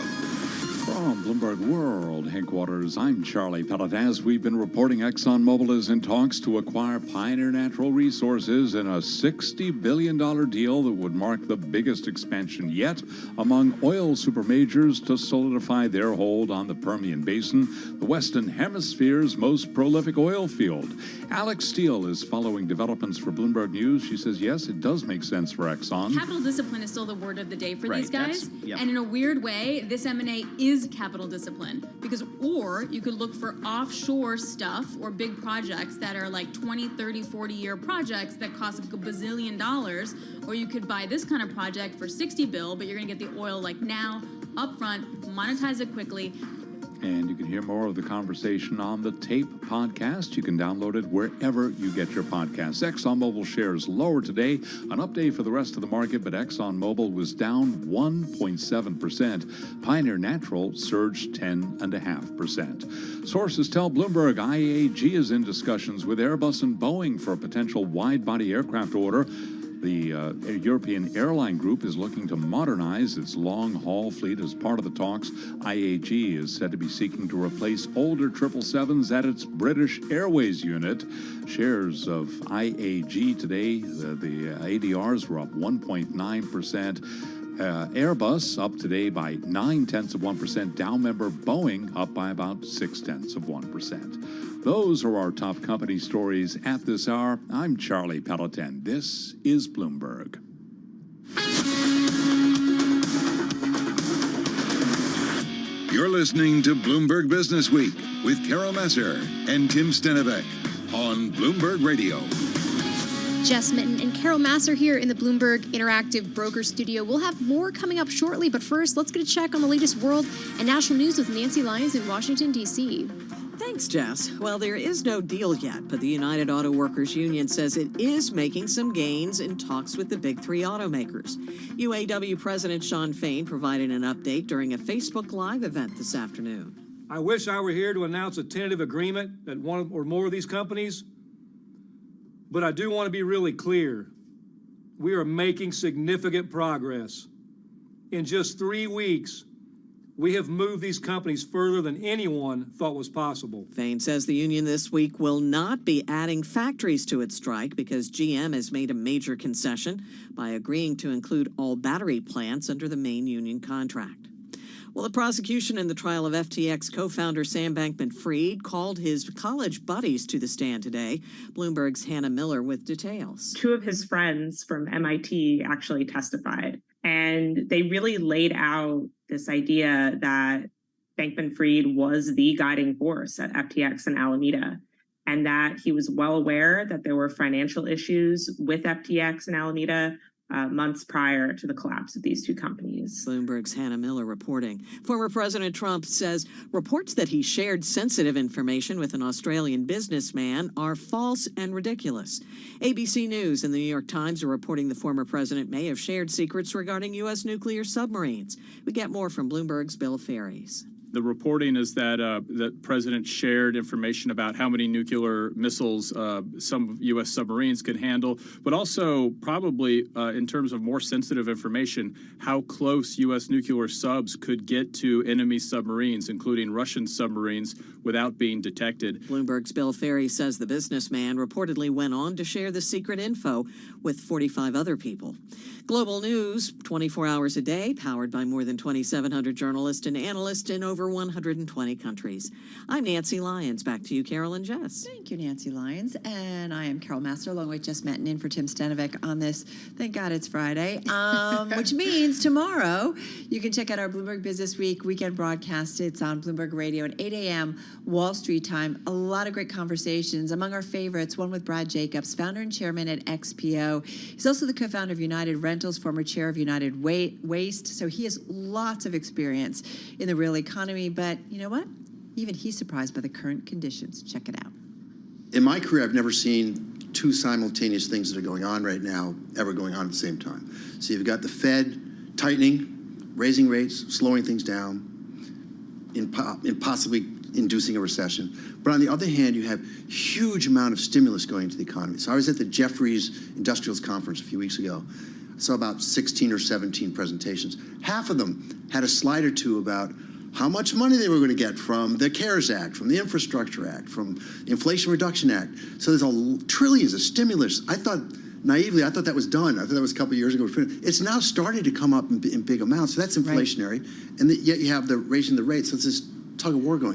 From Bloomberg World headquarters, I'm Charlie Pellet. As we've been reporting, ExxonMobil is in talks to acquire Pioneer Natural Resources in a $60 billion deal that would mark the biggest expansion yet among oil supermajors to solidify their hold on the Permian Basin, the Western Hemisphere's most prolific oil field. Alex Steele is following developments for Bloomberg News. She says, yes, it does make sense for Exxon. Capital discipline is still the word of the day for these guys. Yep. And in a weird way, this M&A is capital discipline. Because, or you could look for offshore stuff or big projects that are like 20, 30, 40-year projects that cost a bazillion dollars. Or you could buy this kind of project for $60 billion, but you're going to get the oil like now, upfront, monetize it quickly. And you can hear more of the conversation on the Tape podcast. You can download it wherever you get your podcasts. ExxonMobil shares lower today. An update for the rest of the market, but ExxonMobil was down 1.7%. Pioneer Natural surged 10.5%. Sources tell Bloomberg IAG is in discussions with Airbus and Boeing for a potential wide-body aircraft order. The European airline group is looking to modernize its long-haul fleet as part of the talks. IAG is said to be seeking to replace older 777s at its British Airways unit. Shares of IAG today, the ADRs were up 1.9%. Airbus up today by 0.9%. Dow member Boeing up by about 0.6%. Those are our top company stories at this hour. I'm Charlie Pelletin. This is Bloomberg. You're listening to Bloomberg Business Week with Carol Messer and Tim Stenivek on Bloomberg Radio. Jess Mitten and Carol Masser here in the Bloomberg Interactive Broker Studio. We'll have more coming up shortly, but first, let's get a check on the latest world and national news with Nancy Lyons in Washington, D.C. Thanks, Jess. Well, there is no deal yet, but the United Auto Workers Union says it is making some gains in talks with the big three automakers. UAW President Shawn Fain provided an update during a Facebook Live event this afternoon. I wish I were here to announce a tentative agreement at one or more of these companies, but I do want to be really clear. We are making significant progress. In just 3 weeks, we have moved these companies further than anyone thought was possible. Fain says the union this week will not be adding factories to its strike because GM has made a major concession by agreeing to include all battery plants under the main union contract. Well, the prosecution in the trial of FTX co-founder Sam Bankman-Fried called his college buddies to the stand today. Bloomberg's Hannah Miller with details. Two of his friends from MIT actually testified, and they really laid out this idea that Bankman-Fried was the guiding force at FTX and Alameda, and that he was well aware that there were financial issues with FTX and Alameda months prior to the collapse of these two companies. Bloomberg's Hannah Miller reporting. Former President Trump says reports that he shared sensitive information with an Australian businessman are false and ridiculous. ABC News and the New York Times are reporting the former president may have shared secrets regarding U.S. nuclear submarines. We get more from Bloomberg's Bill Ferries. The reporting is that the president shared information about how many nuclear missiles some U.S. submarines could handle, but also probably in terms of more sensitive information, how close U.S. nuclear subs could get to enemy submarines, including Russian submarines, without being detected. Bloomberg's Bill Ferry says the businessman reportedly went on to share the secret info with 45 other people. Global news, 24 hours a day, powered by more than 2,700 journalists and analysts in over 120 countries. I'm Nancy Lyons. Back to you, Carol and Jess. Thank you, Nancy Lyons. And I am Carol Master, along with Jess Metten in for Tim Stenivek on this. Thank God it's Friday, which means tomorrow you can check out our Bloomberg Business Week weekend broadcast. It's on Bloomberg Radio at 8 a.m. Wall Street time. A lot of great conversations. Among our favorites, one with Brad Jacobs, founder and chairman at XPO. He's also the co-founder of United Rentals, former chair of United Waste. So he has lots of experience in the real economy. But you know what? Even he's surprised by the current conditions. Check it out. In my career, I've never seen two simultaneous things that are going on right now ever going on at the same time. So you've got the Fed tightening, raising rates, slowing things down, possibly inducing a recession. But on the other hand, you have huge amount of stimulus going into the economy. So I was at the Jefferies Industrials Conference a few weeks ago. saw about 16 or 17 presentations. Half of them had a slide or two about how much money they were going to get from the CARES Act, from the Infrastructure Act, from the Inflation Reduction Act. So there's trillions of stimulus. Naively, I thought that was done. I thought that was a couple of years ago. It's now starting to come up in big amounts. So that's inflationary. Right. And yet you have the raising the rates. So it's this tug of war going on.